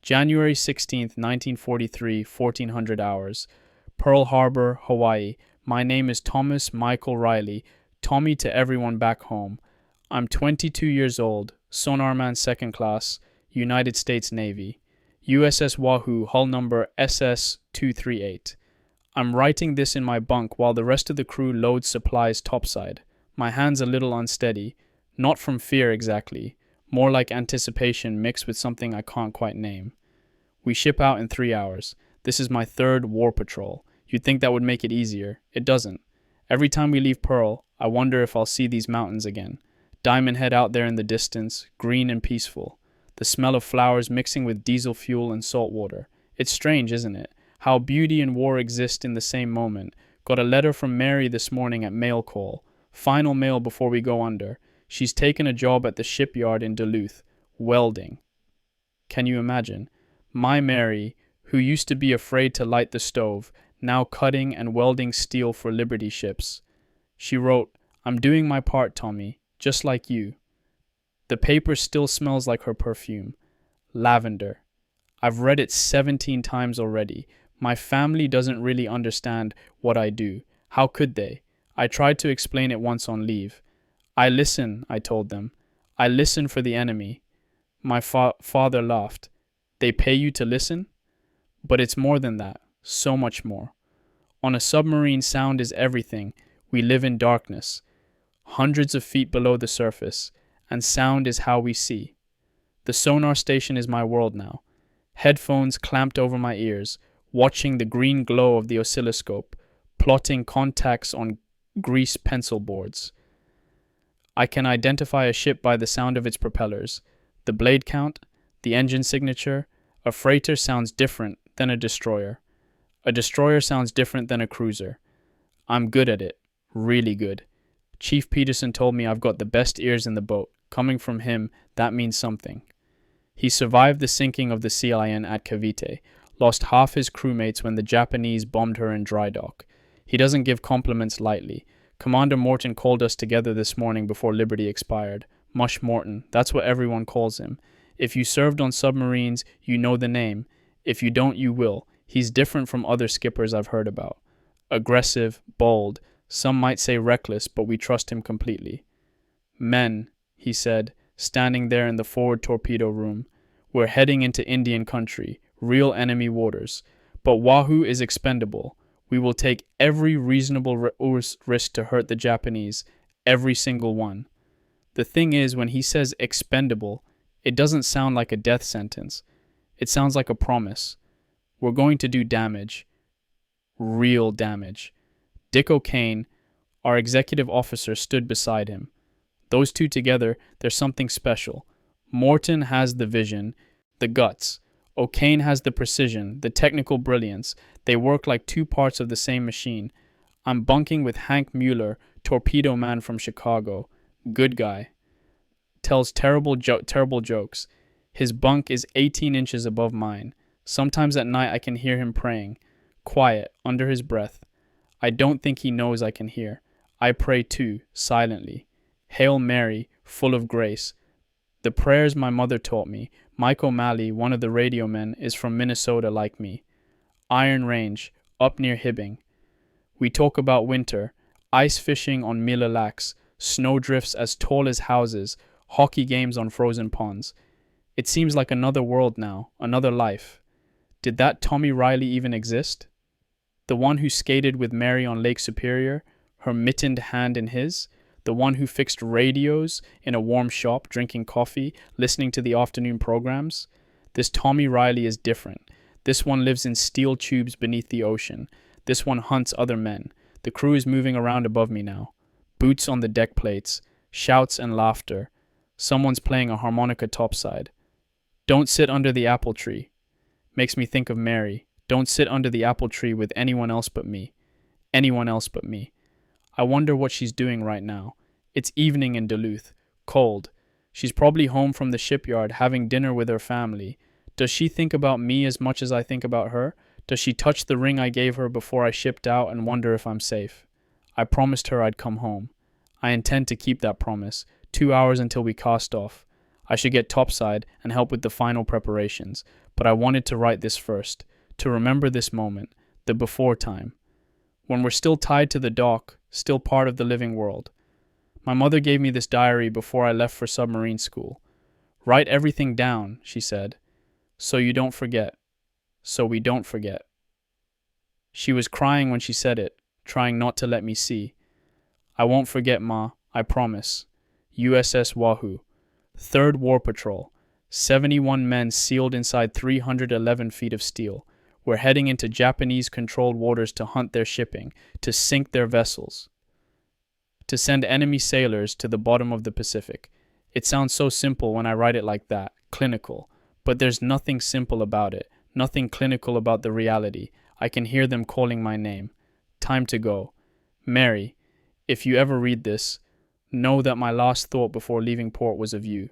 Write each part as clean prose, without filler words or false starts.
January 16th, 1943, 1400 hours. Pearl Harbor, Hawaii. My name is Thomas Michael Riley. Tommy to everyone back home. I'm 22 years old, sonarman 2nd class, United States Navy. USS Wahoo, hull number SS-238. I'm writing this in my bunk while the rest of the crew loads supplies topside. My hand's a little unsteady. Not from fear exactly. More like anticipation mixed with something I can't quite name. We ship out in 3 hours. This is my 3rd war patrol. You'd think that would make it easier. It doesn't. Every time we leave Pearl, I wonder if I'll see these mountains again. Diamond Head out there in the distance, green and peaceful. The smell of flowers mixing with diesel fuel and salt water. It's strange, isn't it? How beauty and war exist in the same moment. Got a letter from Mary this morning at mail call. Final mail before we go under. She's taken a job at the shipyard in Duluth. Welding. Can you imagine? My Mary, who used to be afraid to light the stove, now cutting and welding steel for Liberty ships. She wrote, I'm doing my part, Tommy, just like you. The paper still smells like her perfume. Lavender. I've read it 17 times already. My family doesn't really understand what I do. How could they? I tried to explain it once on leave. I listen, I told them. I listen for the enemy. My father laughed. They pay you to listen? But it's more than that. So much more. On a submarine, sound is everything. We live in darkness, hundreds of feet below the surface, and sound is how we see. The sonar station is my world now. Headphones clamped over my ears, watching the green glow of the oscilloscope, plotting contacts on grease pencil boards. I can identify a ship by the sound of its propellers, the blade count, the engine signature. A freighter sounds different than a destroyer. A destroyer sounds different than a cruiser. I'm good at it. Really good. Chief Peterson told me I've got the best ears in the boat. Coming from him, that means something. He survived the sinking of the CIN at Cavite, lost half his crewmates when the Japanese bombed her in dry dock. He doesn't give compliments lightly. Commander Morton called us together this morning before Liberty expired. Mush Morton, that's what everyone calls him. If you served on submarines, you know the name. If you don't, you will. He's different from other skippers I've heard about. Aggressive, bold, some might say reckless, but we trust him completely. Men, he said, standing there in the forward torpedo room. We're heading into Indian country, real enemy waters. But Wahoo is expendable. We will take every reasonable risk to hurt the Japanese, every single one. The thing is, when he says expendable, it doesn't sound like a death sentence. It sounds like a promise. We're going to do damage. Real damage. Dick O'Kane, our executive officer, stood beside him. Those two together, there's something special. Morton has the vision, the guts. O'Kane has the precision, the technical brilliance. They work like two parts of the same machine. I'm bunking with Hank Mueller, torpedo man from Chicago. Good guy. Tells terrible jokes. His bunk is 18 inches above mine. Sometimes at night I can hear him praying. Quiet, under his breath. I don't think he knows I can hear. I pray too, silently. Hail Mary, full of grace. The prayers my mother taught me. Mike O'Malley, one of the radio men, is from Minnesota like me. Iron Range, up near Hibbing. We talk about winter, ice fishing on Mille Lacs, snowdrifts as tall as houses, hockey games on frozen ponds. It seems like another world now, another life. Did that Tommy Riley even exist? The one who skated with Mary on Lake Superior, her mittened hand in his? The one who fixed radios in a warm shop, drinking coffee, listening to the afternoon programs? This Tommy Riley is different. This one lives in steel tubes beneath the ocean. This one hunts other men. The crew is moving around above me now. Boots on the deck plates, shouts and laughter. Someone's playing a harmonica topside. Don't sit under the apple tree. Makes me think of Mary. Don't sit under the apple tree with anyone else but me. Anyone else but me. I wonder what she's doing right now. It's evening in Duluth. Cold. She's probably home from the shipyard having dinner with her family. Does she think about me as much as I think about her? Does she touch the ring I gave her before I shipped out and wonder if I'm safe? I promised her I'd come home. I intend to keep that promise. 2 hours until we cast off. I should get topside and help with the final preparations, but I wanted to write this first, to remember this moment, the before time, when we're still tied to the dock, still part of the living world. My mother gave me this diary before I left for submarine school. Write everything down, she said, so you don't forget, so we don't forget. She was crying when she said it, trying not to let me see. I won't forget, Ma, I promise. USS Wahoo, 3rd War Patrol, 71 men sealed inside 311 feet of steel. We're heading into Japanese-controlled waters to hunt their shipping, to sink their vessels, to send enemy sailors to the bottom of the Pacific. It sounds so simple when I write it like that, clinical, but there's nothing simple about it, nothing clinical about the reality. I can hear them calling my name. Time to go. Mary, if you ever read this, know that my last thought before leaving port was of you,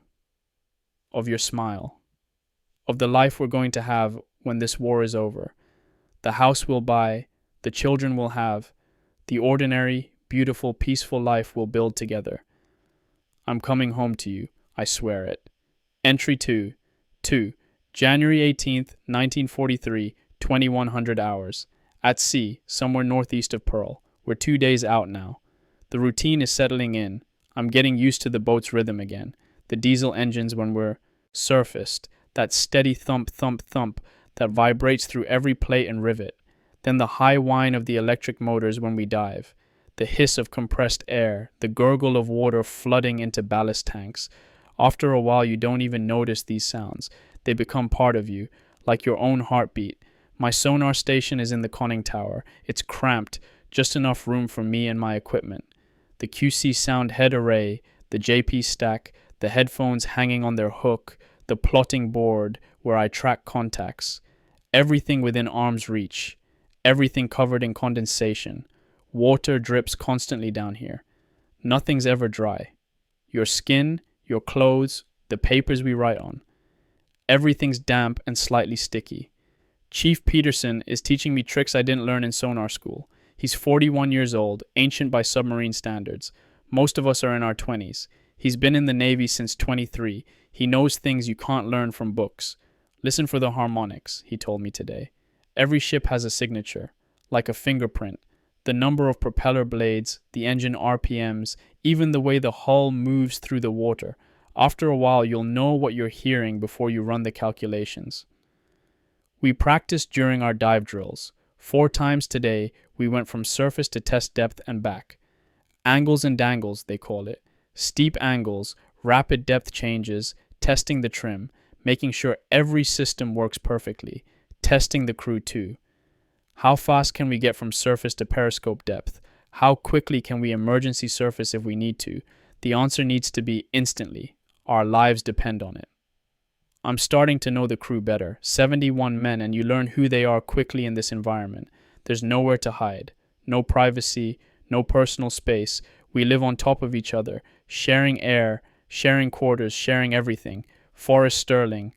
of your smile, of the life we're going to have when this war is over, the house we'll buy, the children we'll have, the ordinary, beautiful, peaceful life we'll build together. I'm coming home to you, I swear it. Entry 2, January 18th, 1943, 2100 hours. At sea, somewhere northeast of Pearl. We're 2 days out now. The routine is settling in. I'm getting used to the boat's rhythm again. The diesel engines when we're surfaced. That steady thump, thump, thump that vibrates through every plate and rivet. Then the high whine of the electric motors when we dive. The hiss of compressed air. The gurgle of water flooding into ballast tanks. After a while, you don't even notice these sounds. They become part of you, like your own heartbeat. My sonar station is in the conning tower. It's cramped, just enough room for me and my equipment. The QC sound head array, the JP stack, the headphones hanging on their hook, the plotting board where I track contacts. Everything within arm's reach. Everything covered in condensation. Water drips constantly down here. Nothing's ever dry. Your skin, your clothes, the papers we write on. Everything's damp and slightly sticky. Chief Peterson is teaching me tricks I didn't learn in sonar school. He's 41 years old, ancient by submarine standards. Most of us are in our 20s. He's been in the Navy since 23. He knows things you can't learn from books. Listen for the harmonics, he told me today. Every ship has a signature, like a fingerprint. The number of propeller blades, the engine RPMs, even the way the hull moves through the water. After a while, you'll know what you're hearing before you run the calculations. We practiced during our dive drills. 4 times today, we went from surface to test depth and back. Angles and dangles, they call it. Steep angles, rapid depth changes, testing the trim, making sure every system works perfectly, testing the crew too. How fast can we get from surface to periscope depth? How quickly can we emergency surface if we need to? The answer needs to be instantly. Our lives depend on it. I'm starting to know the crew better. 71 men, and you learn who they are quickly in this environment. There's nowhere to hide. No privacy, no personal space. We live on top of each other, sharing air, sharing quarters, sharing everything. Forrest Sterling,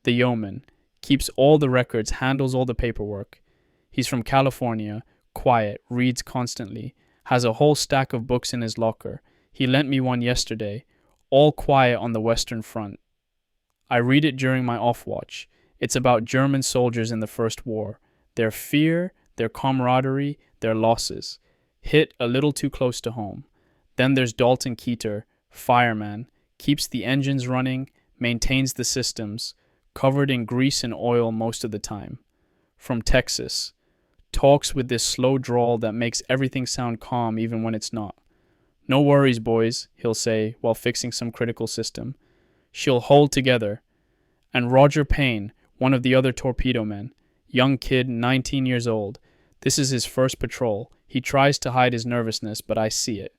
the yeoman, keeps all the records, handles all the paperwork. He's from California, quiet, reads constantly, has a whole stack of books in his locker. He lent me one yesterday, All Quiet on the Western Front. I read it during my off-watch. It's about German soldiers in the First War. Their fear, their camaraderie, their losses. Hit a little too close to home. Then there's Dalton Keeter, fireman, keeps the engines running, maintains the systems, covered in grease and oil most of the time. From Texas. Talks with this slow drawl that makes everything sound calm even when it's not. No worries, boys, he'll say while fixing some critical system. She'll hold together. And Roger Payne, one of the other torpedo men, young kid, 19 years old. This is his first patrol. He tries to hide his nervousness, but I see it.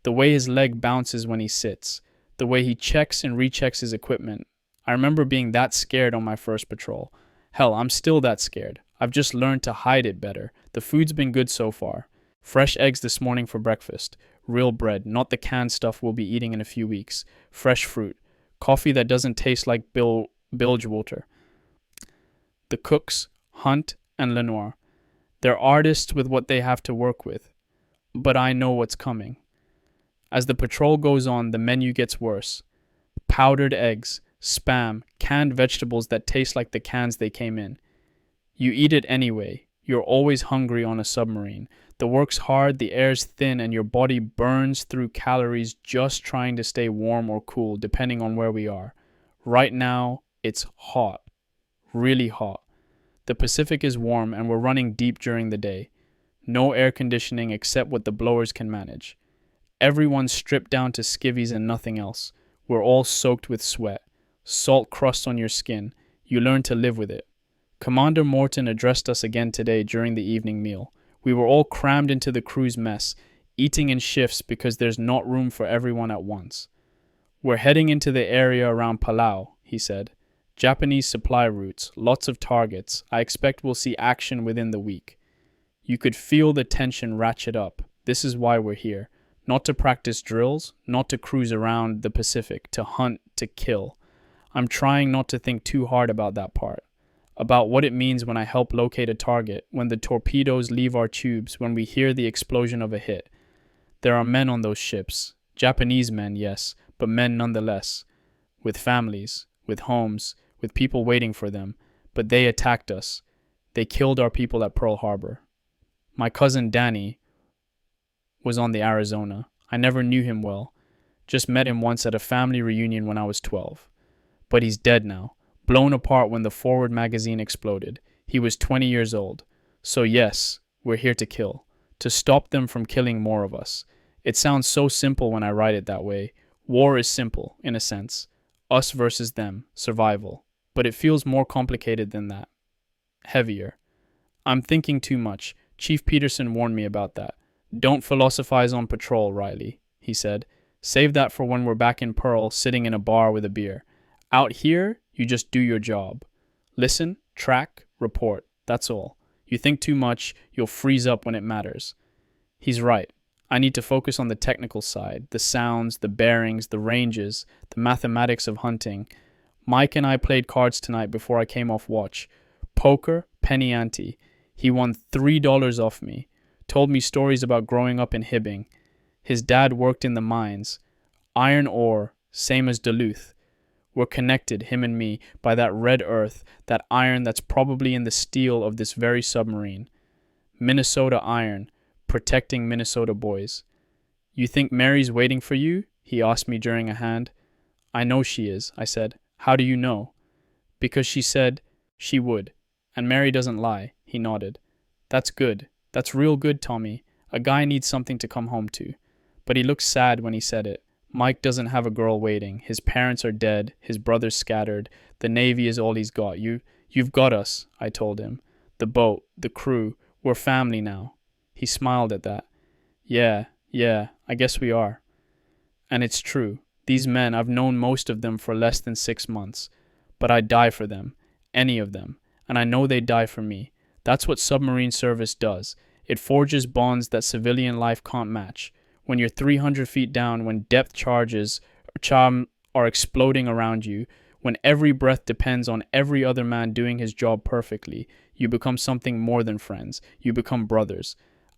The way his leg bounces when he sits. The way he checks and rechecks his equipment. I remember being that scared on my first patrol. Hell, I'm still that scared. I've just learned to hide it better. The food's been good so far. Fresh eggs this morning for breakfast. Real bread, not the canned stuff we'll be eating in a few weeks. Fresh fruit. Coffee that doesn't taste like bilge water. The cooks, Hunt and Lenoir. They're artists with what they have to work with. But I know what's coming. As the patrol goes on, the menu gets worse. Powdered eggs, spam, canned vegetables that taste like the cans they came in. You eat it anyway. You're always hungry on a submarine. The work's hard, the air's thin, and your body burns through calories just trying to stay warm or cool, depending on where we are. Right now, it's hot. Really hot. The Pacific is warm, and we're running deep during the day. No air conditioning except what the blowers can manage. Everyone's stripped down to skivvies and nothing else. We're all soaked with sweat. Salt crusts on your skin. You learn to live with it. Commander Morton addressed us again today during the evening meal. We were all crammed into the crew's mess, eating in shifts because there's not room for everyone at once. We're heading into the area around Palau, he said. Japanese supply routes, lots of targets. I expect we'll see action within the week. You could feel the tension ratchet up. This is why we're here. Not to practice drills, not to cruise around the Pacific, to hunt, to kill. I'm trying not to think too hard about that part. About what it means when I help locate a target, when the torpedoes leave our tubes, when we hear the explosion of a hit. There are men on those ships. Japanese men, yes, but men nonetheless. With families, with homes, with people waiting for them. But they attacked us. They killed our people at Pearl Harbor. My cousin Danny was on the Arizona. I never knew him well. Just met him once at a family reunion when I was 12. But he's dead now. Blown apart when the Forward magazine exploded. He was 20 years old. So yes, we're here to kill. To stop them from killing more of us. It sounds so simple when I write it that way. War is simple, in a sense. Us versus them, survival. But it feels more complicated than that. Heavier. I'm thinking too much. Chief Peterson warned me about that. Don't philosophize on patrol, Riley, he said. Save that for when we're back in Pearl, sitting in a bar with a beer. Out here, you just do your job. Listen, track, report. That's all. You think too much, you'll freeze up when it matters. He's right. I need to focus on the technical side, the sounds, the bearings, the ranges, the mathematics of hunting. Mike and I played cards tonight before I came off watch. Poker, penny ante. He won $3 off me. Told me stories about growing up in Hibbing. His dad worked in the mines. Iron ore, same as Duluth. We're connected, him and me, by that red earth, that iron that's probably in the steel of this very submarine. Minnesota iron, protecting Minnesota boys. You think Mary's waiting for you? He asked me during a hand. I know she is, I said. How do you know? Because she said she would. And Mary doesn't lie, he nodded. That's good. That's real good, Tommy. A guy needs something to come home to. But he looked sad when he said it. Mike doesn't have a girl waiting. His parents are dead. His brother's scattered. The Navy is all he's got. You've got us, I told him. The boat, the crew, we're family now. He smiled at that. Yeah, I guess we are. And it's true. These men, I've known most of them for less than 6 months. But I'd die for them. Any of them. And I know they'd die for me. That's what submarine service does. It forges bonds that civilian life can't match. When you're 300 feet down, when depth charges are exploding around you, when every breath depends on every other man doing his job perfectly, you become something more than friends. You become brothers.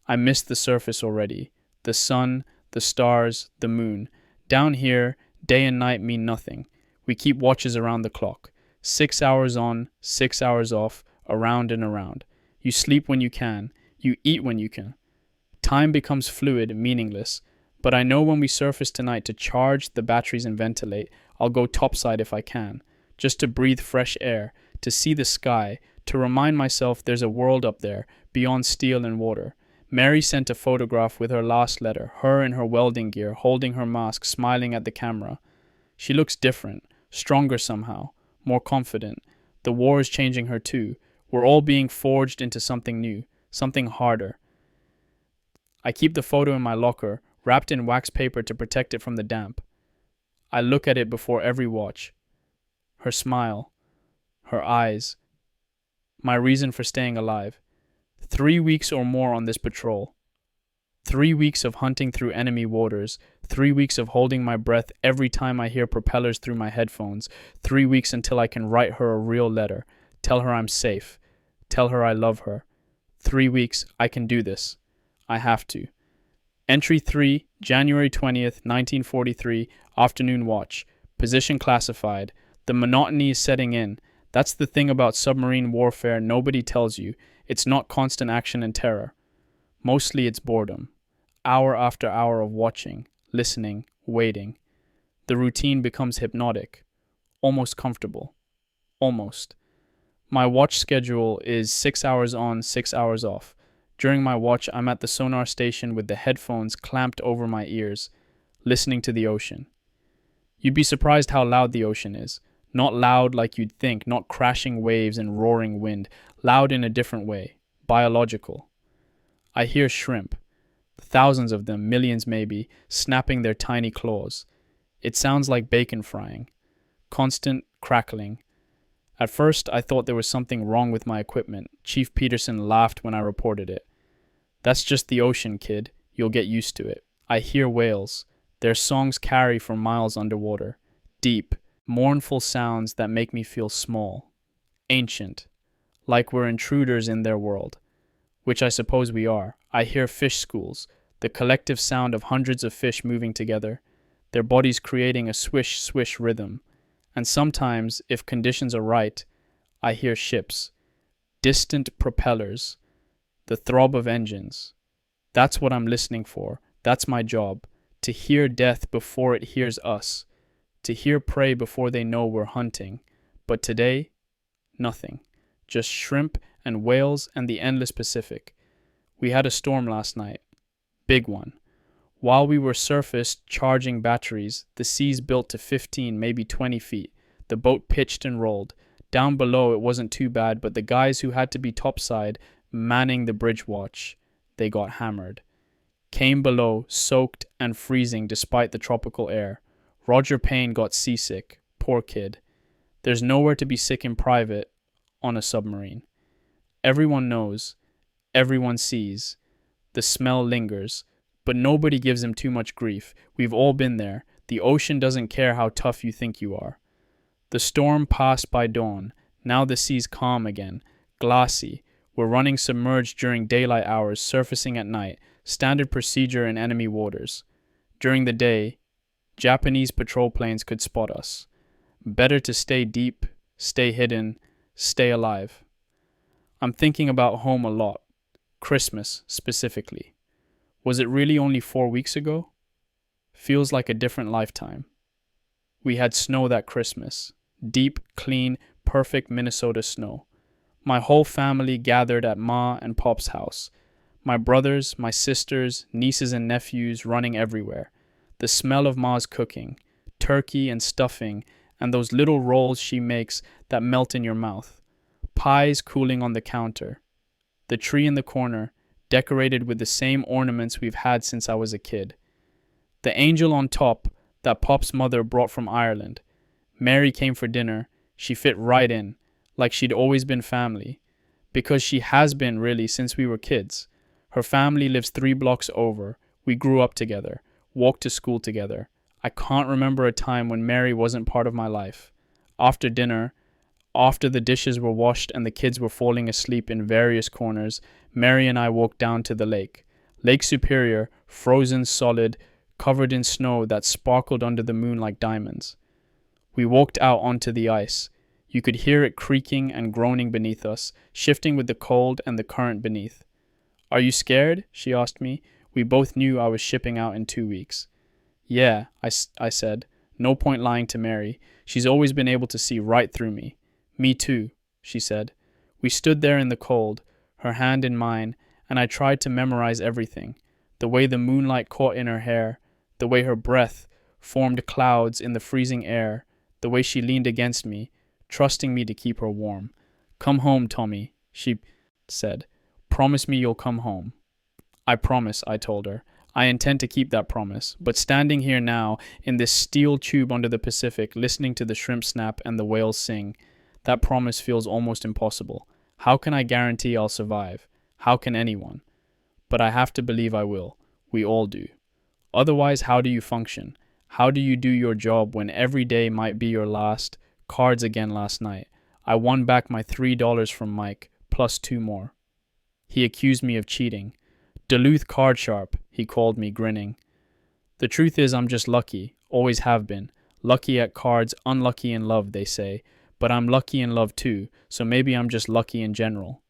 I miss the surface already. The sun, the stars, the moon. Down here, day and night mean nothing. We keep watches around the clock. 6 hours on, 6 hours off, around and around. You sleep when you can. You eat when you can. Time becomes fluid, meaningless. But I know when we surface tonight to charge the batteries and ventilate, I'll go topside if I can. Just to breathe fresh air, to see the sky, to remind myself there's a world up there, beyond steel and water. Mary sent a photograph with her last letter, her in her welding gear, holding her mask, smiling at the camera. She looks different, stronger somehow, more confident. The war is changing her too. We're all being forged into something new, something harder. I keep the photo in my locker, wrapped in wax paper to protect it from the damp. I look at it before every watch. Her smile, her eyes, my reason for staying alive. 3 weeks or more on this patrol. 3 weeks of hunting through enemy waters. 3 weeks of holding my breath every time I hear propellers through my headphones. 3 weeks until I can write her a real letter. Tell her I'm safe. Tell her I love her. 3 weeks, I can do this. I have to. Entry 3, January 20th, 1943, afternoon watch. Position classified. The monotony is setting in. That's the thing about submarine warfare nobody tells you. It's not constant action and terror. Mostly it's boredom. Hour after hour of watching, listening, waiting. The routine becomes hypnotic. Almost comfortable. Almost. My watch schedule is 6 hours on, 6 hours off. During my watch, I'm at the sonar station with the headphones clamped over my ears, listening to the ocean. You'd be surprised how loud the ocean is. Not loud like you'd think, not crashing waves and roaring wind. Loud in a different way. Biological. I hear shrimp. Thousands of them, millions maybe, snapping their tiny claws. It sounds like bacon frying. Constant crackling. At first, I thought there was something wrong with my equipment. Chief Peterson laughed when I reported it. That's just the ocean, kid. You'll get used to it. I hear whales. Their songs carry for miles underwater. Deep, mournful sounds that make me feel small. Ancient. Like we're intruders in their world. Which I suppose we are. I hear fish schools. The collective sound of hundreds of fish moving together. Their bodies creating a swish-swish rhythm. And sometimes, if conditions are right, I hear ships. Distant propellers. The throb of engines. That's what I'm listening for. That's my job. To hear death before it hears us. To hear prey before they know we're hunting. But today, nothing. Just shrimp and whales and the endless Pacific. We had a storm last night. Big one. While we were surfaced charging batteries, the seas built to 15, maybe 20 feet. The boat pitched and rolled. Down below it wasn't too bad, but the guys who had to be topside, manning the bridge watch, they got hammered. Came below, soaked and freezing despite the tropical air. Roger Payne got seasick. Poor kid. There's nowhere to be sick in private on a submarine. Everyone knows. Everyone sees. The smell lingers. But nobody gives him too much grief. We've all been there. The ocean doesn't care how tough you think you are. The storm passed by dawn. Now the sea's calm again. Glassy. We're running submerged during daylight hours, surfacing at night. Standard procedure in enemy waters. During the day, Japanese patrol planes could spot us. Better to stay deep, stay hidden, stay alive. I'm thinking about home a lot. Christmas, specifically. Was it really only 4 weeks ago? Feels like a different lifetime. We had snow that Christmas. Deep, clean, perfect Minnesota snow. My whole family gathered at Ma and Pop's house. My brothers, my sisters, nieces and nephews running everywhere. The smell of Ma's cooking, turkey and stuffing, and those little rolls she makes that melt in your mouth. Pies cooling on the counter. The tree in the corner, decorated with the same ornaments we've had since I was a kid. The angel on top that Pop's mother brought from Ireland. Mary came for dinner. She fit right in, like she'd always been family. Because she has been, really, since we were kids. Her family lives 3 blocks over. We grew up together, walked to school together. I can't remember a time when Mary wasn't part of my life. After dinner, after the dishes were washed and the kids were falling asleep in various corners, Mary and I walked down to the lake. Lake Superior, frozen solid, covered in snow that sparkled under the moon like diamonds. We walked out onto the ice. You could hear it creaking and groaning beneath us, shifting with the cold and the current beneath. "Are you scared?" she asked me. We both knew I was shipping out in 2 weeks. "Yeah," I said. No point lying to Mary. She's always been able to see right through me. "Me too," she said. We stood there in the cold, her hand in mine, and I tried to memorize everything. The way the moonlight caught in her hair, the way her breath formed clouds in the freezing air, the way she leaned against me, trusting me to keep her warm. "Come home, Tommy," she said. "Promise me you'll come home." "I promise," I told her. I intend to keep that promise, but standing here now, in this steel tube under the Pacific, listening to the shrimp snap and the whales sing, that promise feels almost impossible. How can I guarantee I'll survive? How can anyone? But I have to believe I will. We all do. Otherwise, how do you function? How do you do your job when every day might be your last? Cards again last night. I won back my $3 from Mike, plus 2 more. He accused me of cheating. Duluth card sharp, he called me, grinning. The truth is I'm just lucky, always have been. Lucky at cards, unlucky in love, they say. But I'm lucky in love too, so maybe I'm just lucky in general.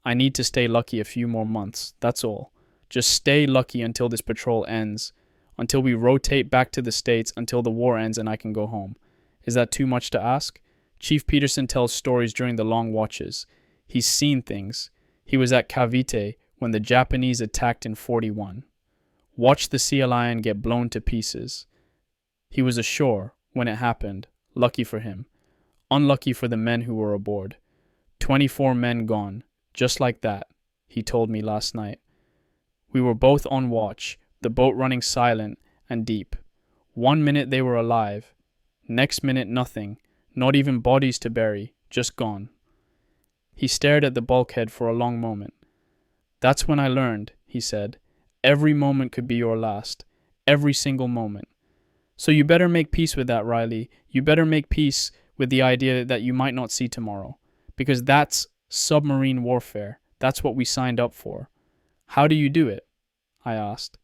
I need to stay lucky a few more months, that's all. Just stay lucky until this patrol ends, until we rotate back to the States, until the war ends and I can go home. Is that too much to ask? Chief Peterson tells stories during the long watches. He's seen things. He was at Cavite when the Japanese attacked in 41. Watched the Sea Lion get blown to pieces. He was ashore when it happened, lucky for him. Unlucky for the men who were aboard. 24 men gone, just like that, he told me last night. We were both on watch, the boat running silent and deep. 1 minute they were alive. Next minute nothing, not even bodies to bury, just gone. He stared at the bulkhead for a long moment. That's when I learned, he said. Every moment could be your last. Every single moment. So you better make peace with that, Riley. You better make peace with the idea that you might not see tomorrow. Because that's submarine warfare. That's what we signed up for. How do you do it? I asked.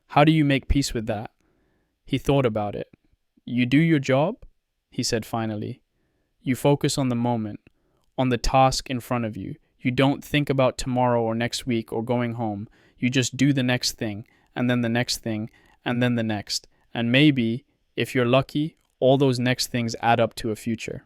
How do you make peace with that? He thought about it. You do your job? He said finally. You focus on the moment, on the task in front of you. You don't think about tomorrow or next week or going home. You just do the next thing, and then the next thing, and then the next. And maybe, if you're lucky, all those next things add up to a future.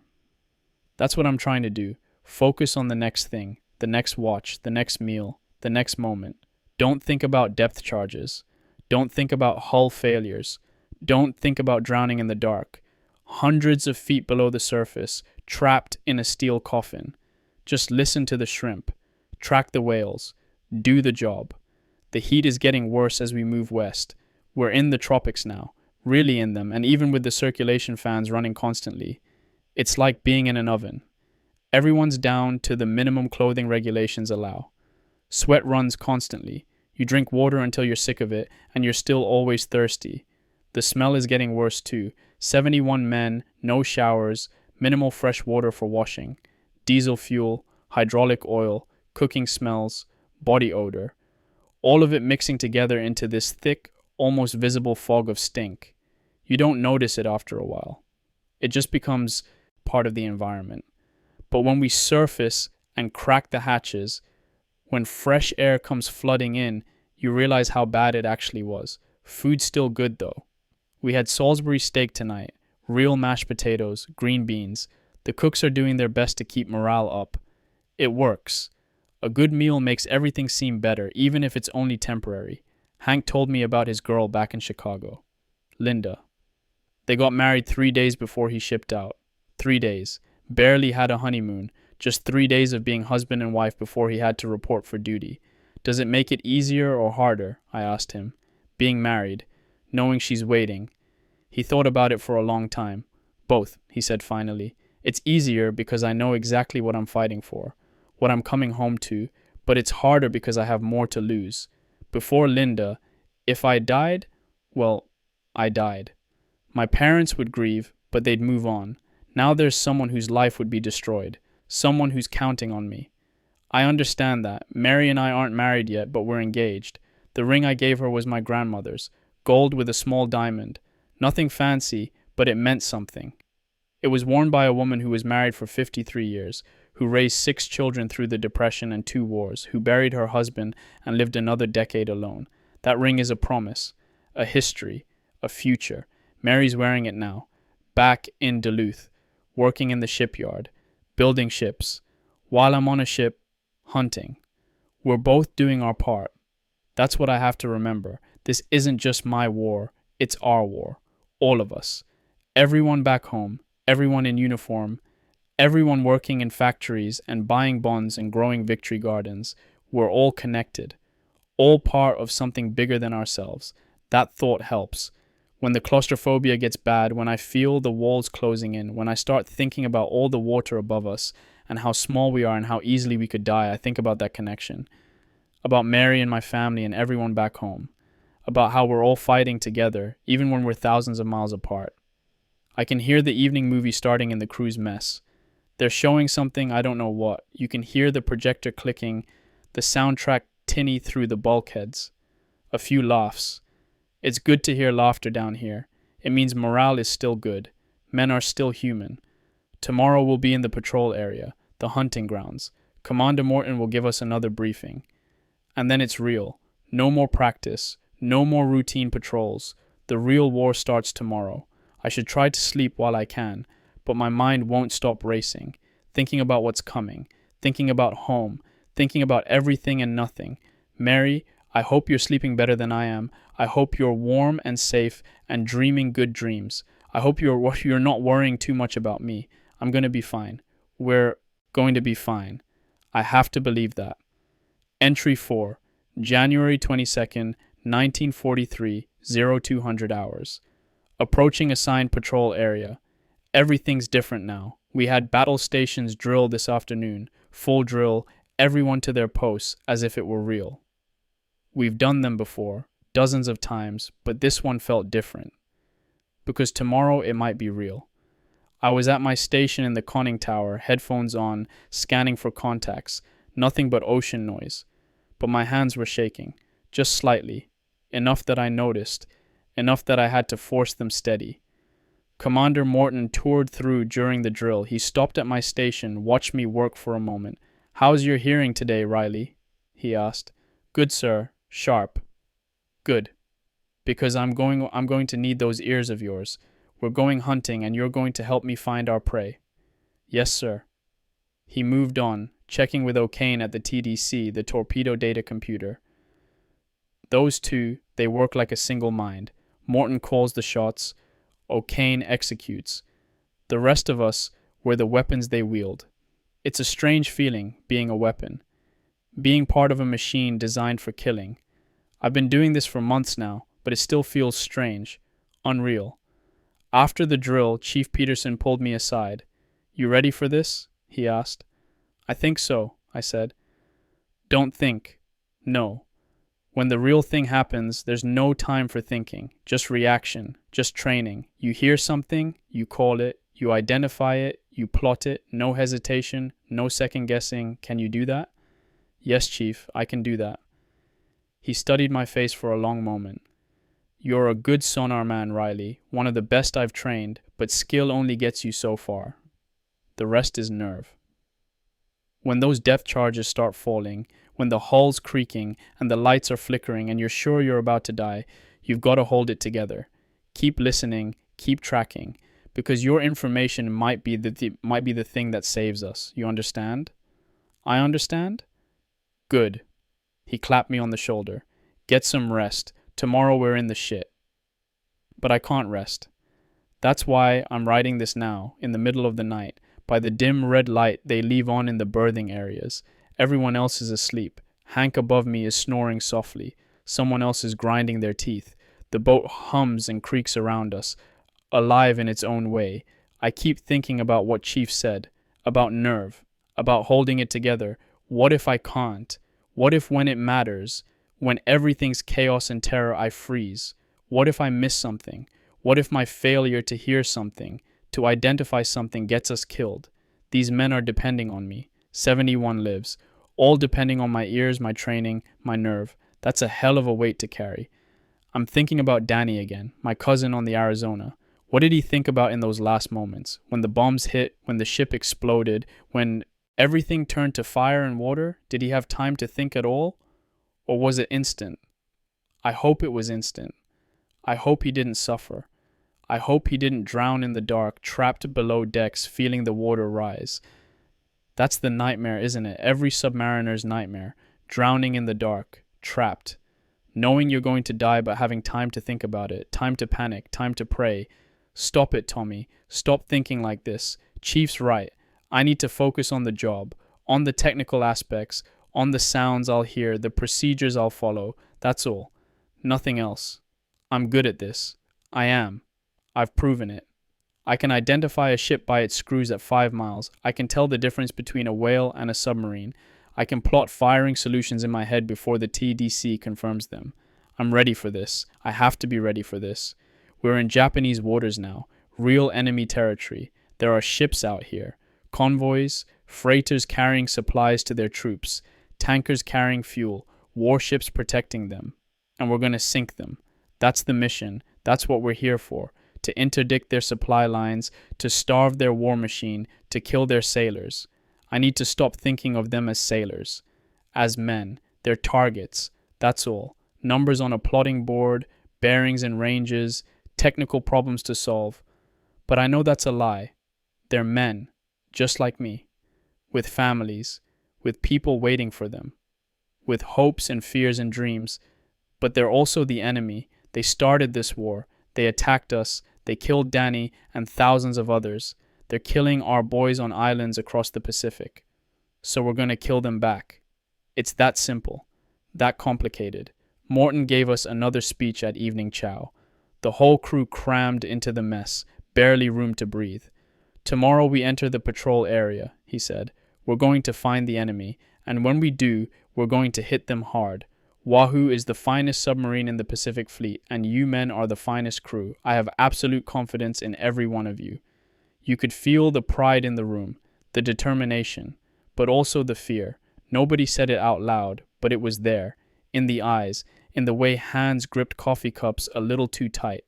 That's what I'm trying to do. Focus on the next thing, the next watch, the next meal, the next moment. Don't think about depth charges. Don't think about hull failures. Don't think about drowning in the dark. Hundreds of feet below the surface, trapped in a steel coffin. Just listen to the shrimp. Track the whales. Do the job. The heat is getting worse as we move west. We're in the tropics now, really in them, and even with the circulation fans running constantly. It's like being in an oven. Everyone's down to the minimum clothing regulations allow. Sweat runs constantly. You drink water until you're sick of it, and you're still always thirsty. The smell is getting worse too. 71 men, no showers, minimal fresh water for washing. Diesel fuel, hydraulic oil, cooking smells, body odor. All of it mixing together into this thick, almost visible fog of stink. You don't notice it after a while. It just becomes part of the environment. But when we surface and crack the hatches, when fresh air comes flooding in, you realize how bad it actually was. Food's still good though. We had Salisbury steak tonight, real mashed potatoes, green beans. The cooks are doing their best to keep morale up. It works. A good meal makes everything seem better, even if it's only temporary. Hank told me about his girl back in Chicago. Linda. They got married 3 days before he shipped out. 3 days. Barely had a honeymoon. Just 3 days of being husband and wife before he had to report for duty. Does it make it easier or harder? I asked him. Being married. Knowing she's waiting. He thought about it for a long time. Both, he said finally. It's easier because I know exactly what I'm fighting for. What I'm coming home to. But it's harder because I have more to lose. Before Linda, if I died, well, I died. My parents would grieve, but they'd move on. Now there's someone whose life would be destroyed. Someone who's counting on me. I understand that. Mary and I aren't married yet, but we're engaged. The ring I gave her was my grandmother's. Gold with a small diamond. Nothing fancy, but it meant something. It was worn by a woman who was married for 53 years, who raised 6 children through the Depression and 2 wars, who buried her husband and lived another decade alone. That ring is a promise, a history, a future. Mary's wearing it now, back in Duluth, working in the shipyard, building ships. While I'm on a ship, hunting. We're both doing our part. That's what I have to remember. This isn't just my war, it's our war. All of us. Everyone back home, everyone in uniform, everyone working in factories and buying bonds and growing victory gardens. We're all connected. All part of something bigger than ourselves. That thought helps. When the claustrophobia gets bad, when I feel the walls closing in, when I start thinking about all the water above us and how small we are and how easily we could die, I think about that connection. About Mary and my family and everyone back home. About how we're all fighting together, even when we're thousands of miles apart. I can hear the evening movie starting in the crew's mess. They're showing something, I don't know what. You can hear the projector clicking, the soundtrack tinny through the bulkheads. A few laughs. It's good to hear laughter down here. It means morale is still good. Men are still human. Tomorrow we'll be in the patrol area, the hunting grounds. Commander Morton will give us another briefing. And then it's real. No more practice. No more routine patrols. The real war starts tomorrow. I should try to sleep while I can, but my mind won't stop racing, thinking about what's coming, thinking about home, thinking about everything and nothing. Mary, I hope you're sleeping better than I am. I hope you're warm and safe and dreaming good dreams. I hope you're not worrying too much about me. I'm going to be fine. We're going to be fine. I have to believe that. Entry 4, January 22nd, 1943, 0200 hours. Approaching assigned patrol area. Everything's different now. We had battle stations drill this afternoon. Full drill, everyone to their posts as if it were real. We've done them before, dozens of times, but this one felt different. Because tomorrow it might be real. I was at my station in the conning tower, headphones on, scanning for contacts, nothing but ocean noise. But my hands were shaking, just slightly, enough that I noticed, enough that I had to force them steady. Commander Morton toured through during the drill. He stopped at my station, watched me work for a moment. "How's your hearing today, Riley?" he asked. "Good, sir. Sharp." "Good. Because I'm going to need those ears of yours. We're going hunting and you're going to help me find our prey." "Yes, sir." He moved on, checking with O'Kane at the TDC, the torpedo data computer. Those two, they work like a single mind. Morton calls the shots. O'Kane executes. The rest of us were the weapons they wield. It's a strange feeling, being a weapon. Being part of a machine designed for killing. I've been doing this for months now, but it still feels strange. Unreal. After the drill, Chief Peterson pulled me aside. "You ready for this?" he asked. "I think so," I said. "Don't think. No. When the real thing happens, there's no time for thinking, just reaction, just training. You hear something, you call it, you identify it, you plot it, no hesitation, no second guessing. Can you do that?" "Yes, Chief, I can do that." He studied my face for a long moment. "You're a good sonar man, Riley, one of the best I've trained, but skill only gets you so far. The rest is nerve. When those depth charges start falling, when the hull's creaking and the lights are flickering and you're sure you're about to die, you've got to hold it together. Keep listening, keep tracking, because your information might be the thing that saves us. You understand?" "I understand." "Good." He clapped me on the shoulder. "Get some rest. Tomorrow we're in the shit." But I can't rest. That's why I'm writing this now, in the middle of the night, by the dim red light they leave on in the berthing areas. Everyone else is asleep. Hank above me is snoring softly. Someone else is grinding their teeth. The boat hums and creaks around us, alive in its own way. I keep thinking about what Chief said, about nerve, about holding it together. What if I can't? What if when it matters, when everything's chaos and terror, I freeze? What if I miss something? What if my failure to hear something, to identify something gets us killed? These men are depending on me. 71 lives, all depending on my ears, my training, my nerve. That's a hell of a weight to carry. I'm thinking about Danny again, my cousin on the Arizona. What did he think about in those last moments? When the bombs hit, when the ship exploded, when everything turned to fire and water? Did he have time to think at all? Or was it instant? I hope it was instant. I hope he didn't suffer. I hope he didn't drown in the dark, trapped below decks, feeling the water rise. That's the nightmare, isn't it? Every submariner's nightmare. Drowning in the dark, trapped. Knowing you're going to die but having time to think about it, time to panic, time to pray. Stop it, Tommy. Stop thinking like this. Chief's right. I need to focus on the job, on the technical aspects, on the sounds I'll hear, the procedures I'll follow. That's all. Nothing else. I'm good at this. I am. I've proven it. I can identify a ship by its screws at 5 miles. I can tell the difference between a whale and a submarine. I can plot firing solutions in my head before the TDC confirms them. I'm ready for this. I have to be ready for this. We're in Japanese waters now. Real enemy territory. There are ships out here. Convoys, freighters carrying supplies to their troops, tankers carrying fuel, warships protecting them. And we're going to sink them. That's the mission. That's what we're here for. to interdict their supply lines, to starve their war machine, to kill their sailors. I need to stop thinking of them as sailors, as men. They're targets, that's all. Numbers on a plotting board, bearings and ranges, technical problems to solve. But I know that's a lie. They're men, just like me, with families, with people waiting for them, with hopes and fears and dreams. But they're also the enemy. They started this war. They attacked us. They killed Danny and thousands of others. They're killing our boys on islands across the Pacific. So we're going to kill them back. It's that simple, that complicated. Morton gave us another speech at evening chow. The whole crew crammed into the mess, barely room to breathe. Tomorrow we enter the patrol area, he said. We're going to find the enemy, and when we do, we're going to hit them hard. Wahoo is the finest submarine in the Pacific Fleet, and you men are the finest crew. I have absolute confidence in every one of you. You could feel the pride in the room, the determination, but also the fear. Nobody said it out loud, but it was there, in the eyes, in the way hands gripped coffee cups a little too tight,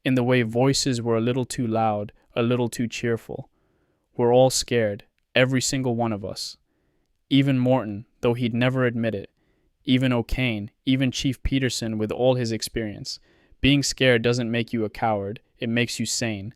in the way voices were a little too loud, a little too cheerful. We're all scared, every single one of us. Even Morton, though he'd never admit it. Even O'Kane, even Chief Peterson with all his experience. Being scared doesn't make you a coward, it makes you sane.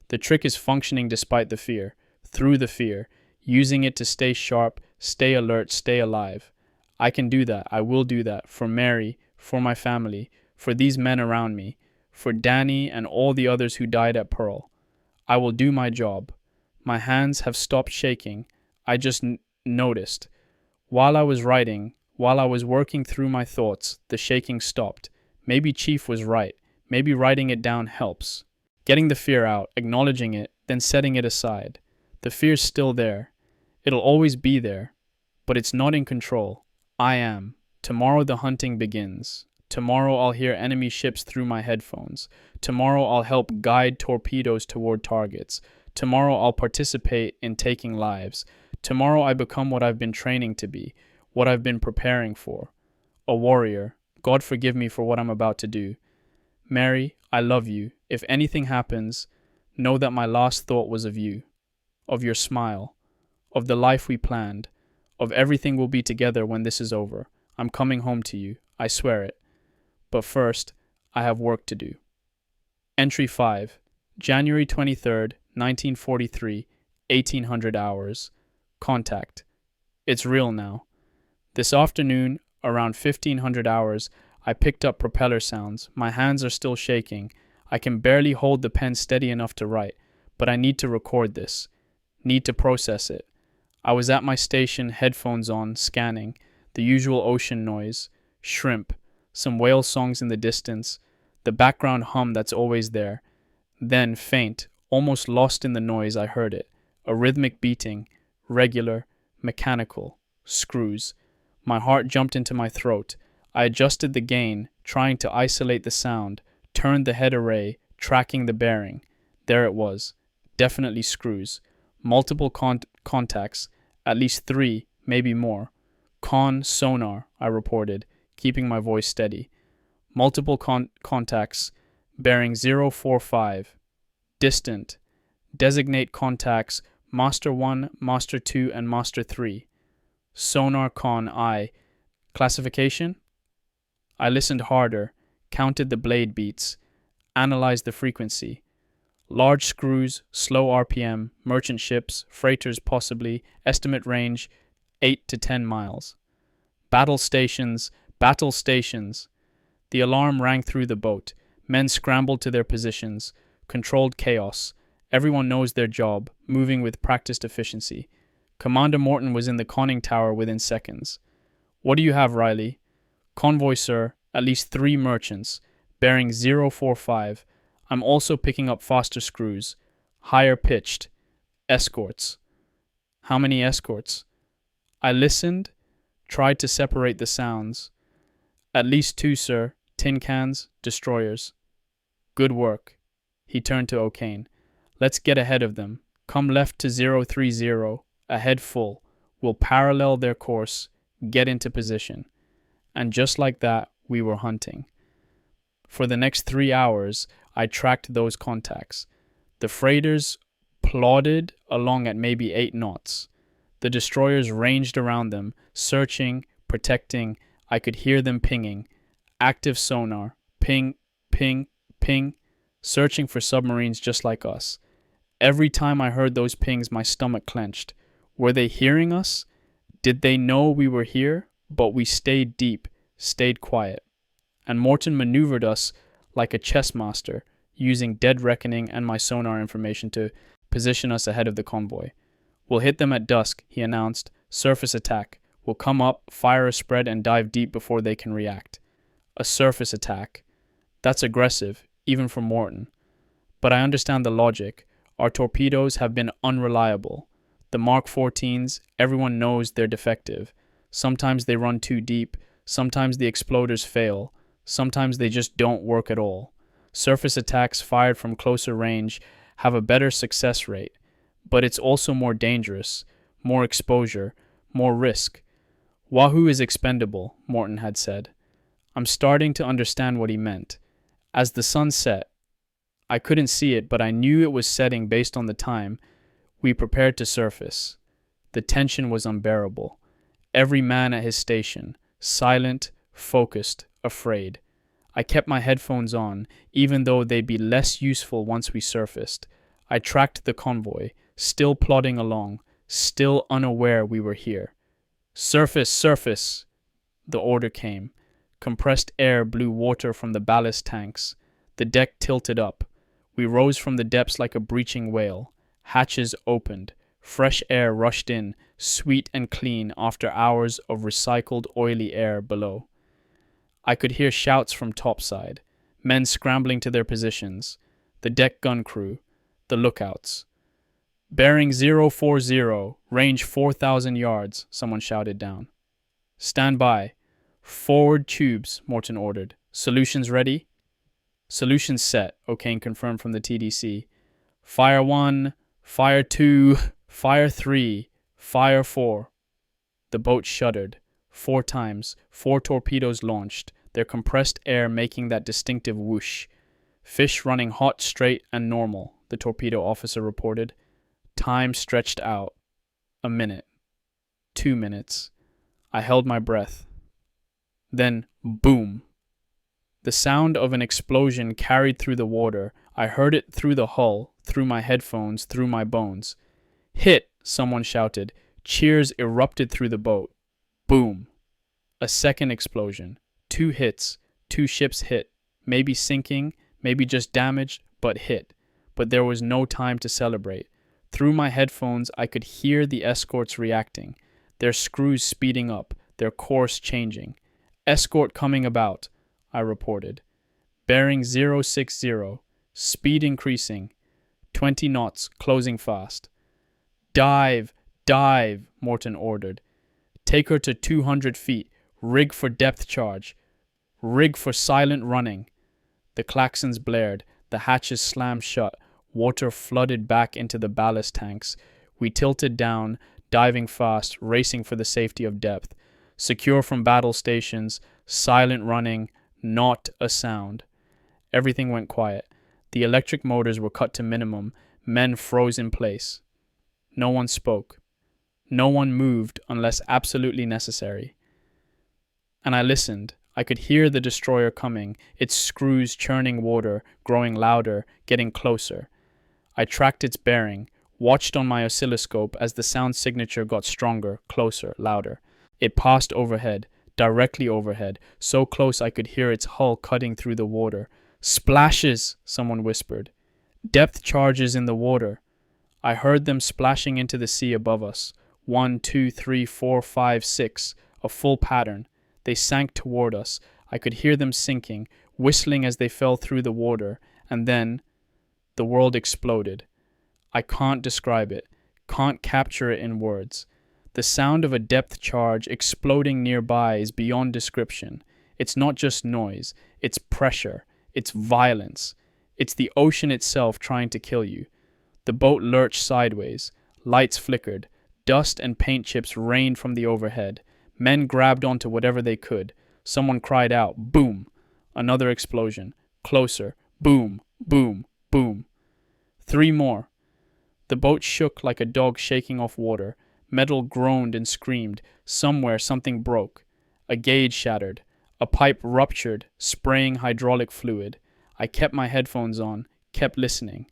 The trick is functioning despite the fear, through the fear, using it to stay sharp, stay alert, stay alive. I can do that, I will do that, for Mary, for my family, for these men around me, for Danny and all the others who died at Pearl. I will do my job. My hands have stopped shaking. I just noticed. While I was writing, while I was working through my thoughts, the shaking stopped. Maybe Chief was right. Maybe writing it down helps. Getting the fear out, acknowledging it, then setting it aside. The fear's still there. It'll always be there. But it's not in control. I am. Tomorrow the hunting begins. Tomorrow I'll hear enemy ships through my headphones. Tomorrow I'll help guide torpedoes toward targets. Tomorrow I'll participate in taking lives. Tomorrow I become what I've been training to be, what I've been preparing for. A warrior. God forgive me for what I'm about to do. Mary, I love you. If anything happens, know that my last thought was of you, of your smile, of the life we planned, of everything we'll be together when this is over. I'm coming home to you. I swear it. But first, I have work to do. Entry 5. January 23rd, 1943, 1800 hours. Contact. It's real now. This afternoon, around 1500 hours, I picked up propeller sounds. My hands are still shaking. I can barely hold the pen steady enough to write, but I need to record this. Need to process it. I was at my station, headphones on, scanning. The usual ocean noise. Shrimp. Some whale songs in the distance. The background hum that's always there. Then, faint, almost lost in the noise, I heard it. A rhythmic beating. Regular. Mechanical. Screws. My heart jumped into my throat. I adjusted the gain, trying to isolate the sound, turned the head array, tracking the bearing. There it was. Definitely screws. Multiple contacts, at least 3, maybe more. Sonar, I reported, keeping my voice steady. Multiple contacts, bearing 045. Distant. Designate contacts, Master 1, Master 2, and Master 3. Sonar I. Classification? I listened harder, counted the blade beats, analyzed the frequency. Large screws, slow RPM, merchant ships, freighters possibly, estimate range 8 to 10 miles. Battle stations. The alarm rang through the boat. Men scrambled to their positions. Controlled chaos. Everyone knows their job, moving with practiced efficiency. Commander Morton was in the conning tower within seconds. What do you have, Riley? Convoy, sir. At least 3 merchants. Bearing 045. I'm also picking up faster screws. Higher pitched. Escorts. How many escorts? I listened, tried to separate the sounds. At least 2, sir. Tin cans, destroyers. Good work. He turned to O'Kane. Let's get ahead of them. Come left to 030. Ahead full. We'll parallel their course, get into position. And just like that, we were hunting. For the next 3 hours, I tracked those contacts. The freighters plodded along at maybe 8 knots. The destroyers ranged around them, searching, protecting. I could hear them pinging. Active sonar. Ping, ping, ping. Searching for submarines just like us. Every time I heard those pings, my stomach clenched. Were they hearing us? Did they know we were here? But we stayed deep, stayed quiet. And Morton maneuvered us like a chess master, using dead reckoning and my sonar information to position us ahead of the convoy. We'll hit them at dusk, he announced. Surface attack. We'll come up, fire a spread, and dive deep before they can react. A surface attack. That's aggressive, even for Morton. But I understand the logic. Our torpedoes have been unreliable. The Mark 14s, everyone knows they're defective. Sometimes they run too deep. Sometimes the exploders fail. Sometimes they just don't work at all. Surface attacks fired from closer range have a better success rate, but it's also more dangerous, more exposure, more risk. Wahoo is expendable, Morton had said. I'm starting to understand what he meant. As the sun set, I couldn't see it, but I knew it was setting based on the time. We prepared to surface. The tension was unbearable. Every man at his station, silent, focused, afraid. I kept my headphones on, even though they'd be less useful once we surfaced. I tracked the convoy, still plodding along, still unaware we were here. Surface, surface! The order came. Compressed air blew water from the ballast tanks. The deck tilted up. We rose from the depths like a breaching whale. Hatches opened. Fresh air rushed in, sweet and clean after hours of recycled oily air below. I could hear shouts from topside, men scrambling to their positions, the deck gun crew, the lookouts. Bearing 040, range 4,000 yards, someone shouted down. Stand by. Forward tubes, Morton ordered. Solutions ready? Solutions set, O'Kane confirmed from the TDC. Fire 1, fire 2, fire 3, fire 4. The boat shuddered. 4 times, 4 torpedoes launched, their compressed air making that distinctive whoosh. Fish running hot, straight, and normal, the torpedo officer reported. Time stretched out. A minute. 2 minutes. I held my breath. Then, boom. The sound of an explosion carried through the water. I heard it through the hull, through my headphones, through my bones. Hit, someone shouted. Cheers erupted through the boat. Boom. A second explosion. 2 hits. 2 ships hit. Maybe sinking, maybe just damaged, but hit. But there was no time to celebrate. Through my headphones, I could hear the escorts reacting, their screws speeding up, their course changing. Escort coming about, I reported. Bearing 060, speed increasing, 20 knots, closing fast. Dive, dive, Morton ordered. Take her to 200 feet, rig for depth charge, rig for silent running. The claxons blared, the hatches slammed shut, water flooded back into the ballast tanks. We tilted down, diving fast, racing for the safety of depth. Secure from battle stations, silent running, not a sound. Everything went quiet. The electric motors were cut to minimum, men froze in place. No one spoke. No one moved unless absolutely necessary. And I listened. I could hear the destroyer coming, its screws churning water, growing louder, getting closer. I tracked its bearing, watched on my oscilloscope as the sound signature got stronger, closer, louder. It passed overhead, directly overhead, so close I could hear its hull cutting through the water. Splashes, someone whispered. Depth charges in the water. I heard them splashing into the sea above us. 1, 2, 3, 4, 5, 6, a full pattern. They sank toward us. I could hear them sinking, whistling as they fell through the water, and then the world exploded. I can't describe it, can't capture it in words. The sound of a depth charge exploding nearby is beyond description. It's not just noise, it's pressure, it's violence. It's the ocean itself trying to kill you. The boat lurched sideways, lights flickered, dust and paint chips rained from the overhead. Men grabbed onto whatever they could. Someone cried out, boom! Another explosion. Closer. Boom! Boom, boom. 3 more. The boat shook like a dog shaking off water. Metal groaned and screamed. Somewhere something broke. A gauge shattered. A pipe ruptured, spraying hydraulic fluid. I kept my headphones on, kept listening.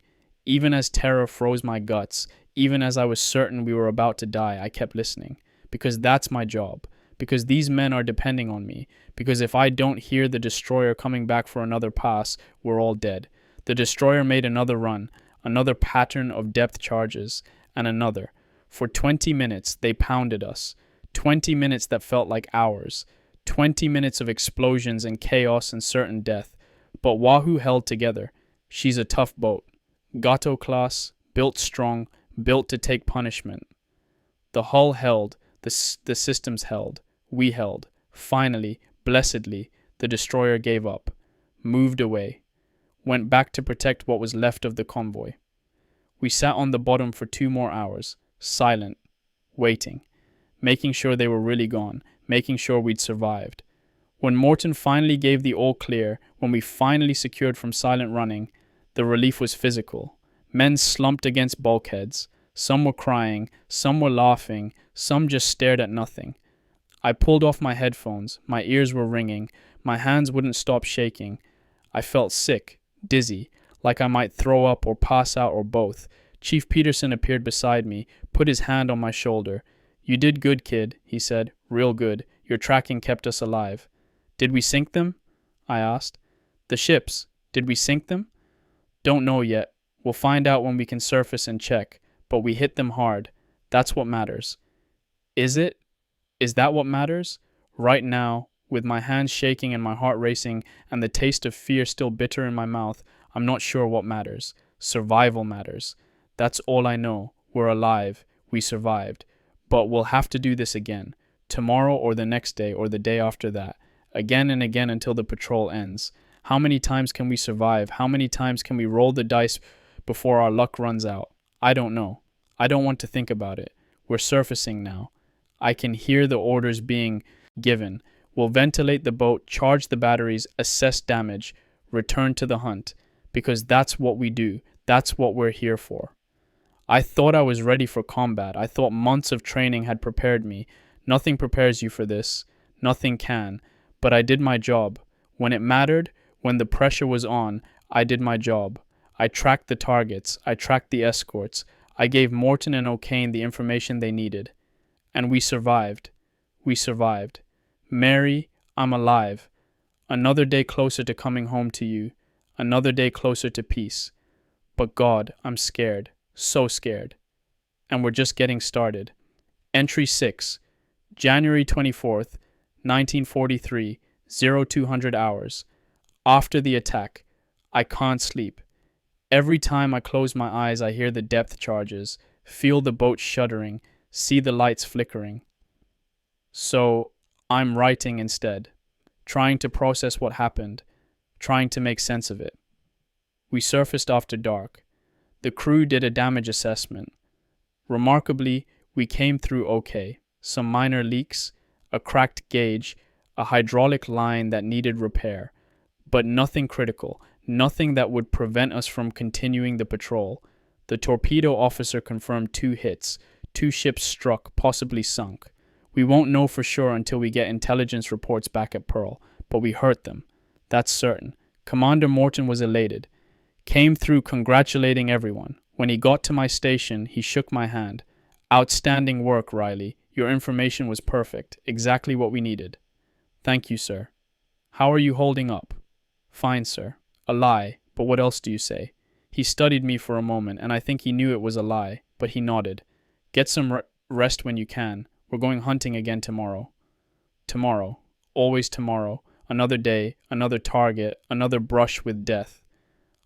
Even as terror froze my guts, even as I was certain we were about to die, I kept listening. Because that's my job. Because these men are depending on me. Because if I don't hear the destroyer coming back for another pass, we're all dead. The destroyer made another run, another pattern of depth charges, and another. For 20 minutes, they pounded us. 20 minutes that felt like hours. 20 minutes of explosions and chaos and certain death. But Wahoo held together. She's a tough boat. Gato class, built strong, built to take punishment. The hull held, the systems held, we held. Finally, blessedly, the destroyer gave up, moved away, went back to protect what was left of the convoy. We sat on the bottom for 2 more hours, silent, waiting, making sure they were really gone, making sure we'd survived. When Morton finally gave the all clear, when we finally secured from silent running, the relief was physical. Men slumped against bulkheads. Some were crying, some were laughing, some just stared at nothing. I pulled off my headphones, my ears were ringing, my hands wouldn't stop shaking. I felt sick, dizzy, like I might throw up or pass out or both. Chief Peterson appeared beside me, put his hand on my shoulder. "You did good, kid," he said, "real good. Your tracking kept us alive." "Did we sink them?" I asked. "The ships, did we sink them?" "Don't know yet. We'll find out when we can surface and check. But we hit them hard. That's what matters." Is it? Is that what matters? Right now, with my hands shaking and my heart racing and the taste of fear still bitter in my mouth, I'm not sure what matters. Survival matters. That's all I know. We're alive. We survived. But we'll have to do this again. Tomorrow or the next day or the day after that. Again and again until the patrol ends. How many times can we survive? How many times can we roll the dice before our luck runs out? I don't know. I don't want to think about it. We're surfacing now. I can hear the orders being given. We'll ventilate the boat, charge the batteries, assess damage, return to the hunt. Because that's what we do. That's what we're here for. I thought I was ready for combat. I thought months of training had prepared me. Nothing prepares you for this. Nothing can. But I did my job. When it mattered, when the pressure was on, I did my job. I tracked the targets. I tracked the escorts. I gave Morton and O'Kane the information they needed. And we survived. We survived. Mary, I'm alive. Another day closer to coming home to you. Another day closer to peace. But God, I'm scared. So scared. And we're just getting started. Entry 6. January 24th, 1943, 0200 hours. After the attack. I can't sleep. Every time I close my eyes, I hear the depth charges, feel the boat shuddering, see the lights flickering. So, I'm writing instead, trying to process what happened, trying to make sense of it. We surfaced after dark. The crew did a damage assessment. Remarkably, we came through okay. Some minor leaks, a cracked gauge, a hydraulic line that needed repair. But nothing critical, nothing that would prevent us from continuing the patrol. The torpedo officer confirmed 2 hits, 2 ships struck, possibly sunk. We won't know for sure until we get intelligence reports back at Pearl, but we hurt them. That's certain. Commander Morton was elated. Came through congratulating everyone. When he got to my station, he shook my hand. "Outstanding work, Riley. Your information was perfect. Exactly what we needed." "Thank you, sir." "How are you holding up?" "Fine, sir." "A lie, but what else do you say?" He studied me for a moment, and I think he knew it was a lie, but he nodded. "Get some rest when you can. We're going hunting again tomorrow." Tomorrow. Always tomorrow. Another day, another target, another brush with death.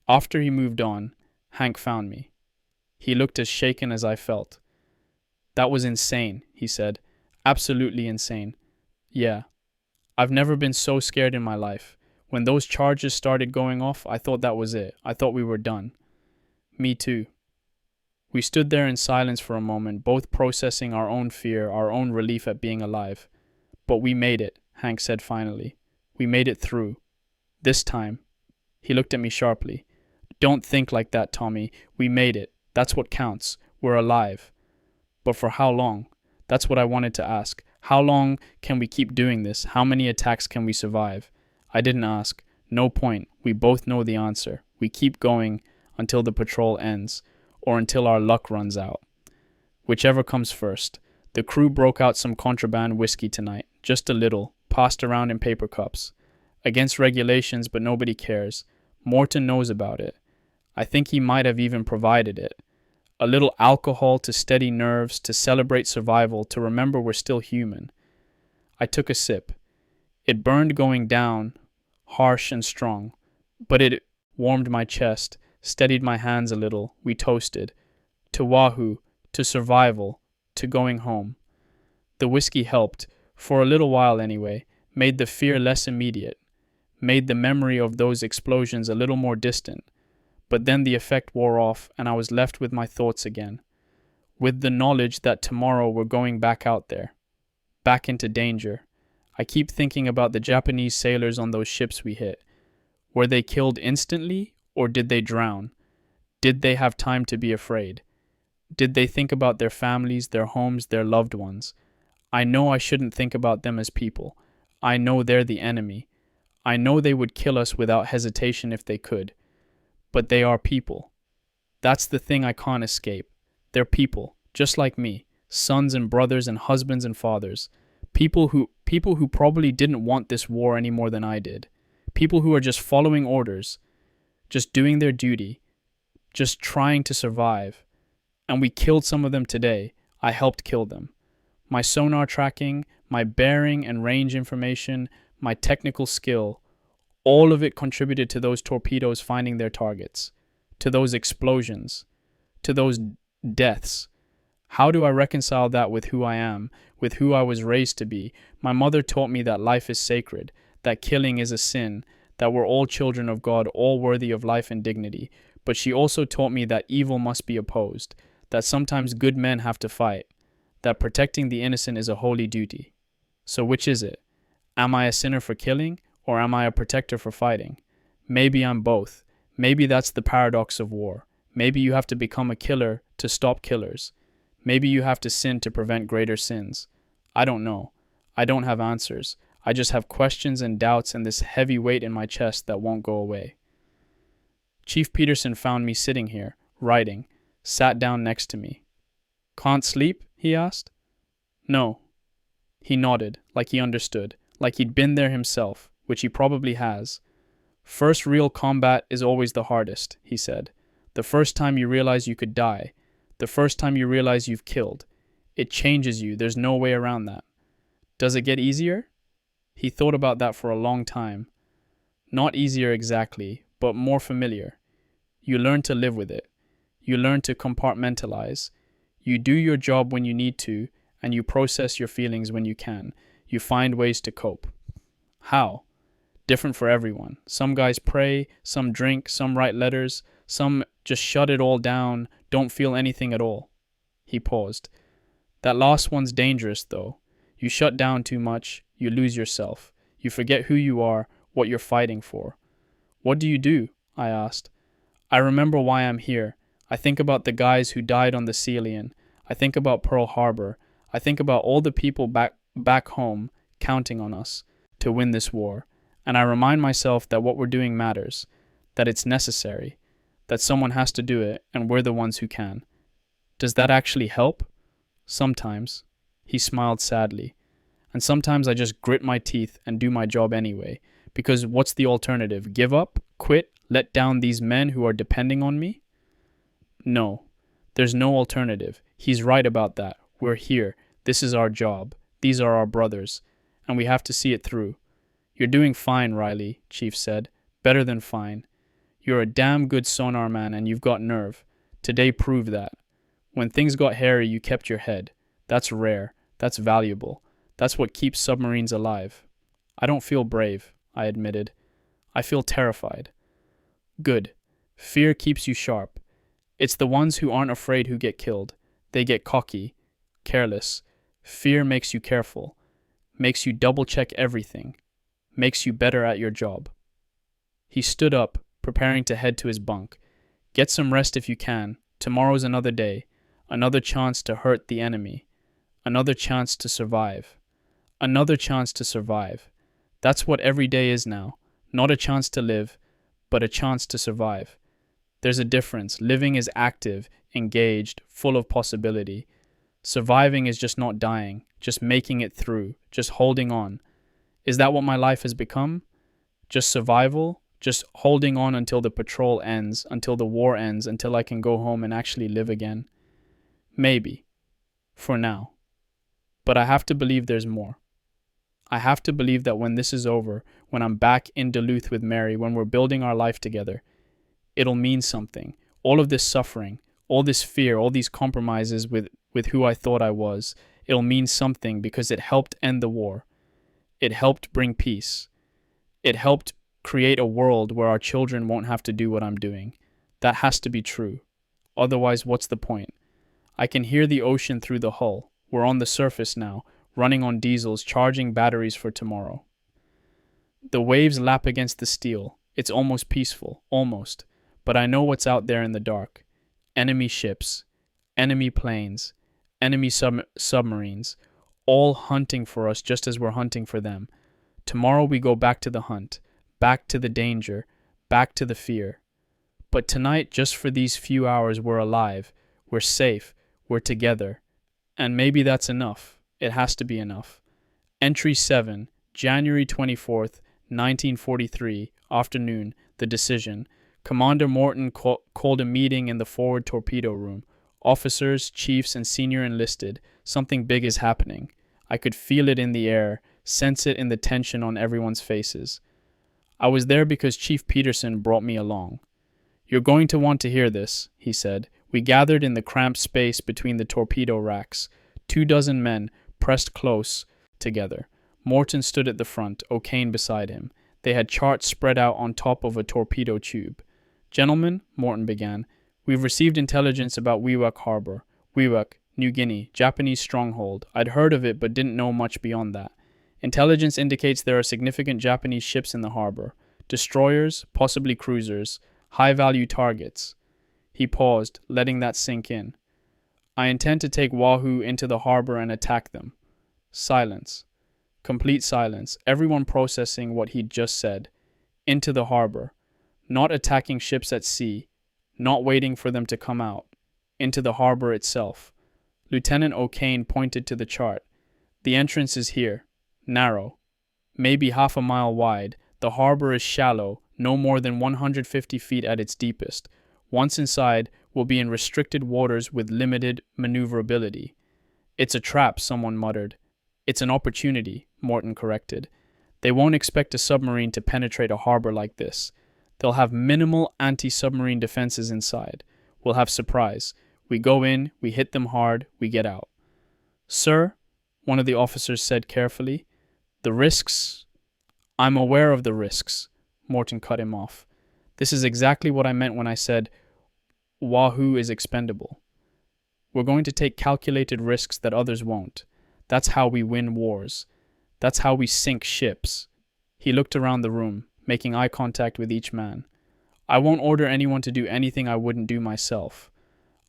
After he moved on, Hank found me. He looked as shaken as I felt. "That was insane," he said. "Absolutely insane." "Yeah. I've never been so scared in my life. When those charges started going off, I thought that was it. I thought we were done." "Me too." We stood there in silence for a moment, both processing our own fear, our own relief at being alive. "But we made it," Hank said finally. "We made it through. This time." He looked at me sharply. Don't think like that, Tommy. We made it. That's what counts. We're alive. But for how long? That's what I wanted to ask. How long can we keep doing this? How many attacks can we survive? I didn't ask. No point. We both know the answer. We keep going until the patrol ends, or until our luck runs out. Whichever comes first. The crew broke out some contraband whiskey tonight. Just a little, passed around in paper cups. Against regulations, but nobody cares. Morton knows about it. I think he might have even provided it. A little alcohol to steady nerves, to celebrate survival, to remember we're still human. I took a sip. It burned going down, harsh and strong, but it warmed my chest, steadied my hands a little. We toasted. To Wahoo, to survival, to going home. The whiskey helped, for a little while anyway, made the fear less immediate, made the memory of those explosions a little more distant. But then the effect wore off, and I was left with my thoughts again, with the knowledge that tomorrow we're going back out there, back into danger. I keep thinking about the Japanese sailors on those ships we hit. Were they killed instantly, or did they drown? Did they have time to be afraid? Did they think about their families, their homes, their loved ones? I know I shouldn't think about them as people. I know they're the enemy. I know they would kill us without hesitation if they could. But they are people. That's the thing I can't escape. They're people, just like me, sons and brothers and husbands and fathers. People who probably didn't want this war any more than I did. People who are just following orders, just doing their duty, just trying to survive. And we killed some of them today. I helped kill them. My sonar tracking, my bearing and range information, my technical skill, all of it contributed to those torpedoes finding their targets, to those explosions, to those deaths. How do I reconcile that with who I am, with who I was raised to be? My mother taught me that life is sacred, that killing is a sin, that we're all children of God, all worthy of life and dignity. But she also taught me that evil must be opposed, that sometimes good men have to fight, that protecting the innocent is a holy duty. So which is it? Am I a sinner for killing? Or am I a protector for fighting? Maybe I'm both. Maybe that's the paradox of war. Maybe you have to become a killer to stop killers. Maybe you have to sin to prevent greater sins. I don't know. I don't have answers. I just have questions and doubts and this heavy weight in my chest that won't go away. Chief Peterson found me sitting here, writing, sat down next to me. Can't sleep? He asked. No. He nodded, like he understood, like he'd been there himself, which he probably has. First real combat is always the hardest, he said. The first time you realize you could die. The first time you realize you've killed. It changes you, there's no way around that. Does it get easier? He thought about that for a long time. Not easier exactly, but more familiar. You learn to live with it. You learn to compartmentalize. You do your job when you need to, and you process your feelings when you can. You find ways to cope. How? Different for everyone. Some guys pray, some drink, some write letters, some just shut it all down, don't feel anything at all. He paused. That last one's dangerous, though. You shut down too much, you lose yourself. You forget who you are, what you're fighting for. What do you do? I asked. I remember why I'm here. I think about the guys who died on the Celian. I think about Pearl Harbor. I think about all the people back home counting on us to win this war. And I remind myself that what we're doing matters, that it's necessary, that someone has to do it, and we're the ones who can. Does that actually help? Sometimes. He smiled sadly. And sometimes I just grit my teeth and do my job anyway, because what's the alternative? Give up? Quit? Let down these men who are depending on me? No, there's no alternative. He's right about that. We're here. This is our job. These are our brothers. And we have to see it through. You're doing fine, Riley, Chief said. Better than fine. You're a damn good sonar man and you've got nerve. Today proved that. When things got hairy, you kept your head. That's rare. That's valuable. That's what keeps submarines alive. I don't feel brave, I admitted. I feel terrified. Good. Fear keeps you sharp. It's the ones who aren't afraid who get killed. They get cocky, careless. Fear makes you careful. Makes you double-check everything. Makes you better at your job. He stood up, preparing to head to his bunk. Get some rest if you can. Tomorrow's another day, another chance to hurt the enemy, another chance to survive, another chance to survive. That's what every day is now. Not a chance to live, but a chance to survive. There's a difference. Living is active, engaged, full of possibility. Surviving is just not dying, just making it through, just holding on. Is that what my life has become? Just survival? Just holding on until the patrol ends, until the war ends, until I can go home and actually live again? Maybe. For now. But I have to believe there's more. I have to believe that when this is over, when I'm back in Duluth with Mary, when we're building our life together, it'll mean something. All of this suffering, all this fear, all these compromises with who I thought I was, it'll mean something because it helped end the war. It helped bring peace. It helped create a world where our children won't have to do what I'm doing. That has to be true. Otherwise, what's the point? I can hear the ocean through the hull. We're on the surface now, running on diesels, charging batteries for tomorrow. The waves lap against the steel. It's almost peaceful, almost. But I know what's out there in the dark. Enemy ships, enemy planes, enemy submarines, all hunting for us just as we're hunting for them. Tomorrow we go back to the hunt, back to the danger, back to the fear. But tonight, just for these few hours, we're alive, we're safe, we're together. And maybe that's enough. It has to be enough. Entry 7, January 24th, 1943, afternoon, the decision. Commander Morton called a meeting in the forward torpedo room. Officers, chiefs, and senior enlisted. Something big is happening. I could feel it in the air, sense it in the tension on everyone's faces. I was there because Chief Peterson brought me along. You're going to want to hear this, he said. We gathered in the cramped space between the torpedo racks. 24 men pressed close together. Morton stood at the front, O'Kane beside him. They had charts spread out on top of a torpedo tube. Gentlemen, Morton began, we've received intelligence about Wewak Harbor. Wewak, New Guinea, Japanese stronghold. I'd heard of it but didn't know much beyond that. Intelligence indicates there are significant Japanese ships in the harbor. Destroyers, possibly cruisers, high-value targets. He paused, letting that sink in. I intend to take Wahoo into the harbor and attack them. Silence. Complete silence. Everyone processing what he'd just said. Into the harbor. Not attacking ships at sea. Not waiting for them to come out. Into the harbor itself. Lieutenant O'Kane pointed to the chart. The entrance is here. Narrow. Maybe half a mile wide. The harbor is shallow, no more than 150 feet at its deepest. Once inside, we'll be in restricted waters with limited maneuverability. It's a trap, someone muttered. It's an opportunity, Morton corrected. They won't expect a submarine to penetrate a harbor like this. They'll have minimal anti-submarine defenses inside. We'll have surprise. We go in, we hit them hard, we get out. Sir, one of the officers said carefully, the risks... I'm aware of the risks, Morton cut him off. This is exactly what I meant when I said, Wahoo is expendable. We're going to take calculated risks that others won't. That's how we win wars. That's how we sink ships. He looked around the room, making eye contact with each man. I won't order anyone to do anything I wouldn't do myself.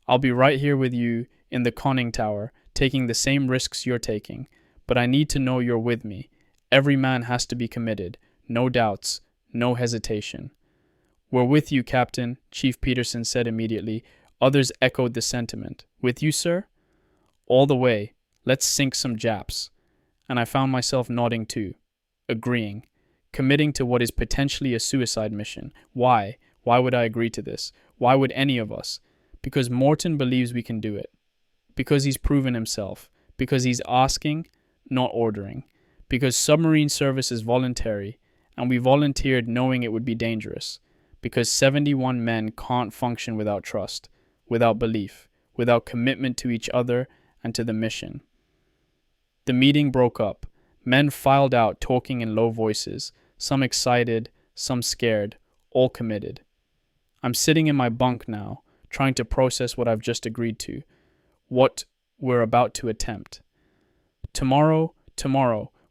I'll be right here with you in the conning tower, taking the same risks you're taking. But I need to know you're with me. Every man has to be committed. No doubts, no hesitation. We're with you, Captain, Chief Peterson said immediately. Others echoed the sentiment. With you, sir? All the way. Let's sink some Japs. And I found myself nodding too, agreeing, committing to what is potentially a suicide mission. Why? Why would I agree to this? Why would any of us? Because Morton believes we can do it. Because he's proven himself. Because he's asking, not ordering. Because submarine service is voluntary, and we volunteered knowing it would be dangerous. Because 71 men can't function without trust, without belief, without commitment to each other and to the mission. The meeting broke up. Men filed out, talking in low voices, some excited, some scared, all committed. I'm sitting in my bunk now, trying to process what I've just agreed to, what we're about to attempt. Tomorrow,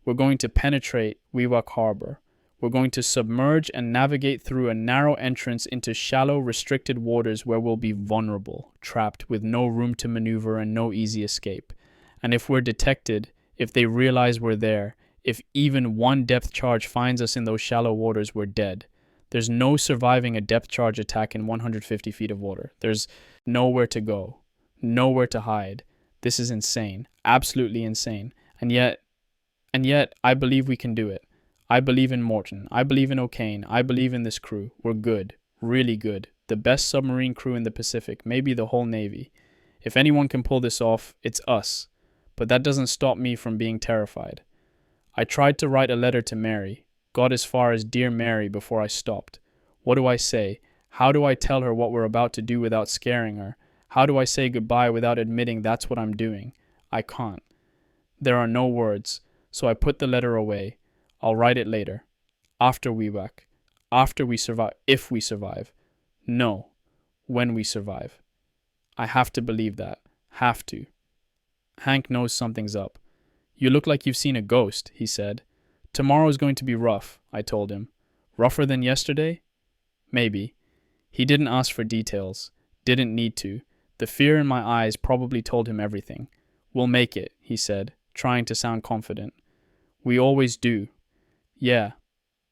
we're going to penetrate Wewak Harbor. We're going to submerge and navigate through a narrow entrance into shallow, restricted waters where we'll be vulnerable, trapped with no room to maneuver and no easy escape. And if we're detected, if they realize we're there, if even one depth charge finds us in those shallow waters, we're dead. There's no surviving a depth charge attack in 150 feet of water. There's nowhere to go, nowhere to hide. This is insane, absolutely insane. And yet, I believe we can do it. I believe in Morton. I believe in O'Kane. I believe in this crew. We're good, really good. The best submarine crew in the Pacific, maybe the whole Navy. If anyone can pull this off, it's us. But that doesn't stop me from being terrified. I tried to write a letter to Mary, got as far as Dear Mary before I stopped. What do I say? How do I tell her what we're about to do without scaring her? How do I say goodbye without admitting that's what I'm doing? I can't. There are no words, so I put the letter away. I'll write it later. After WW2. After we survive. If we survive. No. When we survive. I have to believe that. Have to. Hank knows something's up. You look like you've seen a ghost, he said. Tomorrow's going to be rough, I told him. Rougher than yesterday? Maybe. He didn't ask for details. Didn't need to. The fear in my eyes probably told him everything. We'll make it, he said, trying to sound confident. We always do. Yeah,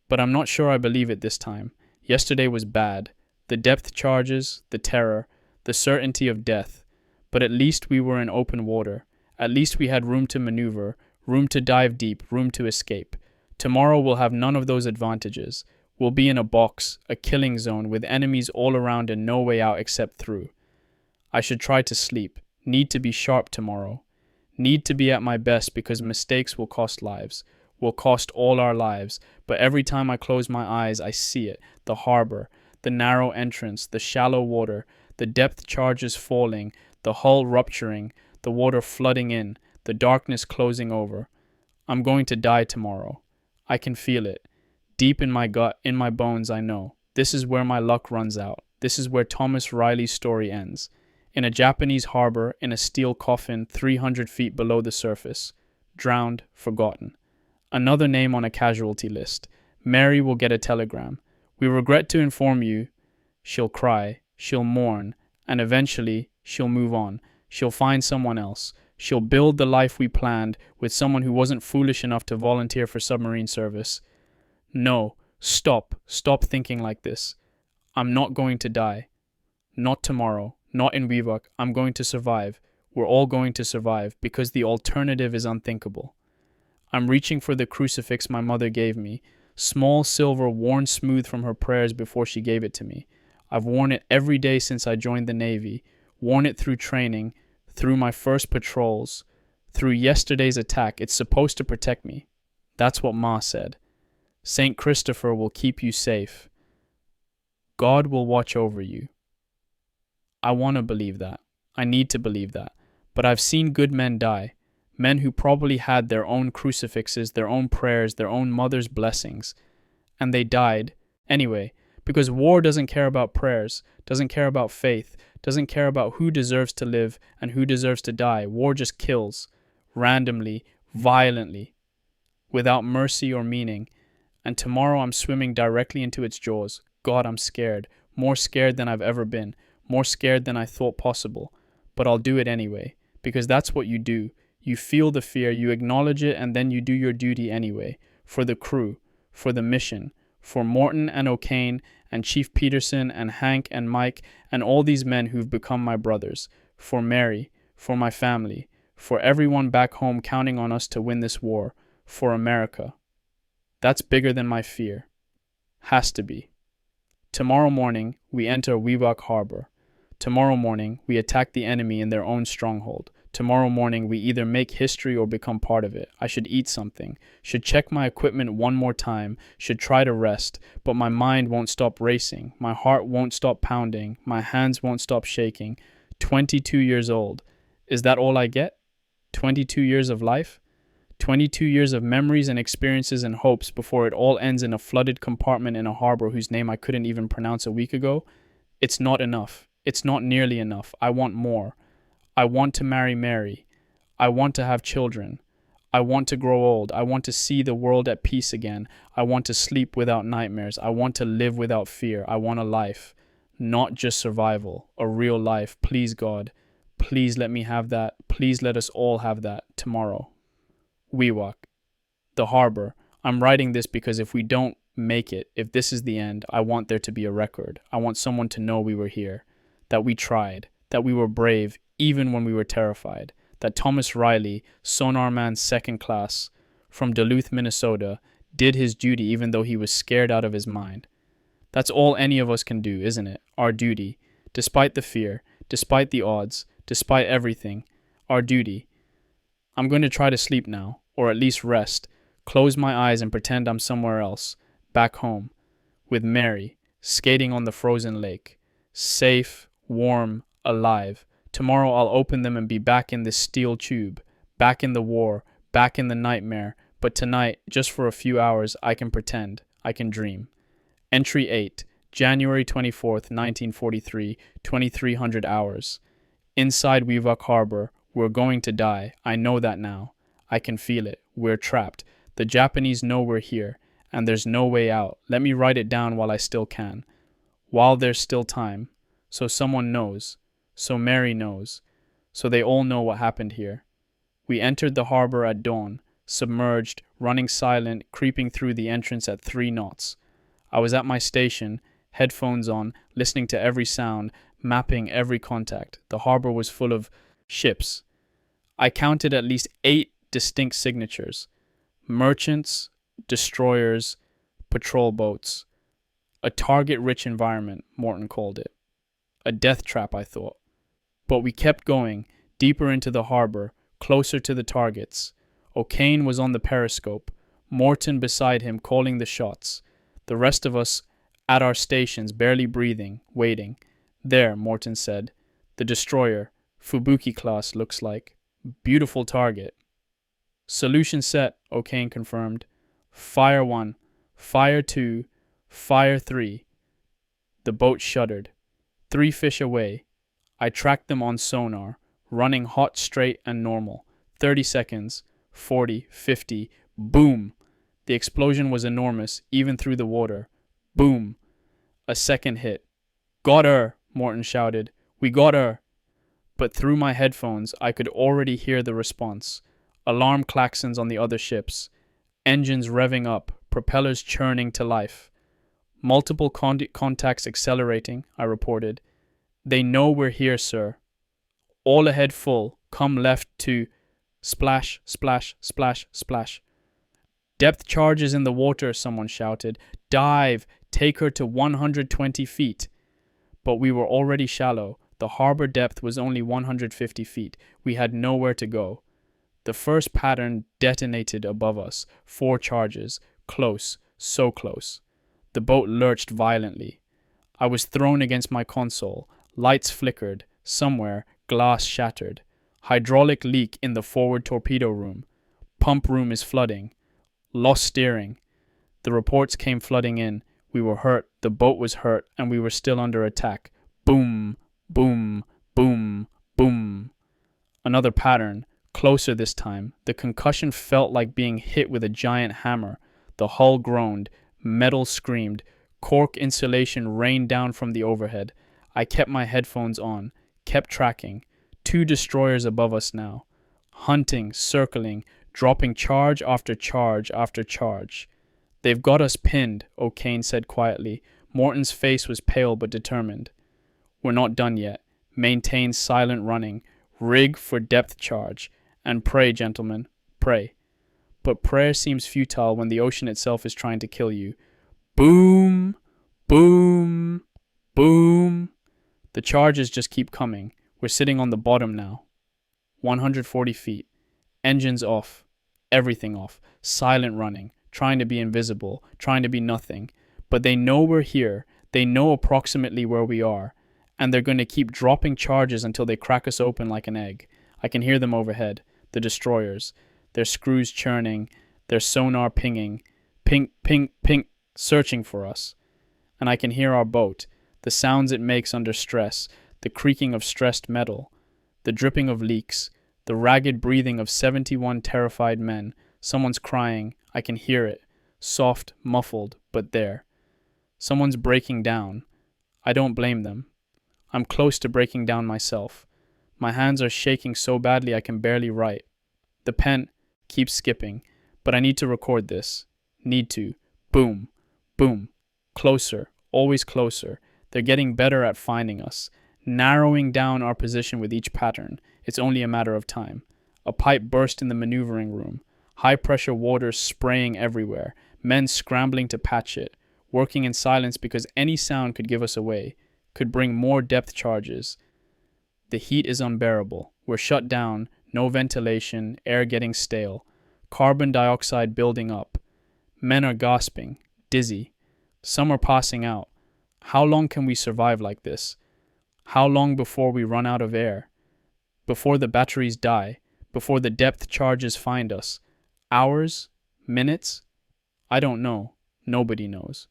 but I'm not sure I believe it this time. Yesterday was bad. The depth charges, the terror, the certainty of death. But at least we were in open water. At least we had room to maneuver, room to dive deep, room to escape. Tomorrow we'll have none of those advantages. We'll be in a box, a killing zone, with enemies all around and no way out except through. I should try to sleep. Need to be sharp tomorrow. Need to be at my best because mistakes will cost lives. Will cost all our lives, but every time I close my eyes, I see it. The harbor, the narrow entrance, the shallow water, the depth charges falling, the hull rupturing, the water flooding in, the darkness closing over. I'm going to die tomorrow. I can feel it. Deep in my gut, in my bones, I know. This is where my luck runs out. This is where Thomas Riley's story ends. In a Japanese harbor, in a steel coffin 300 feet below the surface. Drowned, forgotten. Another name on a casualty list. Mary will get a telegram. We regret to inform you. She'll cry, she'll mourn, and eventually she'll move on. She'll find someone else. She'll build the life we planned with someone who wasn't foolish enough to volunteer for submarine service. No, stop thinking like this. I'm not going to die. Not tomorrow, not in WW2. I'm going to survive. We're all going to survive because the alternative is unthinkable. I'm reaching for the crucifix my mother gave me, small silver worn smooth from her prayers before she gave it to me. I've worn it every day since I joined the Navy, worn it through training, through my first patrols, through yesterday's attack. It's supposed to protect me. That's what Ma said. Saint Christopher will keep you safe. God will watch over you. I want to believe that. I need to believe that. But I've seen good men die. Men who probably had their own crucifixes, their own prayers, their own mother's blessings. And they died anyway, because war doesn't care about prayers, doesn't care about faith, doesn't care about who deserves to live and who deserves to die. War just kills, randomly, violently, without mercy or meaning. And tomorrow I'm swimming directly into its jaws. God, I'm scared, more scared than I've ever been, more scared than I thought possible. But I'll do it anyway, because that's what you do. You feel the fear, you acknowledge it, and then you do your duty anyway. For the crew, for the mission, for Morton and O'Kane, and Chief Peterson, and Hank and Mike, and all these men who've become my brothers. For Mary, for my family, for everyone back home counting on us to win this war. For America. That's bigger than my fear. Has to be. Tomorrow morning, we enter WW2 Harbor. Tomorrow morning, we attack the enemy in their own stronghold. Tomorrow morning, we either make history or become part of it. I should eat something, should check my equipment one more time, should try to rest, but my mind won't stop racing, my heart won't stop pounding, my hands won't stop shaking. 22 years old. Is that all I get? 22 years of life? 22 years of memories and experiences and hopes before it all ends in a flooded compartment in a harbor whose name I couldn't even pronounce a week ago? It's not enough. It's not nearly enough. I want more. I want to marry Mary. I want to have children. I want to grow old. I want to see the world at peace again. I want to sleep without nightmares. I want to live without fear. I want a life, not just survival, a real life. Please, God, please let me have that. Please let us all have that tomorrow. Wewak, the harbor. I'm writing this because if we don't make it, if this is the end, I want there to be a record. I want someone to know we were here, that we tried, that we were brave even when we were terrified, that Thomas Riley, Sonar Man second class, from Duluth, Minnesota, did his duty even though he was scared out of his mind. That's all any of us can do, isn't it? Our duty. Despite the fear, despite the odds, despite everything, our duty. I'm going to try to sleep now, or at least rest, close my eyes and pretend I'm somewhere else, back home, with Mary, skating on the frozen lake, safe, warm, alive. Tomorrow I'll open them and be back in this steel tube, back in the war, back in the nightmare, but tonight, just for a few hours, I can pretend, I can dream. Entry 8, January 24th, 1943, 2300 hours. Inside Wewak Harbor, we're going to die. I know that now. I can feel it. We're trapped. The Japanese know we're here, and there's no way out. Let me write it down while I still can. While there's still time. So someone knows. So Mary knows. So they all know what happened here. We entered the harbor at dawn, submerged, running silent, creeping through the entrance at 3 knots. I was at my station, headphones on, listening to every sound, mapping every contact. The harbor was full of ships. I counted at least 8 distinct signatures. Merchants, destroyers, patrol boats. A target-rich environment, Morton called it. A death trap, I thought. But we kept going, deeper into the harbor, closer to the targets. O'Kane was on the periscope, Morton beside him calling the shots. The rest of us at our stations, barely breathing, waiting. There, Morton said. The destroyer, Fubuki class, looks like. Beautiful target. Solution set, O'Kane confirmed. Fire 1, fire 2, fire 3. The boat shuddered. 3 fish away. I tracked them on sonar, running hot, straight, and normal. 30 seconds, 40, 50, boom! The explosion was enormous, even through the water. Boom! A second hit. Got her! Morton shouted. We got her! But through my headphones, I could already hear the response. Alarm klaxons on the other ships. Engines revving up, propellers churning to life. Multiple contacts accelerating, I reported. They know we're here, sir. All ahead full. Come left to... Splash, splash, splash, splash. Depth charges in the water, someone shouted. Dive! Take her to 120 feet. But we were already shallow. The harbor depth was only 150 feet. We had nowhere to go. The first pattern detonated above us. 4 charges. Close. So close. The boat lurched violently. I was thrown against my console. Lights flickered. Somewhere, glass shattered. Hydraulic leak in the forward torpedo room. Pump room is flooding. Lost steering. The reports came flooding in. We were hurt. The boat was hurt, and we were still under attack. Boom, boom, boom, boom. Another pattern. Closer this time. The concussion felt like being hit with a giant hammer. The hull groaned. Metal screamed. Cork insulation rained down from the overhead. I kept my headphones on. Kept tracking. 2 destroyers above us now. Hunting, circling, dropping charge after charge after charge. They've got us pinned, O'Kane said quietly. Morton's face was pale but determined. We're not done yet. Maintain silent running. Rig for depth charge. And pray, gentlemen, pray. But prayer seems futile when the ocean itself is trying to kill you. Boom, boom, boom. The charges just keep coming. We're sitting on the bottom now. 140 feet. Engines off. Everything off. Silent running. Trying to be invisible. Trying to be nothing. But they know we're here. They know approximately where we are. And they're going to keep dropping charges until they crack us open like an egg. I can hear them overhead. The destroyers. Their screws churning. Their sonar pinging. Ping, ping, ping. Searching for us. And I can hear our boat. The sounds it makes under stress. The creaking of stressed metal. The dripping of leaks. The ragged breathing of 71 terrified men. Someone's crying. I can hear it. Soft, muffled, but there. Someone's breaking down. I don't blame them. I'm close to breaking down myself. My hands are shaking so badly I can barely write. The pen keeps skipping, but I need to record this. Need to. Boom. Boom. Closer. Always closer. They're getting better at finding us. Narrowing down our position with each pattern. It's only a matter of time. A pipe burst in the maneuvering room. High-pressure water spraying everywhere. Men scrambling to patch it. Working in silence because any sound could give us away. Could bring more depth charges. The heat is unbearable. We're shut down. No ventilation. Air getting stale. Carbon dioxide building up. Men are gasping. Dizzy. Some are passing out. How long can we survive like this? How long before we run out of air? Before the batteries die? Before the depth charges find us? Hours? Minutes? I don't know. Nobody knows.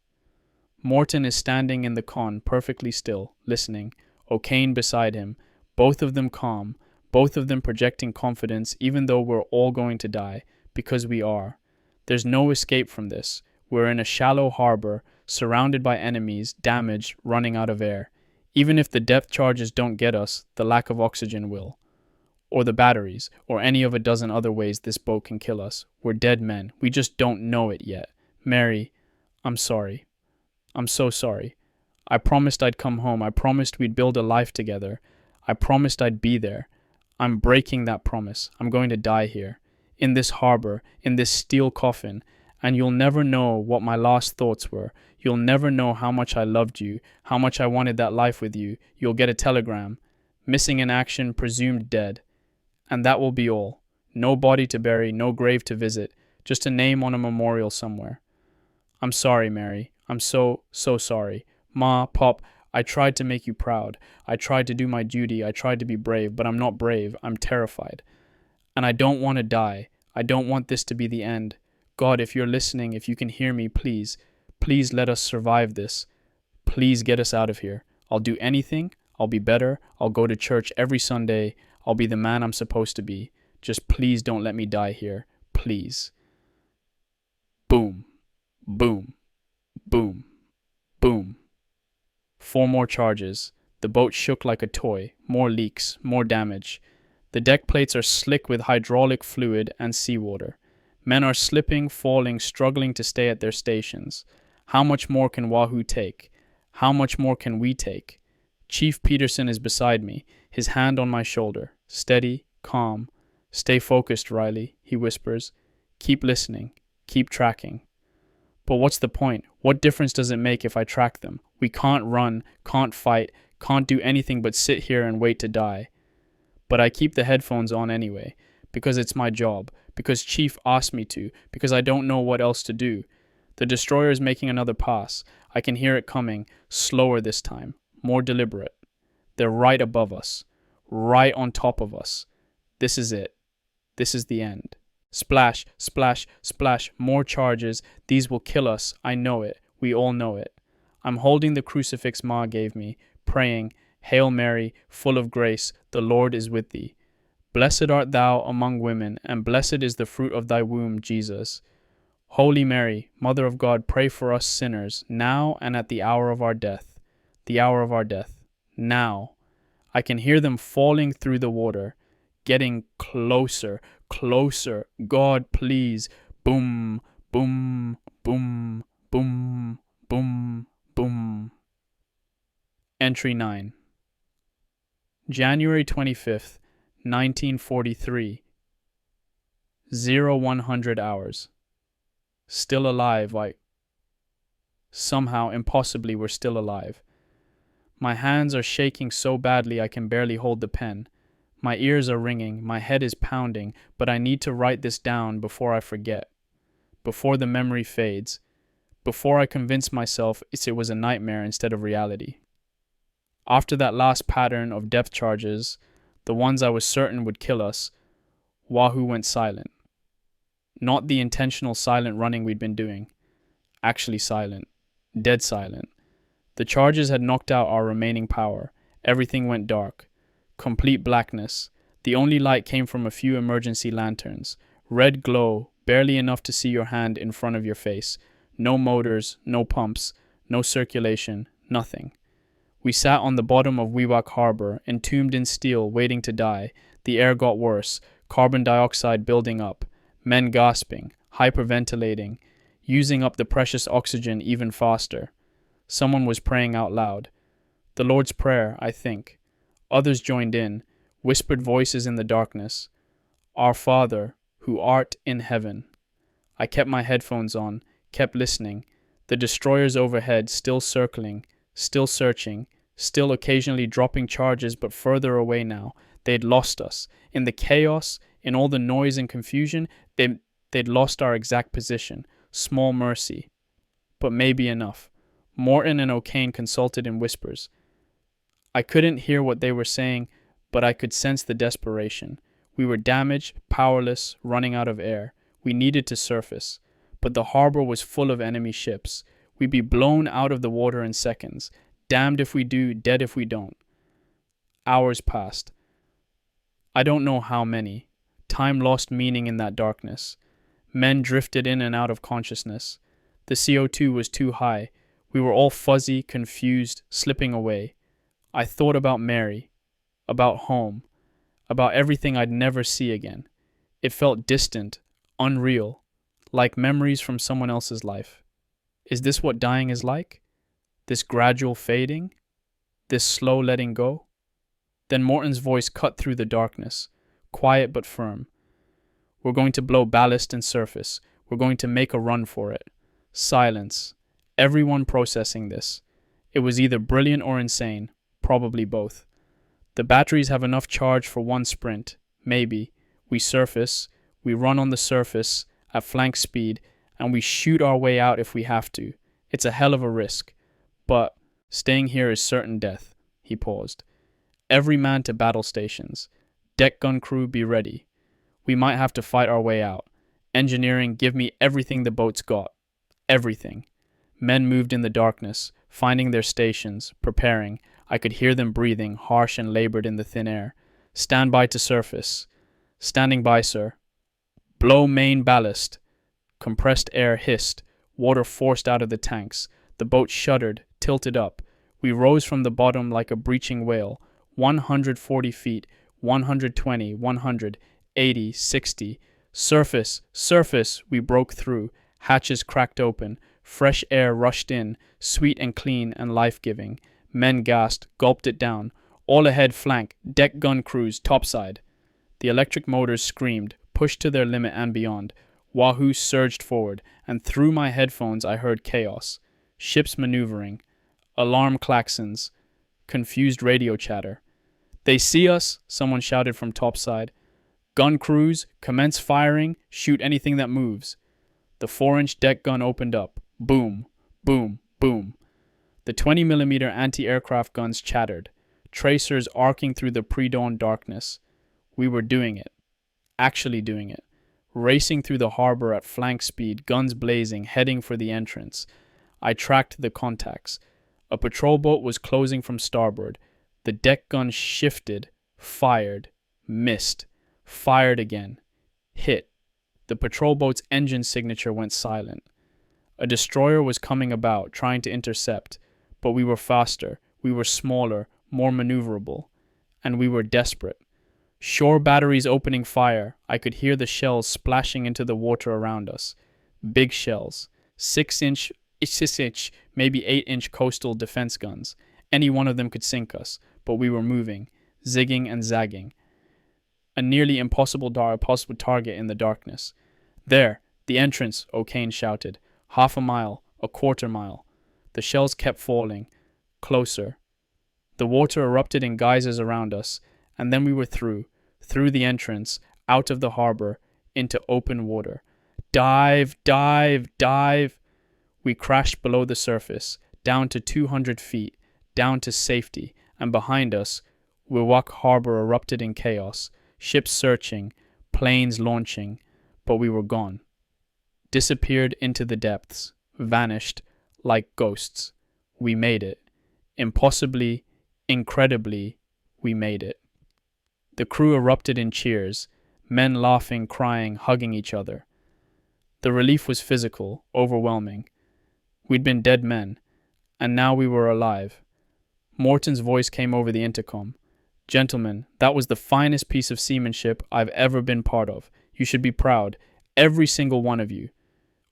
Morton is standing in the con, perfectly still, listening. O'Kane beside him. Both of them calm. Both of them projecting confidence, even though we're all going to die. Because we are. There's no escape from this. We're in a shallow harbor, surrounded by enemies, damaged, running out of air. Even if the depth charges don't get us, the lack of oxygen will. Or the batteries, or any of a dozen other ways this boat can kill us. We're dead men. We just don't know it yet. Mary, I'm sorry. I'm so sorry. I promised I'd come home. I promised we'd build a life together. I promised I'd be there. I'm breaking that promise. I'm going to die here. In this harbor, in this steel coffin. And you'll never know what my last thoughts were. You'll never know how much I loved you, how much I wanted that life with you. You'll get a telegram. Missing in action, presumed dead. And that will be all. No body to bury, no grave to visit, just a name on a memorial somewhere. I'm sorry, Mary. I'm so sorry. Ma, Pop, I tried to make you proud. I tried to do my duty. I tried to be brave, but I'm not brave. I'm terrified. And I don't want to die. I don't want this to be the end. God, if you're listening, if you can hear me, please let us survive this. Please get us out of here. I'll do anything. I'll be better. I'll go to church every Sunday. I'll be the man I'm supposed to be. Just please don't let me die here. Please. Boom. Boom. Boom. Boom. 4 more charges. The boat shook like a toy. More leaks. More damage. The deck plates are slick with hydraulic fluid and seawater. Men are slipping, falling, struggling to stay at their stations. How much more can Wahoo take? How much more can we take? Chief Peterson is beside me, his hand on my shoulder. Steady, calm. Stay focused, Riley, he whispers. Keep listening. Keep tracking. But what's the point? What difference does it make if I track them? We can't run, can't fight, can't do anything but sit here and wait to die. But I keep the headphones on anyway, because it's my job, because Chief asked me to, because I don't know what else to do. The destroyer is making another pass. I can hear it coming, slower this time, more deliberate. They're right above us, right on top of us. This is it. This is the end. Splash, splash, splash, more charges. These will kill us. I know it. We all know it. I'm holding the crucifix Ma gave me, praying, Hail Mary, full of grace, the Lord is with thee. Blessed art thou among women, and blessed is the fruit of thy womb, Jesus. Holy Mary, Mother of God, pray for us sinners, now and at the hour of our death. The hour of our death. Now. I can hear them falling through the water, getting closer, closer. God, please. Boom, boom, boom, boom, boom, boom. Entry 9. January 25th, 1943. 0100 hours. Still alive, somehow, impossibly, we're still alive. My hands are shaking so badly I can barely hold the pen. My ears are ringing, my head is pounding, but I need to write this down before I forget. Before the memory fades. Before I convince myself it was a nightmare instead of reality. After that last pattern of depth charges, the ones I was certain would kill us, Wahoo went silent. Not the intentional silent running we'd been doing. Actually silent. Dead silent. The charges had knocked out our remaining power. Everything went dark. Complete blackness. The only light came from a few emergency lanterns. Red glow, barely enough to see your hand in front of your face. No motors, no pumps, no circulation, nothing. We sat on the bottom of Wewak Harbor, entombed in steel, waiting to die. The air got worse, carbon dioxide building up, men gasping, hyperventilating, using up the precious oxygen even faster. Someone was praying out loud. The Lord's Prayer, I think. Others joined in, whispered voices in the darkness. Our Father, who art in heaven. I kept my headphones on, kept listening. The destroyers overhead still circling, still searching, still occasionally dropping charges, but further away now. They'd lost us. In the chaos, in all the noise and confusion, they'd lost our exact position. Small mercy. But maybe enough. Morton and O'Kane consulted in whispers. I couldn't hear what they were saying, but I could sense the desperation. We were damaged, powerless, running out of air. We needed to surface. But the harbor was full of enemy ships. We'd be blown out of the water in seconds. Damned if we do, dead if we don't. Hours passed. I don't know how many. Time lost meaning in that darkness. Men drifted in and out of consciousness. The CO2 was too high. We were all fuzzy, confused, slipping away. I thought about Mary, about home, about everything I'd never see again. It felt distant, unreal, like memories from someone else's life. Is this what dying is like? This gradual fading? This slow letting go? Then Morton's voice cut through the darkness, quiet but firm. We're going to blow ballast and surface. We're going to make a run for it. Silence. Everyone processing this. It was either brilliant or insane. Probably both. The batteries have enough charge for one sprint. Maybe. We surface. We run on the surface at flank speed, and we shoot our way out if we have to. It's a hell of a risk. But staying here is certain death. He paused. Every man to battle stations. Deck gun crew, be ready. We might have to fight our way out. Engineering, give me everything the boat's got. Everything. Men moved in the darkness, finding their stations, preparing. I could hear them breathing, harsh and labored in the thin air. Stand by to surface. Standing by, sir. Blow main ballast. Compressed air hissed. Water forced out of the tanks. The boat shuddered, tilted up. We rose from the bottom like a breaching whale. 140 feet, 120, 100, 80, 60. Surface, surface, we broke through. Hatches cracked open. Fresh air rushed in, sweet and clean and life-giving. Men gasped, gulped it down. All ahead flank, deck gun crews, topside. The electric motors screamed, pushed to their limit and beyond. Wahoo surged forward, and through my headphones I heard chaos. Ships maneuvering. Alarm klaxons. Confused radio chatter. They see us, someone shouted from topside. Gun crews, commence firing, shoot anything that moves. The 4-inch deck gun opened up. Boom, boom, boom. The 20mm anti-aircraft guns chattered, tracers arcing through the pre-dawn darkness. We were doing it. Actually doing it. Racing through the harbor at flank speed, guns blazing, heading for the entrance. I tracked the contacts. A patrol boat was closing from starboard. The deck gun shifted, fired, missed, fired again, hit. The patrol boat's engine signature went silent. A destroyer was coming about, trying to intercept, but we were faster, we were smaller, more maneuverable, and we were desperate. Shore batteries opening fire. I could hear the shells splashing into the water around us. Big shells. 6-inch, maybe 8-inch coastal defense guns. Any one of them could sink us, but we were moving, zigging and zagging. A nearly impossible target in the darkness. There, the entrance, O'Kane shouted. Half a mile, a quarter mile. The shells kept falling. Closer. The water erupted in geysers around us, and then we were through the entrance, out of the harbor, into open water. Dive, dive, dive. We crashed below the surface, down to 200 feet, down to safety, and behind us, Wewak Harbor erupted in chaos, ships searching, planes launching, but we were gone. Disappeared into the depths, vanished, like ghosts. We made it. Impossibly, incredibly, we made it. The crew erupted in cheers, men laughing, crying, hugging each other. The relief was physical, overwhelming. We'd been dead men, and now we were alive. Morton's voice came over the intercom. Gentlemen, that was the finest piece of seamanship I've ever been part of. You should be proud, every single one of you.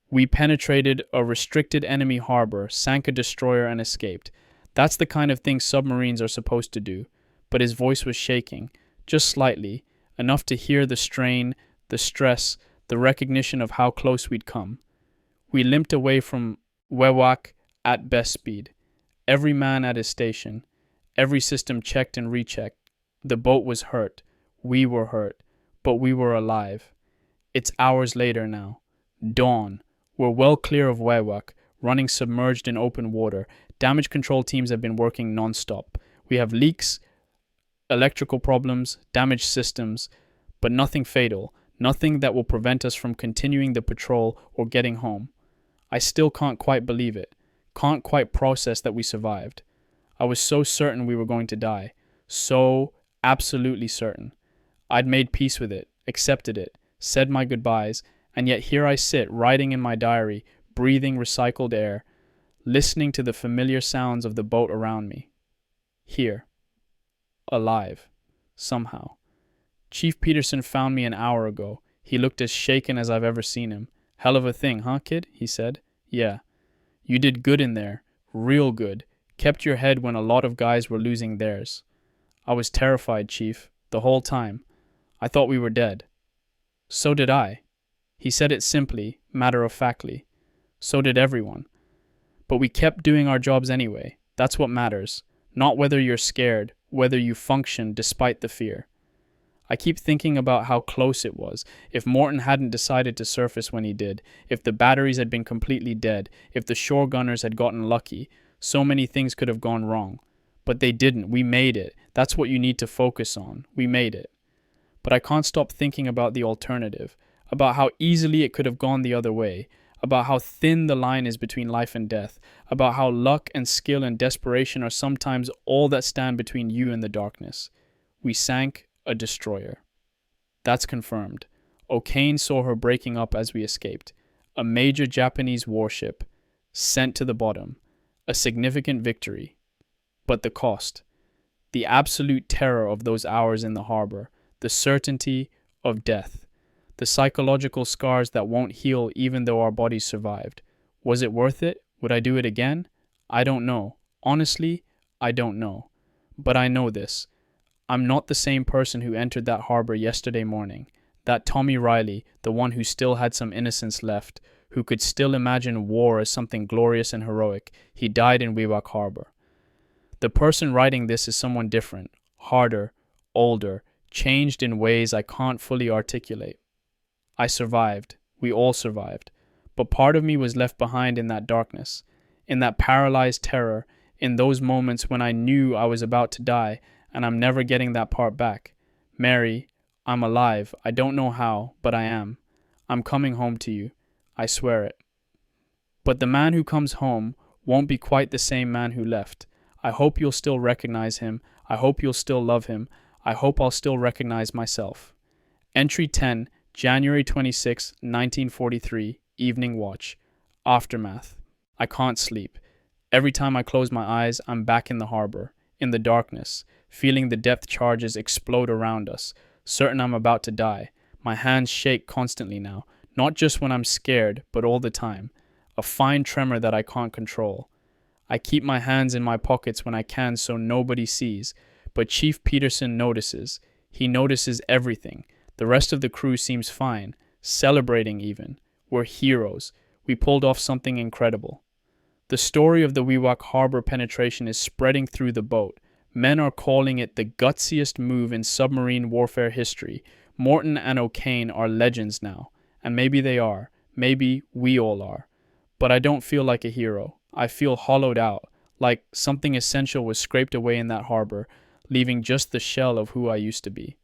We penetrated a restricted enemy harbor, sank a destroyer, and escaped. That's the kind of thing submarines are supposed to do. But his voice was shaking, just slightly, enough to hear the strain, the stress, the recognition of how close we'd come. We limped away from Wewak at best speed. Every man at his station. Every system checked and rechecked. The boat was hurt. We were hurt. But we were alive. It's hours later now. Dawn. We're well clear of Wewak, running submerged in open water. Damage control teams have been working non-stop. We have leaks, electrical problems, damaged systems, but nothing fatal, nothing that will prevent us from continuing the patrol or getting home. I still can't quite believe it, can't quite process that we survived. I was so certain we were going to die, so absolutely certain. I'd made peace with it, accepted it, said my goodbyes, and yet here I sit, writing in my diary, breathing recycled air, listening to the familiar sounds of the boat around me. Here. Alive. Somehow. Chief Peterson found me an hour ago. He looked as shaken as I've ever seen him. Hell of a thing, huh, kid? He said. Yeah. You did good in there. Real good. Kept your head when a lot of guys were losing theirs. I was terrified, Chief, the whole time. I thought we were dead. So did I. He said it simply, matter-of-factly. So did everyone. But we kept doing our jobs anyway. That's what matters. Not whether you're scared, whether you function despite the fear. I keep thinking about how close it was. If Morton hadn't decided to surface when he did, if the batteries had been completely dead, if the shore gunners had gotten lucky, so many things could have gone wrong. But they didn't. We made it. That's what you need to focus on. We made it. But I can't stop thinking about the alternative, about how easily it could have gone the other way, about how thin the line is between life and death, about how luck and skill and desperation are sometimes all that stand between you and the darkness. We sank a destroyer. That's confirmed. O'Kane saw her breaking up as we escaped. A major Japanese warship, sent to the bottom. A significant victory. But the cost. The absolute terror of those hours in the harbor. The certainty of death. The psychological scars that won't heal even though our bodies survived. Was it worth it? Would I do it again? I don't know. Honestly, I don't know. But I know this. I'm not the same person who entered that harbor yesterday morning. That Tommy Riley, the one who still had some innocence left, who could still imagine war as something glorious and heroic, he died in Wewak Harbor. The person writing this is someone different, harder, older, changed in ways I can't fully articulate. I survived. We all survived. But part of me was left behind in that darkness, in that paralyzed terror, in those moments when I knew I was about to die, and I'm never getting that part back. Mary, I'm alive. I don't know how, but I am. I'm coming home to you. I swear it. But the man who comes home won't be quite the same man who left. I hope you'll still recognize him. I hope you'll still love him. I hope I'll still recognize myself. Entry 10, January 26, 1943, Evening Watch. Aftermath. I can't sleep. Every time I close my eyes, I'm back in the harbor, in the darkness, feeling the depth charges explode around us, certain I'm about to die. My hands shake constantly now, not just when I'm scared, but all the time. A fine tremor that I can't control. I keep my hands in my pockets when I can so nobody sees, but Chief Peterson notices. He notices everything. The rest of the crew seems fine, celebrating even. We're heroes. We pulled off something incredible. The story of the Wewak Harbor penetration is spreading through the boat. Men are calling it the gutsiest move in submarine warfare history. Morton and O'Kane are legends now. And maybe they are. Maybe we all are. But I don't feel like a hero. I feel hollowed out, like something essential was scraped away in that harbor, leaving just the shell of who I used to be.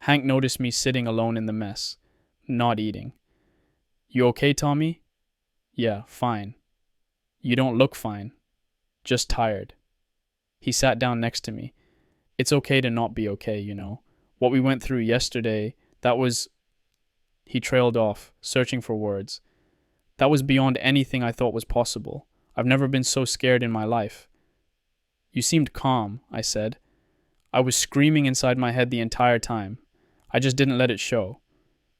Hank noticed me sitting alone in the mess, not eating. You okay, Tommy? Yeah, fine. You don't look fine. Just tired. He sat down next to me. It's okay to not be okay, you know. What we went through yesterday, that was. He trailed off, searching for words. That was beyond anything I thought was possible. I've never been so scared in my life. You seemed calm, I said. I was screaming inside my head the entire time. I just didn't let it show.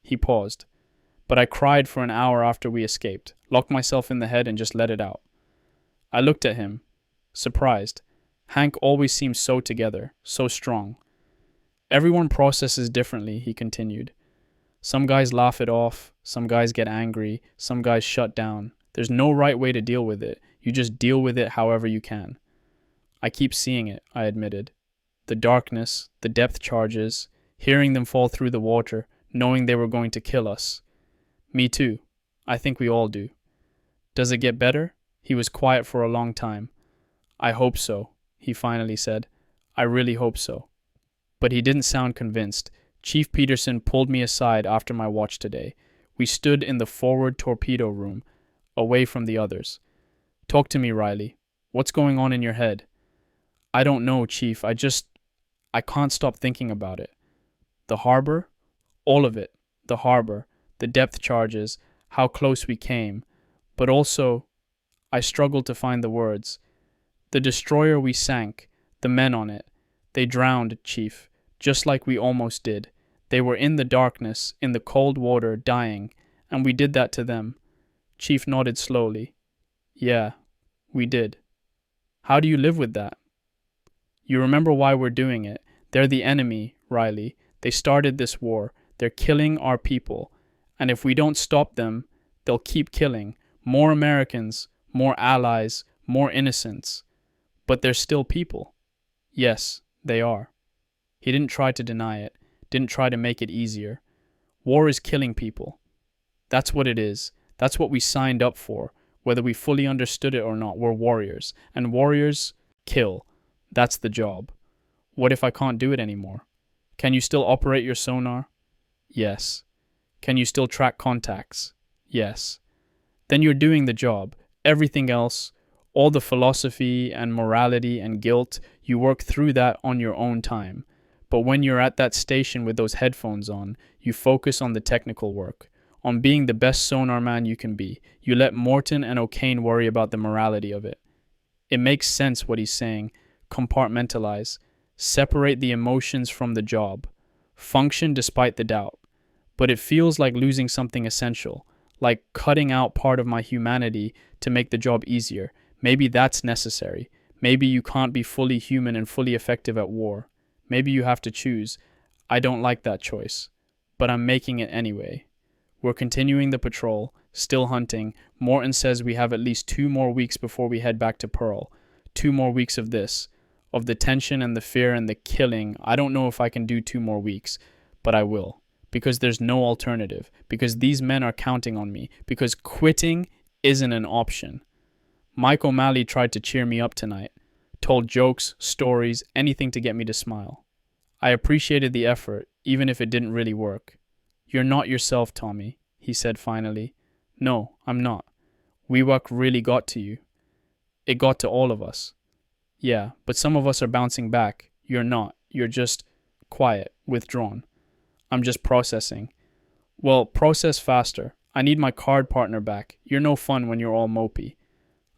He paused. But I cried for an hour after we escaped, locked myself in the head and just let it out. I looked at him, surprised. Hank always seemed so together, so strong. Everyone processes differently, he continued. Some guys laugh it off, some guys get angry, some guys shut down. There's no right way to deal with it. You just deal with it however you can. I keep seeing it, I admitted. The darkness, the depth charges, hearing them fall through the water, knowing they were going to kill us. Me too. I think we all do. Does it get better? He was quiet for a long time. I hope so, he finally said. I really hope so. But he didn't sound convinced. Chief Peterson pulled me aside after my watch today. We stood in the forward torpedo room, away from the others. Talk to me, Riley. What's going on in your head? I don't know, Chief. I can't stop thinking about it. The harbor? All of it. The harbor, the depth charges, how close we came. But also, I struggled to find the words. The destroyer we sank, the men on it. They drowned, Chief, just like we almost did. They were in the darkness, in the cold water, dying, and we did that to them. Chief nodded slowly. Yeah, we did. How do you live with that? You remember why we're doing it. They're the enemy, Riley. They started this war. They're killing our people. And if we don't stop them, they'll keep killing. More Americans, more allies, more innocents. But they're still people. Yes, they are. He didn't try to deny it, didn't try to make it easier. War is killing people. That's what it is. That's what we signed up for. Whether we fully understood it or not, we're warriors. And warriors kill. That's the job. What if I can't do it anymore? Can you still operate your sonar? Yes. Can you still track contacts? Yes. Then you're doing the job. Everything else, all the philosophy and morality and guilt, you work through that on your own time. But when you're at that station with those headphones on, you focus on the technical work, on being the best sonar man you can be. You let Morton and O'Kane worry about the morality of it. It makes sense what he's saying. Compartmentalize. Separate the emotions from the job. Function despite the doubt. But it feels like losing something essential, like cutting out part of my humanity to make the job easier. Maybe that's necessary. Maybe you can't be fully human and fully effective at war. Maybe you have to choose. I don't like that choice, but I'm making it anyway. We're continuing the patrol, still hunting. Morton says we have at least 2 more weeks before we head back to Pearl. 2 more weeks of this, of the tension and the fear and the killing. I don't know if I can do 2 more weeks, but I will. Because there's no alternative. Because these men are counting on me. Because quitting isn't an option. Mike O'Malley tried to cheer me up tonight. Told jokes, stories, anything to get me to smile. I appreciated the effort, even if it didn't really work. You're not yourself, Tommy, he said finally. No, I'm not. WeWuck really got to you. It got to all of us. Yeah, but some of us are bouncing back. You're not. You're just quiet, withdrawn. I'm just processing. Well, process faster. I need my card partner back. You're no fun when you're all mopey.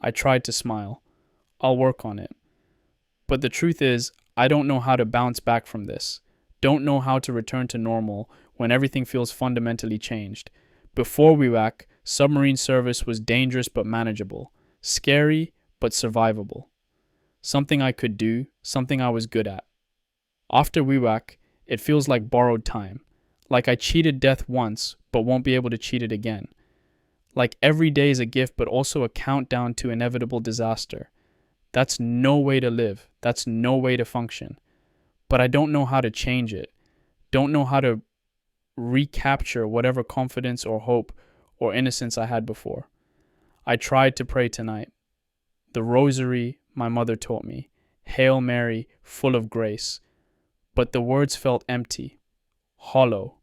I tried to smile. I'll work on it. But the truth is, I don't know how to bounce back from this. Don't know how to return to normal when everything feels fundamentally changed. Before WeWuck, submarine service was dangerous but manageable. Scary but survivable. Something I could do, something I was good at. After WeWuck, it feels like borrowed time. Like I cheated death once, but won't be able to cheat it again. Like every day is a gift, but also a countdown to inevitable disaster. That's no way to live. That's no way to function. But I don't know how to change it. Don't know how to recapture whatever confidence or hope or innocence I had before. I tried to pray tonight. The rosary my mother taught me. Hail Mary, full of grace. But the words felt empty, hollow,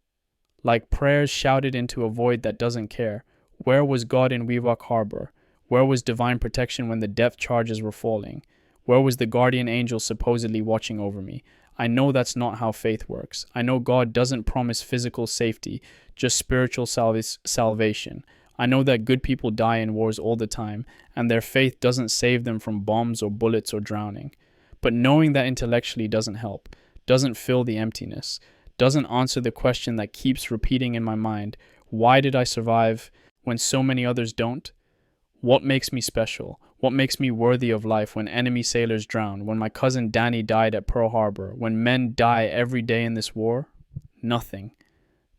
like prayers shouted into a void that doesn't care. Where was God in WeWuck Harbor? Where was divine protection when the depth charges were falling? Where was the guardian angel supposedly watching over me? I know that's not how faith works. I know God doesn't promise physical safety, just spiritual salvation. I know that good people die in wars all the time, and their faith doesn't save them from bombs or bullets or drowning. But knowing that intellectually doesn't help, doesn't fill the emptiness, doesn't answer the question that keeps repeating in my mind: why did I survive when so many others don't? What makes me special? What makes me worthy of life when enemy sailors drown, when my cousin Danny died at Pearl Harbor, when men die every day in this war? Nothing.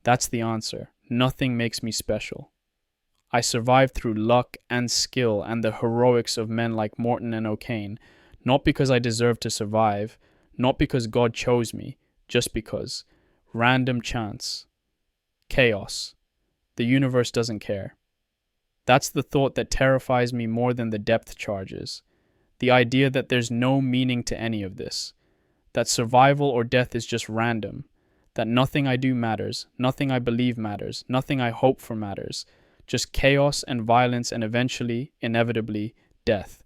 That's the answer. Nothing makes me special. I survived through luck and skill and the heroics of men like Morton and O'Kane, not because I deserved to survive, not because God chose me, just because. Random chance. Chaos. The universe doesn't care. That's the thought that terrifies me more than the depth charges. The idea that there's no meaning to any of this. That survival or death is just random. That nothing I do matters, nothing I believe matters, nothing I hope for matters. Just chaos and violence and eventually, inevitably, death.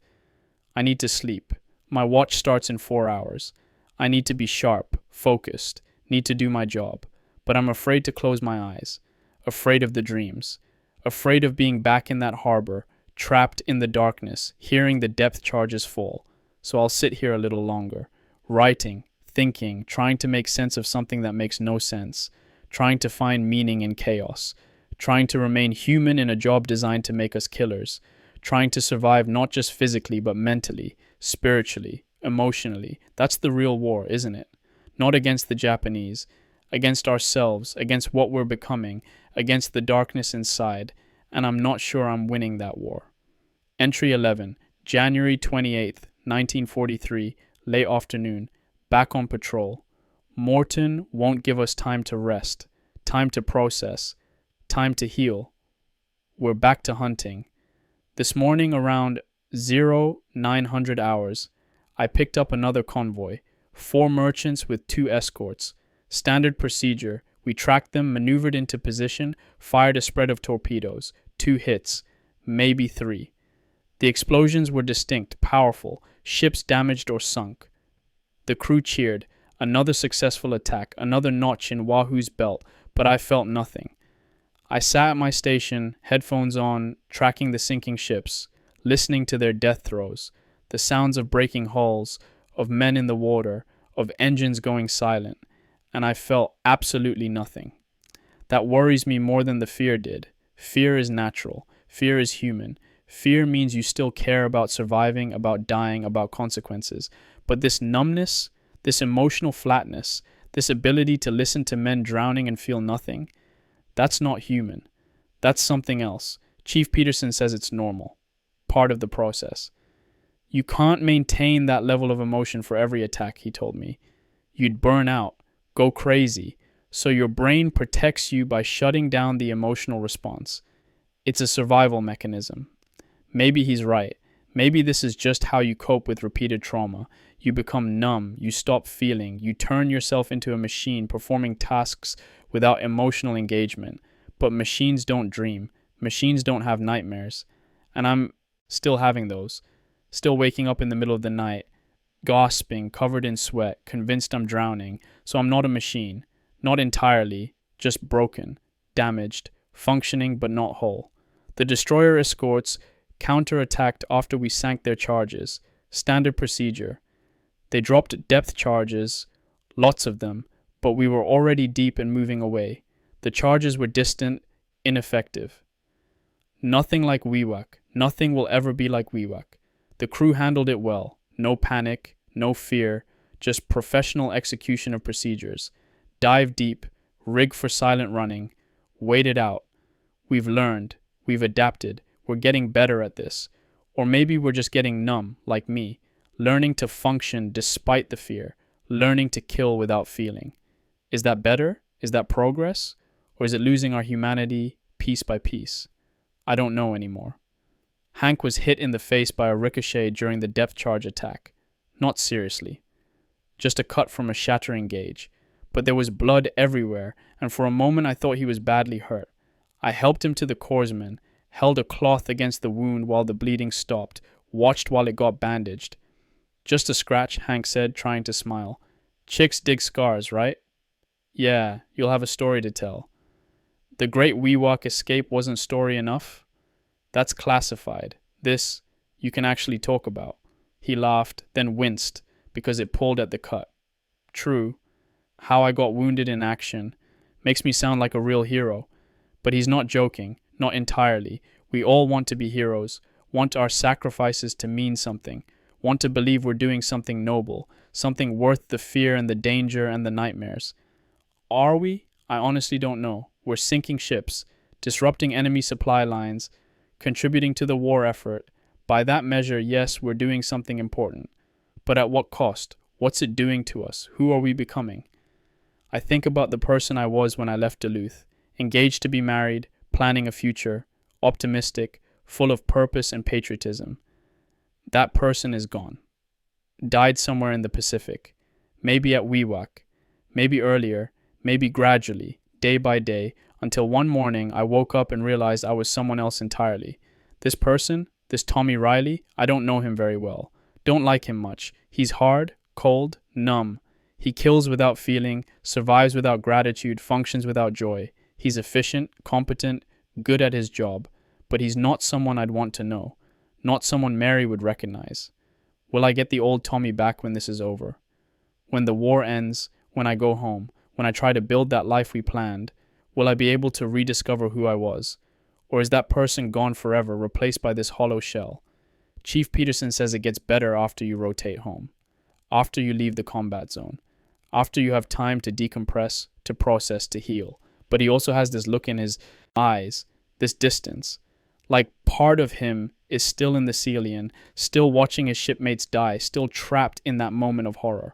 I need to sleep. My watch starts in 4 hours. I need to be sharp, focused, need to do my job. But I'm afraid to close my eyes. Afraid of the dreams. Afraid of being back in that harbor, trapped in the darkness, hearing the depth charges fall. So I'll sit here a little longer, writing, thinking, trying to make sense of something that makes no sense, trying to find meaning in chaos, trying to remain human in a job designed to make us killers, trying to survive not just physically but mentally, spiritually, emotionally. That's the real war, isn't it? Not against the Japanese, against ourselves, against what we're becoming, against the darkness inside, and I'm not sure I'm winning that war. Entry 11, January 28th, 1943, late afternoon, back on patrol. Morton won't give us time to rest, time to process, time to heal. We're back to hunting. This morning around 0900 hours, I picked up another convoy, 4 merchants with 2 escorts. Standard procedure. We tracked them, maneuvered into position, fired a spread of torpedoes. 2 hits, maybe 3. The explosions were distinct, powerful, ships damaged or sunk. The crew cheered. Another successful attack, another notch in Wahoo's belt, but I felt nothing. I sat at my station, headphones on, tracking the sinking ships, listening to their death throes, the sounds of breaking hulls, of men in the water, of engines going silent, and I felt absolutely nothing. That worries me more than the fear did. Fear is natural. Fear is human. Fear means you still care about surviving, about dying, about consequences. But this numbness, this emotional flatness, this ability to listen to men drowning and feel nothing, that's not human. That's something else. Chief Peterson says it's normal. Part of the process. You can't maintain that level of emotion for every attack, he told me. You'd burn out. Go crazy, so your brain protects you by shutting down the emotional response. It's a survival mechanism. Maybe he's right. Maybe this is just how you cope with repeated trauma. You become numb, you stop feeling, you turn yourself into a machine performing tasks without emotional engagement. But machines don't dream. Machines don't have nightmares. And I'm still having those. Still waking up in the middle of the night, gasping, covered in sweat, convinced I'm drowning. So I'm not a machine. Not entirely, just broken, damaged, functioning but not whole. The destroyer escorts counterattacked after we sank their charges. Standard procedure. They dropped depth charges, lots of them, but we were already deep and moving away. The charges were distant, ineffective. Nothing like Wewak. Nothing will ever be like Wewak. The crew handled it well. No panic, no fear, just professional execution of procedures. Dive deep, rig for silent running, wait it out. We've learned, we've adapted, we're getting better at this. Or maybe we're just getting numb, like me, learning to function despite the fear, learning to kill without feeling. Is that better? Is that progress? Or is it losing our humanity piece by piece? I don't know anymore. Hank was hit in the face by a ricochet during the depth charge attack. Not seriously. Just a cut from a shattering gauge. But there was blood everywhere, and for a moment I thought he was badly hurt. I helped him to the corpsman, held a cloth against the wound while the bleeding stopped, watched while it got bandaged. Just a scratch, Hank said, trying to smile. Chicks dig scars, right? Yeah, you'll have a story to tell. The Great Wewak escape wasn't story enough? That's classified. This, you can actually talk about. He laughed, then winced, because it pulled at the cut. True, how I got wounded in action makes me sound like a real hero. But he's not joking, not entirely. We all want to be heroes, want our sacrifices to mean something, want to believe we're doing something noble, something worth the fear and the danger and the nightmares. Are we? I honestly don't know. We're sinking ships, disrupting enemy supply lines, contributing to the war effort. By that measure, yes, we're doing something important. But at what cost? What's it doing to us? Who are we becoming? I think about the person I was when I left Duluth, engaged to be married, planning a future, optimistic, full of purpose and patriotism. That person is gone. Died somewhere in the Pacific. Maybe at Wewak. Maybe earlier. Maybe gradually, day by day, until one morning I woke up and realized I was someone else entirely. This person, this Tommy Riley, I don't know him very well. Don't like him much. He's hard, cold, numb. He kills without feeling, survives without gratitude, functions without joy. He's efficient, competent, good at his job. But he's not someone I'd want to know. Not someone Mary would recognize. Will I get the old Tommy back when this is over? When the war ends, when I go home, when I try to build that life we planned, will I be able to rediscover who I was? Or is that person gone forever, replaced by this hollow shell? Chief Peterson says it gets better after you rotate home, after you leave the combat zone, after you have time to decompress, to process, to heal. But he also has this look in his eyes, this distance, like part of him is still in the Celian, still watching his shipmates die, still trapped in that moment of horror.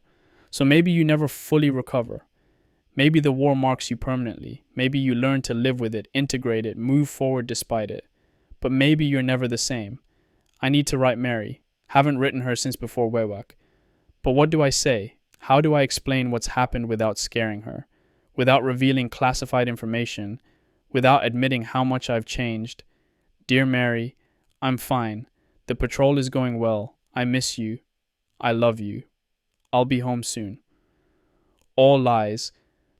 So maybe you never fully recover. Maybe the war marks you permanently. Maybe you learn to live with it, integrate it, move forward despite it. But maybe you're never the same. I need to write Mary. Haven't written her since before Wewak. But what do I say? How do I explain what's happened without scaring her? Without revealing classified information? Without admitting how much I've changed? Dear Mary, I'm fine. The patrol is going well. I miss you. I love you. I'll be home soon. All lies.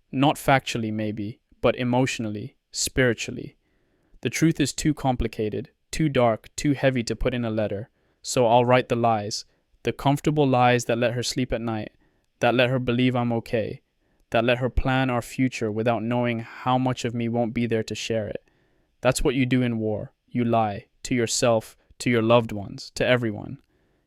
Not factually, maybe, but emotionally, spiritually. The truth is too complicated, too dark, too heavy to put in a letter, so I'll write the lies. The comfortable lies that let her sleep at night, that let her believe I'm okay, that let her plan our future without knowing how much of me won't be there to share it. That's what you do in war. You lie, to yourself, to your loved ones, to everyone.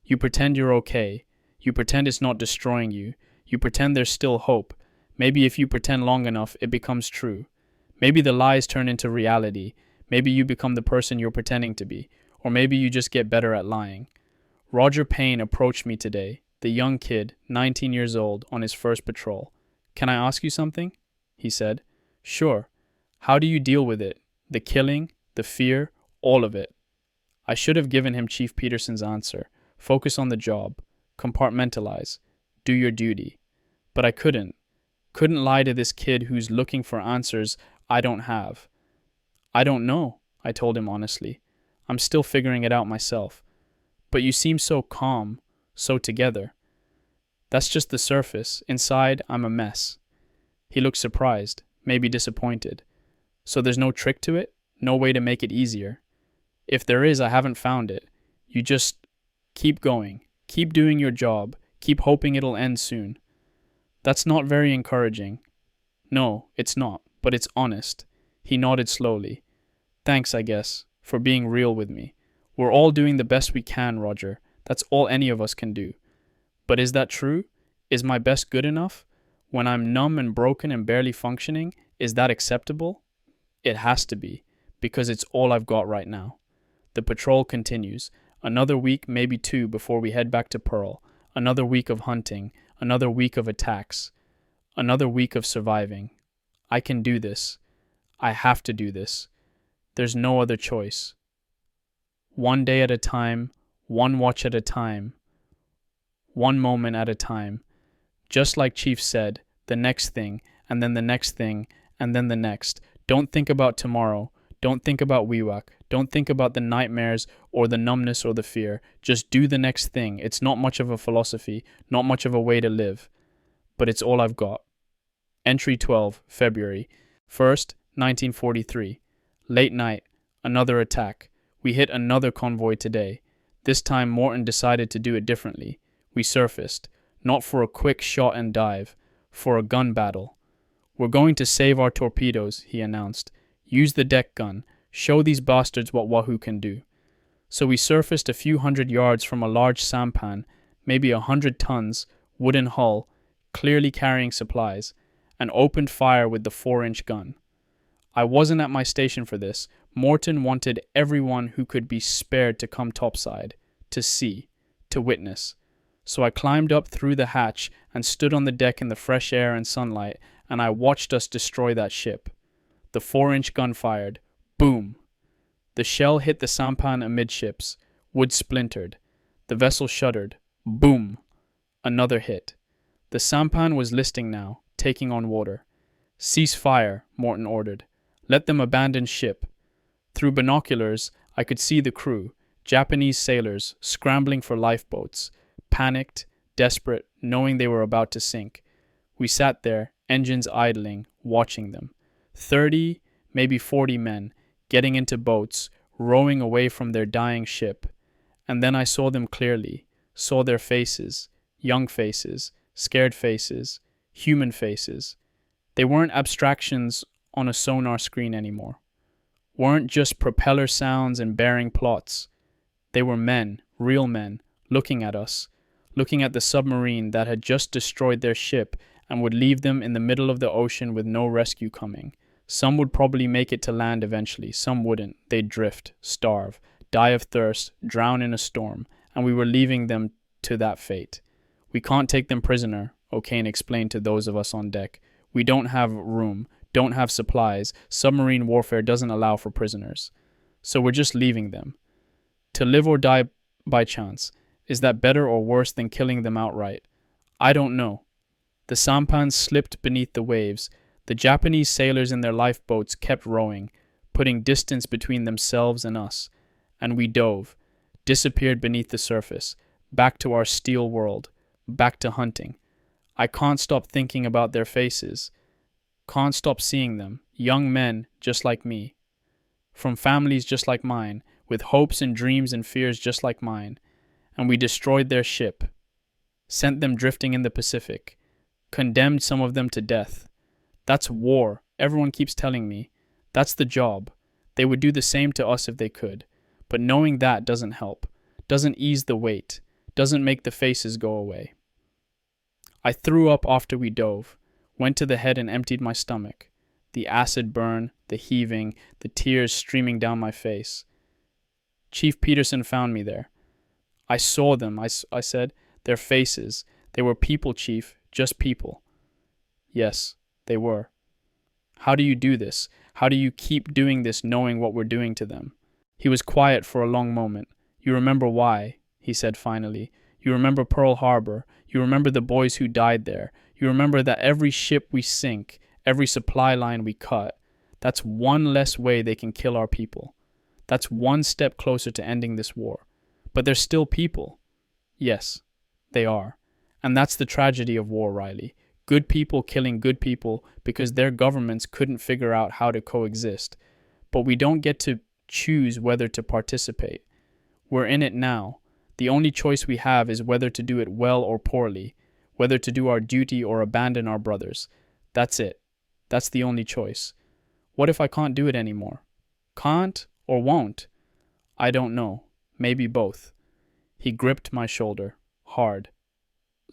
You pretend you're okay. You pretend it's not destroying you. You pretend there's still hope. Maybe if you pretend long enough, it becomes true. Maybe the lies turn into reality. Maybe you become the person you're pretending to be. Or maybe you just get better at lying. Roger Payne approached me today, the young kid, 19 years old, on his first patrol. Can I ask you something? He said. Sure. How do you deal with it? The killing, the fear, all of it. I should have given him Chief Peterson's answer. Focus on the job. Compartmentalize. Do your duty. But I couldn't. Couldn't lie to this kid who's looking for answers I don't have. I don't know, I told him honestly. I'm still figuring it out myself. But you seem so calm, so together. That's just the surface. Inside, I'm a mess. He looked surprised, maybe disappointed. So there's no trick to it? No way to make it easier? If there is, I haven't found it. You just keep going. Keep doing your job. Keep hoping it'll end soon. That's not very encouraging. No, it's not, but it's honest. He nodded slowly. Thanks, I guess, for being real with me. We're all doing the best we can, Roger. That's all any of us can do. But is that true? Is my best good enough? When I'm numb and broken and barely functioning, is that acceptable? It has to be, because it's all I've got right now. The patrol continues. Another week, maybe two, before we head back to Pearl. Another week of hunting. Another week of attacks. Another week of surviving. I can do this. I have to do this. There's no other choice. One day at a time, one watch at a time, one moment at a time. Just like Chief said, the next thing, and then the next thing, and then the next. Don't think about tomorrow. Don't think about Wewak. Don't think about the nightmares or the numbness or the fear. Just do the next thing. It's not much of a philosophy, not much of a way to live. but it's all I've got. Entry 12, February 1st, 1943. Late night, another attack. We hit another convoy today. This time Morton decided to do it differently. We surfaced, not for a quick shot and dive, for a gun battle. We're going to save our torpedoes, he announced. Use the deck gun. Show these bastards what Wahoo can do. So we surfaced a few hundred yards from a large sampan, maybe 100 tons, wooden hull, clearly carrying supplies, and opened fire with the 4-inch gun. I wasn't at my station for this. Morton wanted everyone who could be spared to come topside, to see, to witness. So I climbed up through the hatch and stood on the deck in the fresh air and sunlight, and I watched us destroy that ship. The 4-inch gun fired. Boom! The shell hit the sampan amidships. Wood splintered. The vessel shuddered. Boom! Another hit. The sampan was listing now, taking on water. Cease fire, Morton ordered. Let them abandon ship. Through binoculars, I could see the crew, Japanese sailors, scrambling for lifeboats, panicked, desperate, knowing they were about to sink. We sat there, engines idling, watching them. 30, maybe 40 men, getting into boats, rowing away from their dying ship. And then I saw them clearly, saw their faces, young faces, scared faces, human faces. They weren't abstractions on a sonar screen anymore. Weren't just propeller sounds and bearing plots. They were men, real men, looking at us, looking at the submarine that had just destroyed their ship and would leave them in the middle of the ocean with no rescue coming. Some would probably make it to land eventually, some wouldn't. They'd drift, starve, die of thirst, drown in a storm, and we were leaving them to that fate. We can't take them prisoner, O'Kane explained to those of us on deck. We don't have room, don't have supplies. Submarine warfare doesn't allow for prisoners. So we're just leaving them. To live or die by chance. Is that better or worse than killing them outright? I don't know. The sampans slipped beneath the waves. The Japanese sailors in their lifeboats kept rowing, putting distance between themselves and us. And we dove, disappeared beneath the surface, back to our steel world, back to hunting. I can't stop thinking about their faces. Can't stop seeing them, young men just like me. From families just like mine, with hopes and dreams and fears just like mine. And we destroyed their ship, sent them drifting in the Pacific, condemned some of them to death. That's war, everyone keeps telling me. That's the job. They would do the same to us if they could. But knowing that doesn't help, doesn't ease the weight, doesn't make the faces go away. I threw up after we dove, went to the head and emptied my stomach. The acid burn, the heaving, the tears streaming down my face. Chief Peterson found me there. I saw them, I said, their faces. They were people, Chief, just people. Yes, they were. How do you do this? How do you keep doing this knowing what we're doing to them? He was quiet for a long moment. You remember why, he said finally. You remember Pearl Harbor. You remember the boys who died there. You remember that every ship we sink, every supply line we cut, that's one less way they can kill our people. That's one step closer to ending this war. But they're still people. Yes, they are. And that's the tragedy of war, Riley. Good people killing good people because their governments couldn't figure out how to coexist. But we don't get to choose whether to participate. We're in it now. The only choice we have is whether to do it well or poorly, whether to do our duty or abandon our brothers. That's it. That's the only choice. What if I can't do it anymore? Can't or won't? I don't know. Maybe both. He gripped my shoulder, hard.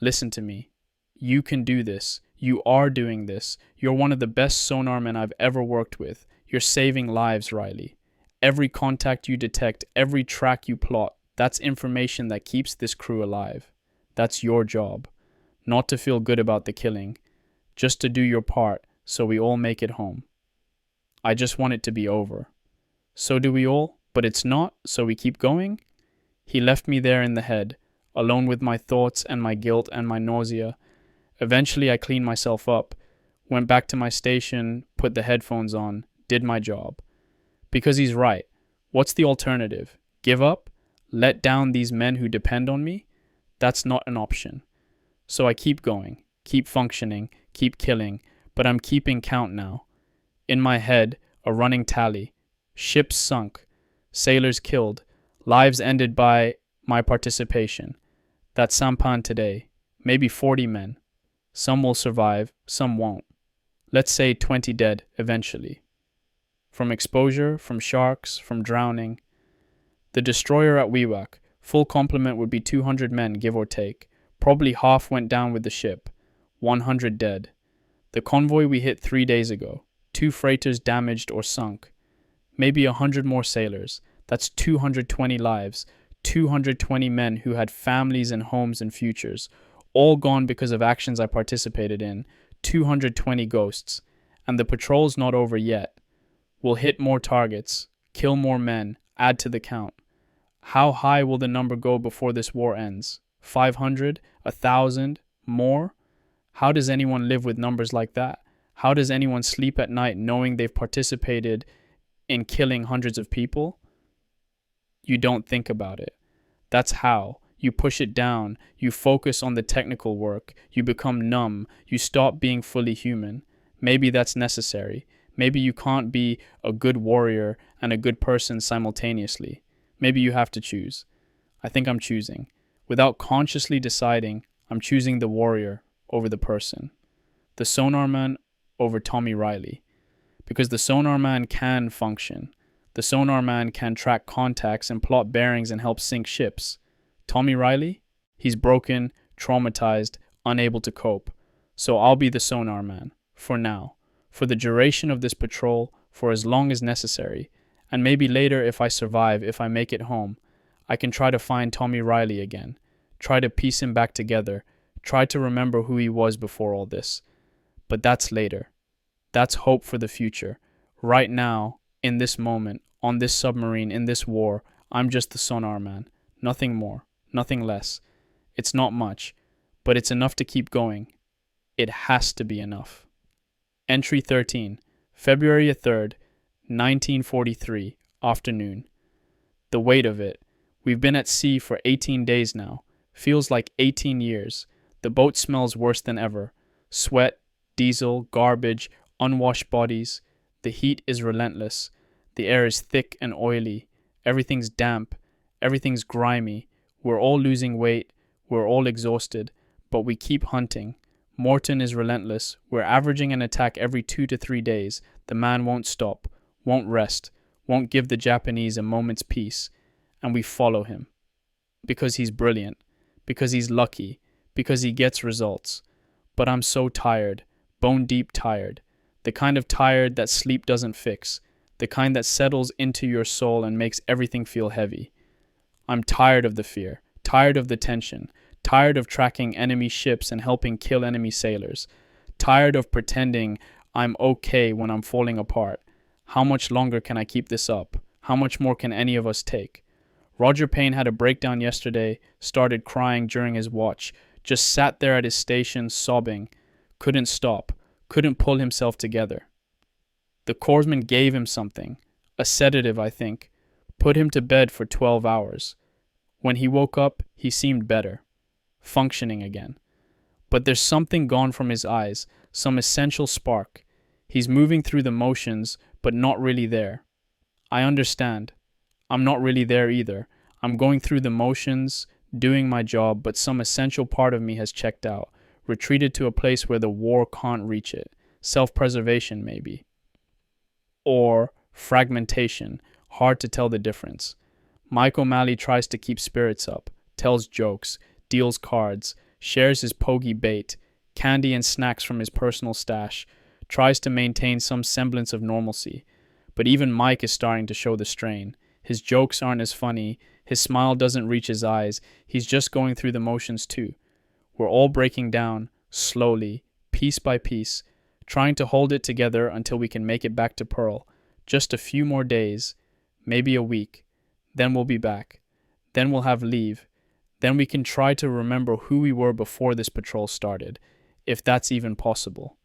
Listen to me. You can do this. You are doing this. You're one of the best sonarmen I've ever worked with. You're saving lives, Riley. Every contact you detect, every track you plot, that's information that keeps this crew alive. That's your job. Not to feel good about the killing, just to do your part so we all make it home. I just want it to be over. So do we all, but it's not, so we keep going? He left me there in the head, alone with my thoughts and my guilt and my nausea. Eventually I cleaned myself up, went back to my station, put the headphones on, did my job. Because he's right. What's the alternative? Give up? Let down these men who depend on me? That's not an option. So I keep going, keep functioning, keep killing, but I'm keeping count now. In my head, a running tally. Ships sunk, sailors killed, lives ended by my participation. That sampan today, maybe 40 men. Some will survive, some won't. Let's say 20 dead eventually. From exposure, from sharks, from drowning. The destroyer at Wewak, full complement would be 200 men, give or take. Probably half went down with the ship. 100 dead. The convoy we hit 3 days ago. 2 freighters damaged or sunk. Maybe 100 more sailors. That's 220 lives. 220 men who had families and homes and futures. All gone because of actions I participated in. 220 ghosts. And the patrol's not over yet. We'll hit more targets. Kill more men. Add to the count. How high will the number go before this war ends? 500? 1,000? More? How does anyone live with numbers like that? How does anyone sleep at night knowing they've participated in killing hundreds of people? You don't think about it. That's how. You push it down. You focus on the technical work. You become numb. You stop being fully human. Maybe that's necessary. Maybe you can't be a good warrior and a good person simultaneously. Maybe you have to choose. I think I'm choosing. Without consciously deciding, I'm choosing the warrior over the person. The sonar man over Tommy Riley. Because the sonar man can function. The sonar man can track contacts and plot bearings and help sink ships. Tommy Riley? He's broken, traumatized, unable to cope. So I'll be the sonar man. For now. For the duration of this patrol, for as long as necessary. And maybe later if I survive, if I make it home, I can try to find Tommy Riley again. Try to piece him back together. Try to remember who he was before all this. But that's later. That's hope for the future. Right now, in this moment, on this submarine, in this war, I'm just the sonar man. Nothing more, nothing less. It's not much, but it's enough to keep going. It has to be enough. Entry 13, February 3rd, 1943, afternoon. The weight of it. We've been at sea for 18 days now. Feels like 18 years. The boat smells worse than ever. Sweat, diesel, garbage, unwashed bodies. The heat is relentless. The air is thick and oily. Everything's damp. Everything's grimy. We're all losing weight. We're all exhausted. But we keep hunting. Morton is relentless. We're averaging an attack every 2 to 3 days. The man won't stop, won't rest, won't give the Japanese a moment's peace. And we follow him. Because he's brilliant. Because he's lucky. Because he gets results. But I'm so tired. Bone deep tired. The kind of tired that sleep doesn't fix. The kind that settles into your soul and makes everything feel heavy. I'm tired of the fear. Tired of the tension. Tired of tracking enemy ships and helping kill enemy sailors. Tired of pretending I'm okay when I'm falling apart. How much longer can I keep this up? How much more can any of us take? Roger Payne had a breakdown yesterday, started crying during his watch, just sat there at his station sobbing, couldn't stop, couldn't pull himself together. The corpsman gave him something, a sedative I think, put him to bed for 12 hours. When he woke up, he seemed better. Functioning again. But there's something gone from his eyes, some essential spark. He's moving through the motions, but not really there. I understand. I'm not really there either. I'm going through the motions, doing my job, but some essential part of me has checked out, retreated to a place where the war can't reach it. Self-preservation, maybe. Or fragmentation, hard to tell the difference. Mike O'Malley tries to keep spirits up, tells jokes, deals cards, shares his pogey bait, candy and snacks from his personal stash, tries to maintain some semblance of normalcy. But even Mike is starting to show the strain. His jokes aren't as funny, his smile doesn't reach his eyes, he's just going through the motions too. We're all breaking down, slowly, piece by piece, trying to hold it together until we can make it back to Pearl. Just a few more days, maybe a week. Then we'll be back. Then we'll have leave. Then we can try to remember who we were before this patrol started, if that's even possible.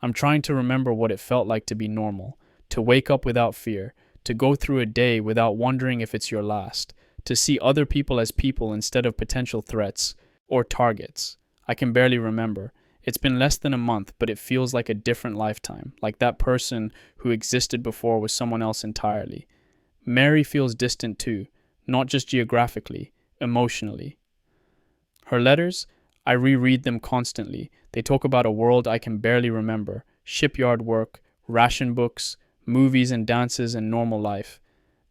I'm trying to remember what it felt like to be normal, to wake up without fear, to go through a day without wondering if it's your last, to see other people as people instead of potential threats or targets. I can barely remember. It's been less than a month, but it feels like a different lifetime, like that person who existed before was someone else entirely. Mary feels distant too, not just geographically, emotionally. Her letters, I reread them constantly. They talk about a world I can barely remember, shipyard work, ration books, movies and dances and normal life.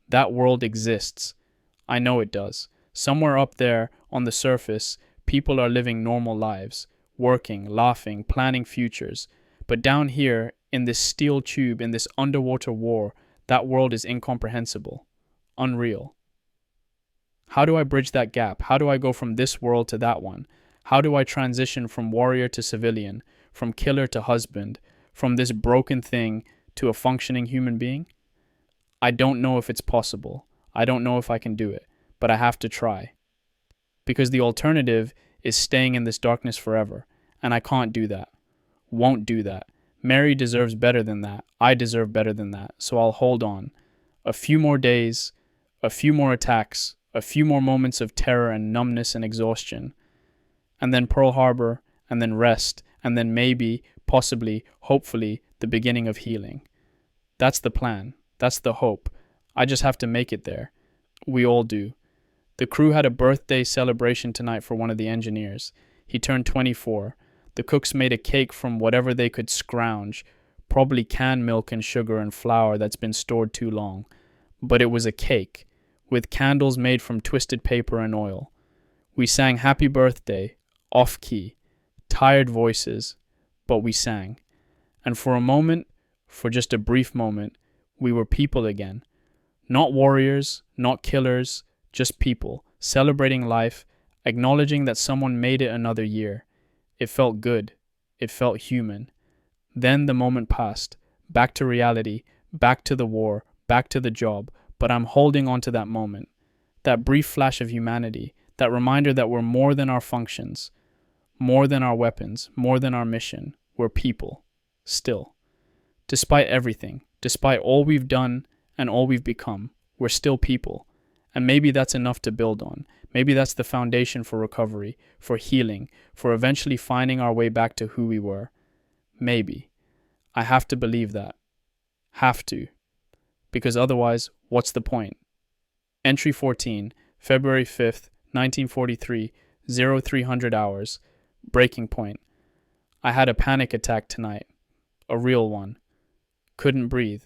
That world exists. I know it does. Somewhere up there, on the surface, people are living normal lives, working, laughing, planning futures. But down here, in this steel tube, in this underwater war, that world is incomprehensible, unreal. How do I bridge that gap? How do I go from this world to that one? How do I transition from warrior to civilian, from killer to husband, from this broken thing to a functioning human being? I don't know if it's possible. I don't know if I can do it, but I have to try. Because the alternative is staying in this darkness forever, and I can't do that. Won't do that. Mary deserves better than that. I deserve better than that, so I'll hold on. A few more days, a few more attacks, a few more moments of terror and numbness and exhaustion. And then Pearl Harbor, and then rest, and then maybe, possibly, hopefully, the beginning of healing. That's the plan. That's the hope. I just have to make it there. We all do. The crew had a birthday celebration tonight for one of the engineers. He turned 24. The cooks made a cake from whatever they could scrounge, probably canned milk and sugar and flour that's been stored too long. But it was a cake, with candles made from twisted paper and oil. We sang happy birthday, off-key, tired voices, but we sang. And for a moment, for just a brief moment, we were people again. Not warriors, not killers, just people, celebrating life, acknowledging that someone made it another year. It felt good. It felt human. Then the moment passed. Back to reality, back to the war, back to the job, but I'm holding on to that moment. That brief flash of humanity, that reminder that we're more than our functions, more than our weapons, more than our mission. We're people. Still. Despite everything, despite all we've done and all we've become, we're still people. And maybe that's enough to build on. Maybe that's the foundation for recovery, for healing, for eventually finding our way back to who we were. Maybe. I have to believe that. Have to. Because otherwise, what's the point? Entry 14, February 5th, 1943, 0300 hours. Breaking point. I had a panic attack tonight. A real one. Couldn't breathe.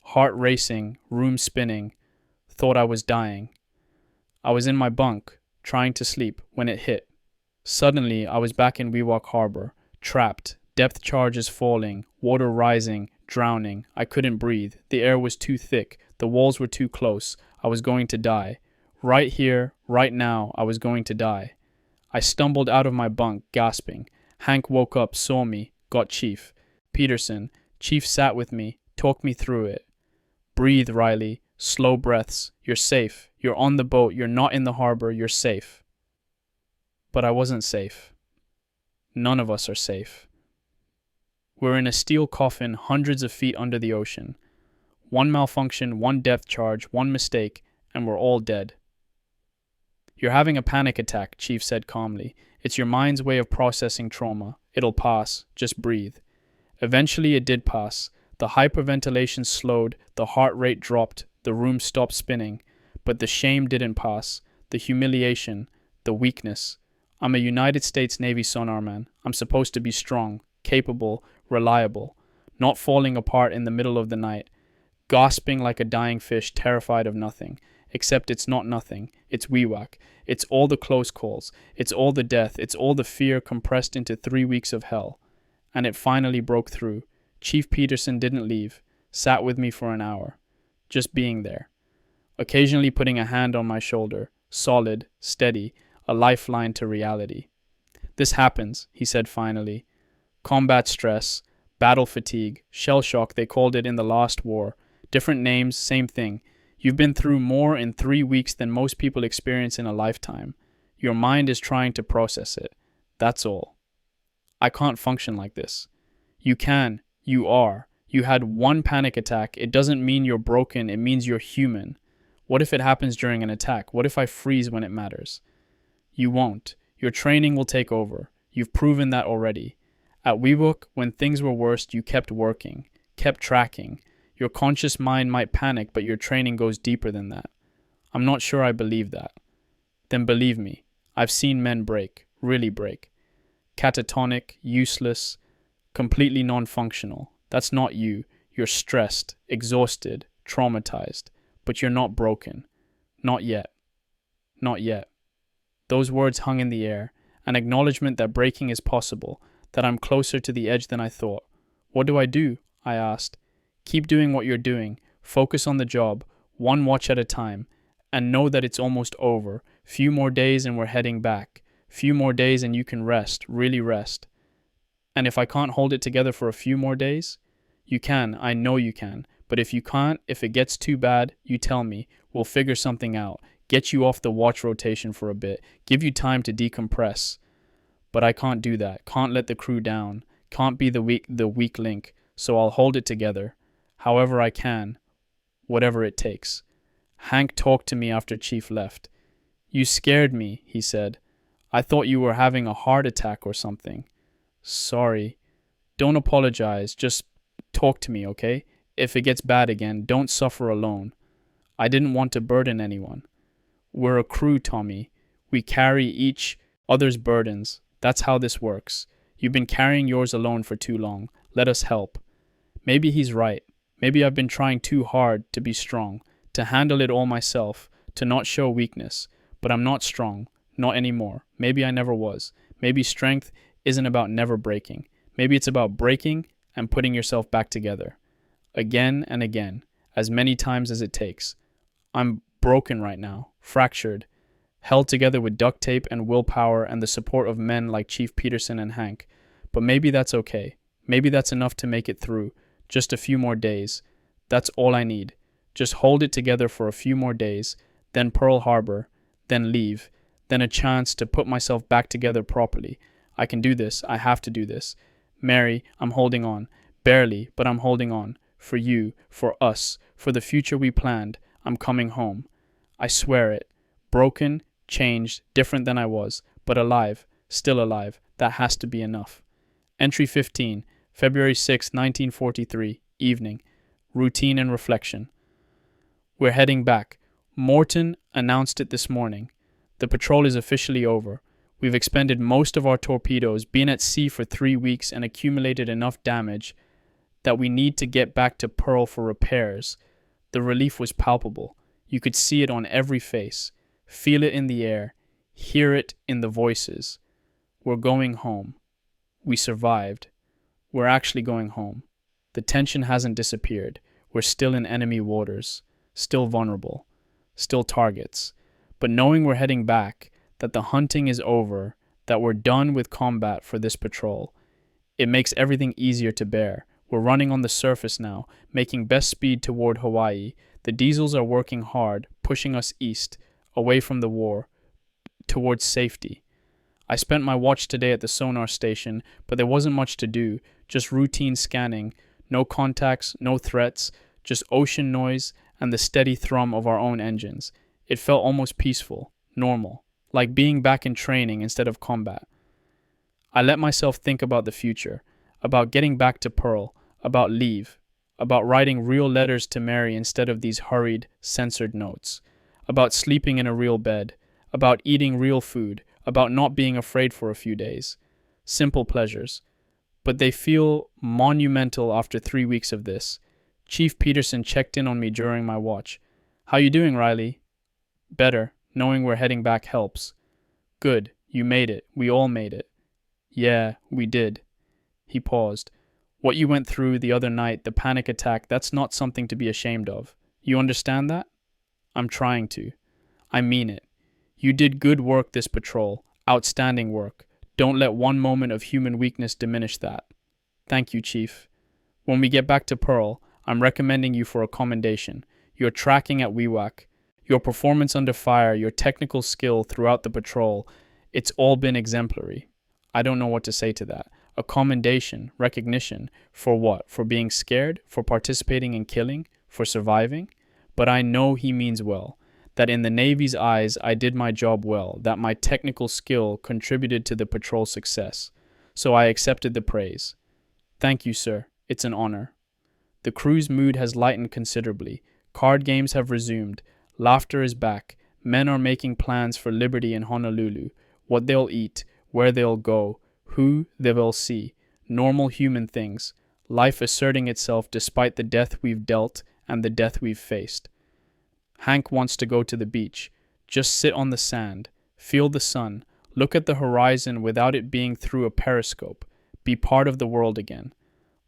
Heart racing, room spinning. Thought I was dying. I was in my bunk, trying to sleep, when it hit. Suddenly, I was back in Wewak Harbor, trapped, depth charges falling, water rising, drowning. I couldn't breathe. The air was too thick. The walls were too close. I was going to die. Right here, right now, I was going to die. I stumbled out of my bunk, gasping. Hank woke up, saw me, got Chief. Peterson. Chief sat with me, talked me through it. Breathe, Riley. Slow breaths. You're safe. You're on the boat. You're not in the harbor. You're safe. But I wasn't safe. None of us are safe. We're in a steel coffin hundreds of feet under the ocean. One malfunction, one depth charge, one mistake, and we're all dead. You're having a panic attack, Chief said calmly. It's your mind's way of processing trauma. It'll pass. Just breathe. Eventually it did pass. The hyperventilation slowed, the heart rate dropped, the room stopped spinning. But the shame didn't pass. The humiliation, the weakness. I'm a United States Navy sonarman. I'm supposed to be strong, capable, reliable, not falling apart in the middle of the night, gasping like a dying fish, terrified of nothing. Except it's not nothing. It's Wewak. It's all the close calls. It's all the death. It's all the fear compressed into 3 weeks of hell. And it finally broke through. Chief Peterson didn't leave. Sat with me for an hour. Just being there. Occasionally putting a hand on my shoulder. Solid, steady, a lifeline to reality. This happens, he said finally. Combat stress, battle fatigue, shell shock, they called it in the last war. Different names, same thing. You've been through more in 3 weeks than most people experience in a lifetime. Your mind is trying to process it. That's all. I can't function like this. You can. You are. You had one panic attack. It doesn't mean you're broken. It means you're human. What if it happens during an attack? What if I freeze when it matters? You won't. Your training will take over. You've proven that already. At WeWork, when things were worst, you kept working, kept tracking. Your conscious mind might panic, but your training goes deeper than that. I'm not sure I believe that. Then believe me, I've seen men break, really break. Catatonic, useless, completely non-functional. That's not you. You're stressed, exhausted, traumatized. But you're not broken. Not yet. Not yet. Those words hung in the air, an acknowledgement that breaking is possible, that I'm closer to the edge than I thought. What do? I asked. Keep doing what you're doing. Focus on the job, one watch at a time, and know that it's almost over. Few more days and we're heading back. Few more days and you can rest, really rest. And if I can't hold it together for a few more days? You can, I know you can. But if you can't, if it gets too bad, you tell me. We'll figure something out. Get you off the watch rotation for a bit. Give you time to decompress. But I can't do that. Can't let the crew down. Can't be the weak link. So I'll hold it together. However I can. Whatever it takes. Hank talked to me after Chief left. You scared me, he said. I thought you were having a heart attack or something. Sorry. Don't apologize. Just talk to me, okay? If it gets bad again, don't suffer alone. I didn't want to burden anyone. We're a crew, Tommy. We carry each other's burdens. That's how this works. You've been carrying yours alone for too long. Let us help. Maybe he's right. Maybe I've been trying too hard to be strong, to handle it all myself, to not show weakness. But I'm not strong. Not anymore. Maybe I never was. Maybe strength isn't about never breaking. Maybe it's about breaking and putting yourself back together. Again and again, as many times as it takes. I'm broken right now, fractured, held together with duct tape and willpower and the support of men like Chief Peterson and Hank. But maybe that's okay. Maybe that's enough to make it through. Just a few more days. That's all I need. Just hold it together for a few more days, then Pearl Harbor, then leave, then a chance to put myself back together properly. I can do this. I have to do this. Mary, I'm holding on. Barely, but I'm holding on. For you, for us, for the future we planned. I'm coming home. I swear it. Broken, changed, different than I was, but alive, still alive. That has to be enough. Entry 15, February 6, 1943, evening. Routine and reflection. We're heading back. Morton announced it this morning. The patrol is officially over. We've expended most of our torpedoes, been at sea for 3 weeks, and accumulated enough damage that we need to get back to Pearl for repairs. The relief was palpable. You could see it on every face, feel it in the air, hear it in the voices. We're going home. We survived. We're actually going home. The tension hasn't disappeared. We're still in enemy waters, still vulnerable, still targets. But knowing we're heading back, that the hunting is over, that we're done with combat for this patrol, it makes everything easier to bear. We're running on the surface now, making best speed toward Hawaii. The diesels are working hard, pushing us east, away from the war, towards safety. I spent my watch today at the sonar station, but there wasn't much to do, just routine scanning, no contacts, no threats, just ocean noise and the steady thrum of our own engines. It felt almost peaceful, normal, like being back in training instead of combat. I let myself think about the future, about getting back to Pearl, about leave, about writing real letters to Mary instead of these hurried, censored notes, about sleeping in a real bed, about eating real food, about not being afraid for a few days. Simple pleasures. But they feel monumental after 3 weeks of this. Chief Peterson checked in on me during my watch. How you doing, Riley? Better. Knowing we're heading back helps. Good. You made it. We all made it. Yeah, we did. He paused. What you went through the other night, the panic attack, that's not something to be ashamed of. You understand that? I'm trying to. I mean it. You did good work this patrol. Outstanding work. Don't let one moment of human weakness diminish that. Thank you, Chief. When we get back to Pearl, I'm recommending you for a commendation. Your tracking at WeWack, your performance under fire, your technical skill throughout the patrol, it's all been exemplary. I don't know what to say to that. A commendation, recognition, for what? For being scared? For participating in killing? For surviving? But I know he means well. that in the Navy's eyes I did my job well, that my technical skill contributed to the patrol's success. So I accepted the praise. Thank you, sir. It's an honor. The crew's mood has lightened considerably. Card games have resumed. Laughter is back. Men are making plans for liberty in Honolulu, what they'll eat, where they'll go, who they will see. Normal human things. Life asserting itself despite the death we've dealt and the death we've faced. Hank wants to go to the beach. Just sit on the sand. Feel the sun. Look at the horizon without it being through a periscope. Be part of the world again.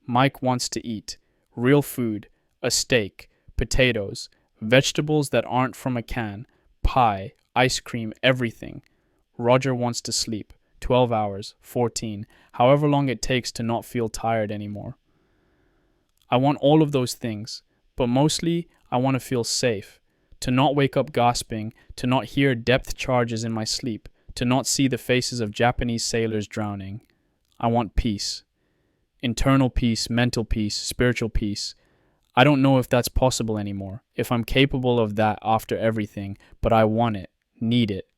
Mike wants to eat. Real food. A steak. Potatoes. Vegetables that aren't from a can. Pie. Ice cream. Everything. Roger wants to sleep. 12 hours. 14. However long it takes to not feel tired anymore. I want all of those things, but mostly I want to feel safe. To not wake up gasping, to not hear depth charges in my sleep, to not see the faces of Japanese sailors drowning. I want peace. Internal peace, mental peace, spiritual peace. I don't know if that's possible anymore, if I'm capable of that after everything, but I want it, need it.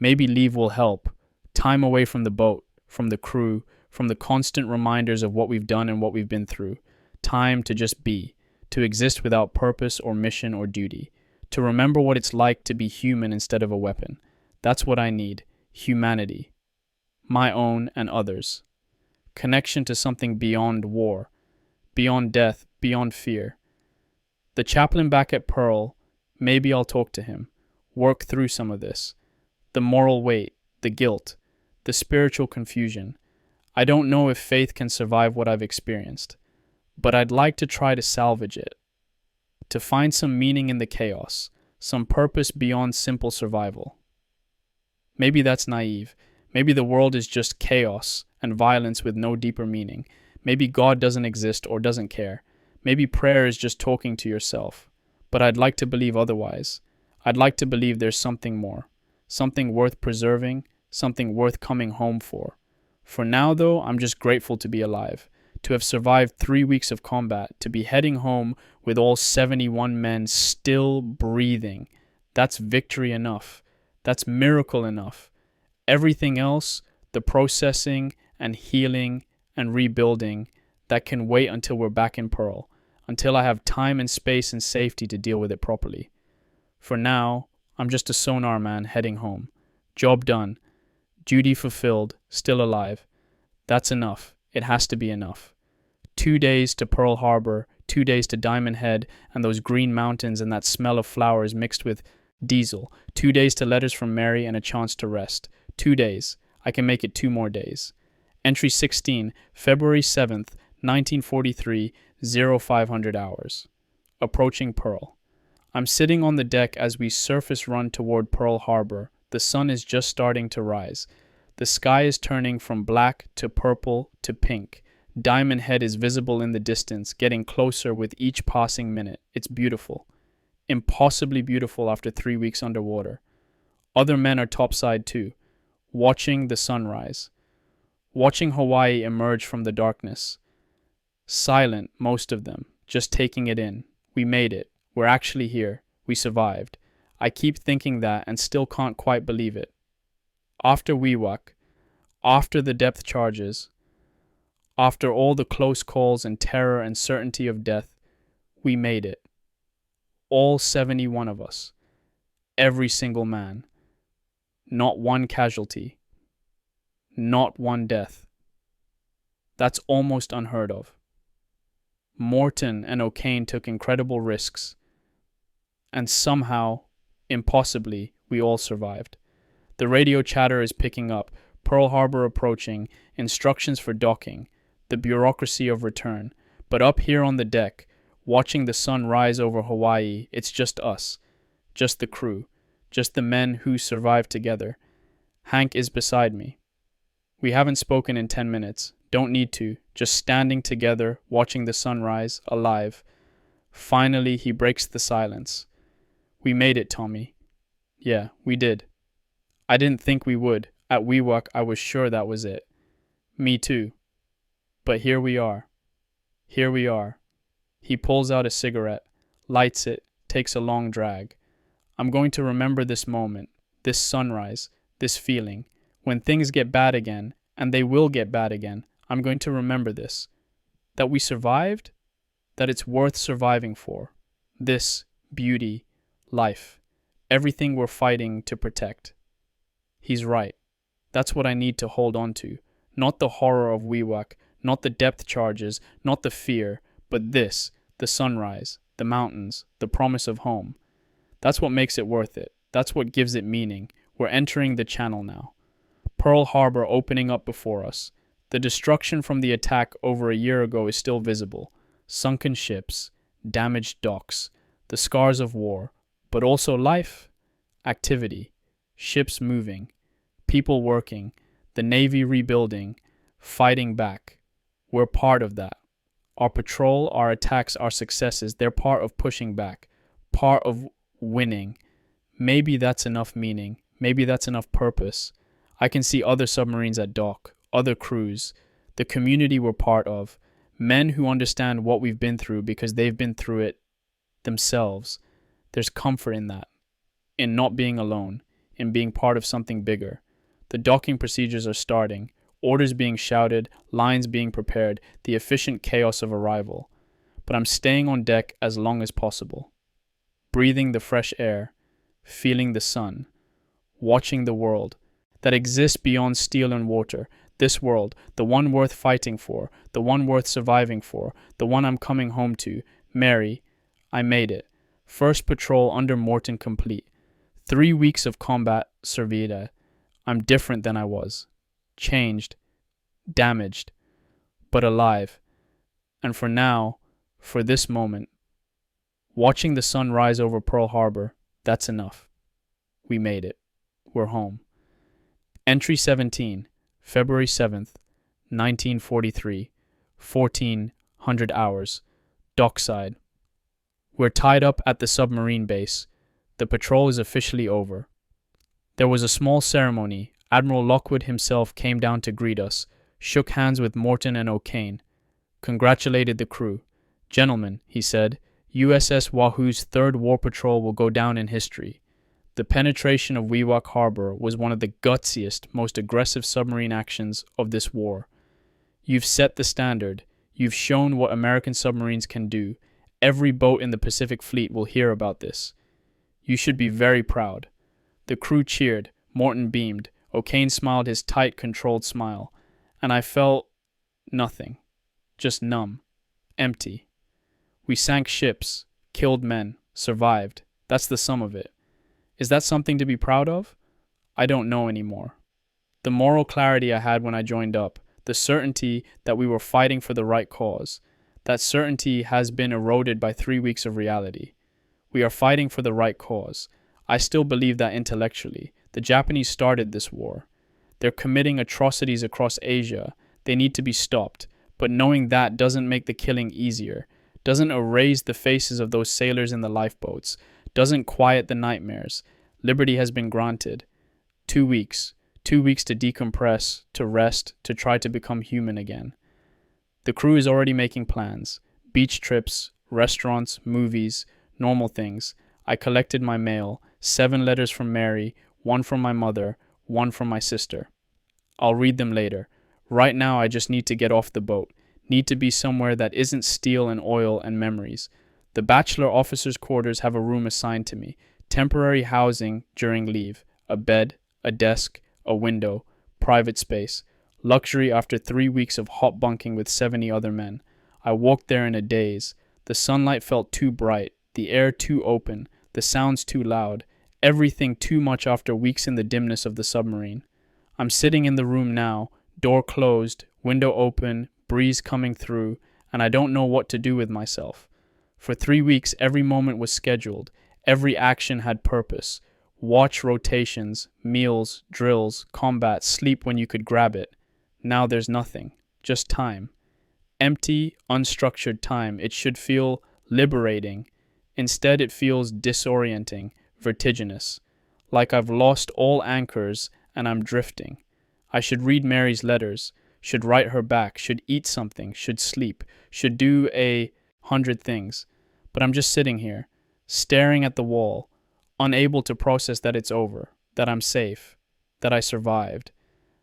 Maybe leave will help. Time away from the boat, from the crew, from the constant reminders of what we've done and what we've been through. Time to just be, to exist without purpose or mission or duty. To remember what it's like to be human instead of a weapon. That's what I need. Humanity. My own and others. Connection to something beyond war. Beyond death. Beyond fear. The chaplain back at Pearl, maybe I'll talk to him. Work through some of this. The moral weight. The guilt. The spiritual confusion. I don't know if faith can survive what I've experienced. But I'd like to try to salvage it. To find some meaning in the chaos, some purpose beyond simple survival. Maybe that's naive. Maybe the world is just chaos and violence with no deeper meaning. Maybe God doesn't exist or doesn't care. Maybe prayer is just talking to yourself. But I'd like to believe otherwise. I'd like to believe there's something more. Something worth preserving, something worth coming home for. For now, though, I'm just grateful to be alive. To have survived 3 weeks of combat, to be heading home with all 71 men still breathing. That's victory enough. That's miracle enough. Everything else, the processing and healing and rebuilding, that can wait until we're back in Pearl, until I have time and space and safety to deal with it properly. For now, I'm just a sonar man heading home. Job done. Duty fulfilled, still alive. That's enough. It has to be enough. 2 days to Pearl Harbor, 2 days to Diamond Head and those green mountains and that smell of flowers mixed with diesel. 2 days to letters from Mary and a chance to rest. 2 days. I can make it 2 more days. Entry 16, February 7th, 1943, 0500 hours. Approaching Pearl. I'm sitting on the deck as we surface run toward Pearl Harbor. The sun is just starting to rise. The sky is turning from black to purple to pink. Diamond Head is visible in the distance, getting closer with each passing minute. It's beautiful. Impossibly beautiful after 3 weeks underwater. Other men are topside too, watching the sunrise. Watching Hawaii emerge from the darkness. Silent, most of them, just taking it in. We made it. We're actually here. We survived. I keep thinking that and still can't quite believe it. After Wewak, after the depth charges, after all the close calls and terror and certainty of death, we made it. All 71 of us. Every single man. Not one casualty. Not one death. That's almost unheard of. Morton and O'Kane took incredible risks. And somehow, impossibly, we all survived. The radio chatter is picking up. Pearl Harbor approaching. Instructions for docking. The bureaucracy of return. But up here on the deck, watching the sun rise over Hawaii, it's just us. Just the crew. Just the men who survived together. Hank is beside me. We haven't spoken in 10 minutes. Don't need to. Just standing together, watching the sunrise, alive. Finally, he breaks the silence. We made it, Tommy. Yeah, we did. I didn't think we would. At Wewak, I was sure that was it. Me too. But here we are. Here we are. He pulls out a cigarette, lights it, takes a long drag. I'm going to remember this moment, this sunrise, this feeling. When things get bad again, and they will get bad again, I'm going to remember this. That we survived, that it's worth surviving for. This, beauty, life, everything we're fighting to protect. He's right. That's what I need to hold on to. Not the horror of Wewak, not the depth charges, not the fear, but this, the sunrise, the mountains, the promise of home. That's what makes it worth it. That's what gives it meaning. We're entering the channel now. Pearl Harbor opening up before us. The destruction from the attack over a year ago is still visible. Sunken ships, damaged docks, the scars of war, but also life, activity, ships moving, people working, the Navy rebuilding, fighting back. We're part of that. Our patrol, our attacks, our successes, they're part of pushing back, part of winning. Maybe that's enough meaning. Maybe that's enough purpose. I can see other submarines at dock, other crews, the community we're part of, men who understand what we've been through because they've been through it themselves. There's comfort in that, in not being alone, in being part of something bigger. The docking procedures are starting, orders being shouted, lines being prepared, the efficient chaos of arrival. But I'm staying on deck as long as possible, breathing the fresh air, feeling the sun, watching the world that exists beyond steel and water. This world, the one worth fighting for, the one worth surviving for, the one I'm coming home to. Mary, I made it. First patrol under Morton complete. 3 weeks of combat servida. I'm different than I was. Changed. Damaged. But alive. And for now, for this moment, watching the sun rise over Pearl Harbor, that's enough. We made it. We're home. Entry 17, February 7th, 1943, 1400 hours, dockside. We're tied up at the submarine base. The patrol is officially over. There was a small ceremony. Admiral Lockwood himself came down to greet us, shook hands with Morton and O'Kane, congratulated the crew. Gentlemen, he said, USS Wahoo's third war patrol will go down in history. The penetration of Wewak Harbor was one of the gutsiest, most aggressive submarine actions of this war. You've set the standard. You've shown what American submarines can do. Every boat in the Pacific Fleet will hear about this. You should be very proud. The crew cheered. Morton beamed. O'Kane smiled his tight, controlled smile. And I felt nothing. Just numb. Empty. We sank ships, killed men, survived. That's the sum of it. Is that something to be proud of? I don't know anymore. The moral clarity I had when I joined up, the certainty that we were fighting for the right cause, that certainty has been eroded by 3 weeks of reality. We are fighting for the right cause. I still believe that intellectually. The Japanese started this war. They're committing atrocities across Asia. They need to be stopped. But knowing that doesn't make the killing easier, doesn't erase the faces of those sailors in the lifeboats, doesn't quiet the nightmares. Liberty has been granted. 2 weeks. 2 weeks to decompress, to rest, to try to become human again. The crew is already making plans. Beach trips, restaurants, movies, normal things. I collected my mail. 7 letters from Mary, 1 from my mother, 1 from my sister. I'll read them later. Right now I just need to get off the boat. Need to be somewhere that isn't steel and oil and memories. The bachelor officers' quarters have a room assigned to me. Temporary housing during leave. A bed, a desk, a window, private space. Luxury after 3 weeks of hot bunking with 70 other men. I walked there in a daze. The sunlight felt too bright, the air too open, the sounds too loud, everything too much after weeks in the dimness of the submarine. I'm sitting in the room now, door closed, window open, breeze coming through, and I don't know what to do with myself. For 3 weeks, every moment was scheduled. Every action had purpose. Watch rotations, meals, drills, combat, sleep when you could grab it. Now there's nothing. Just time. Empty, unstructured time. It should feel liberating. Instead, it feels disorienting, vertiginous. Like I've lost all anchors and I'm drifting. I should read Mary's letters. Should write her back. Should eat something. Should sleep. Should do 100 things. But I'm just sitting here, staring at the wall, unable to process that it's over, that I'm safe, that I survived.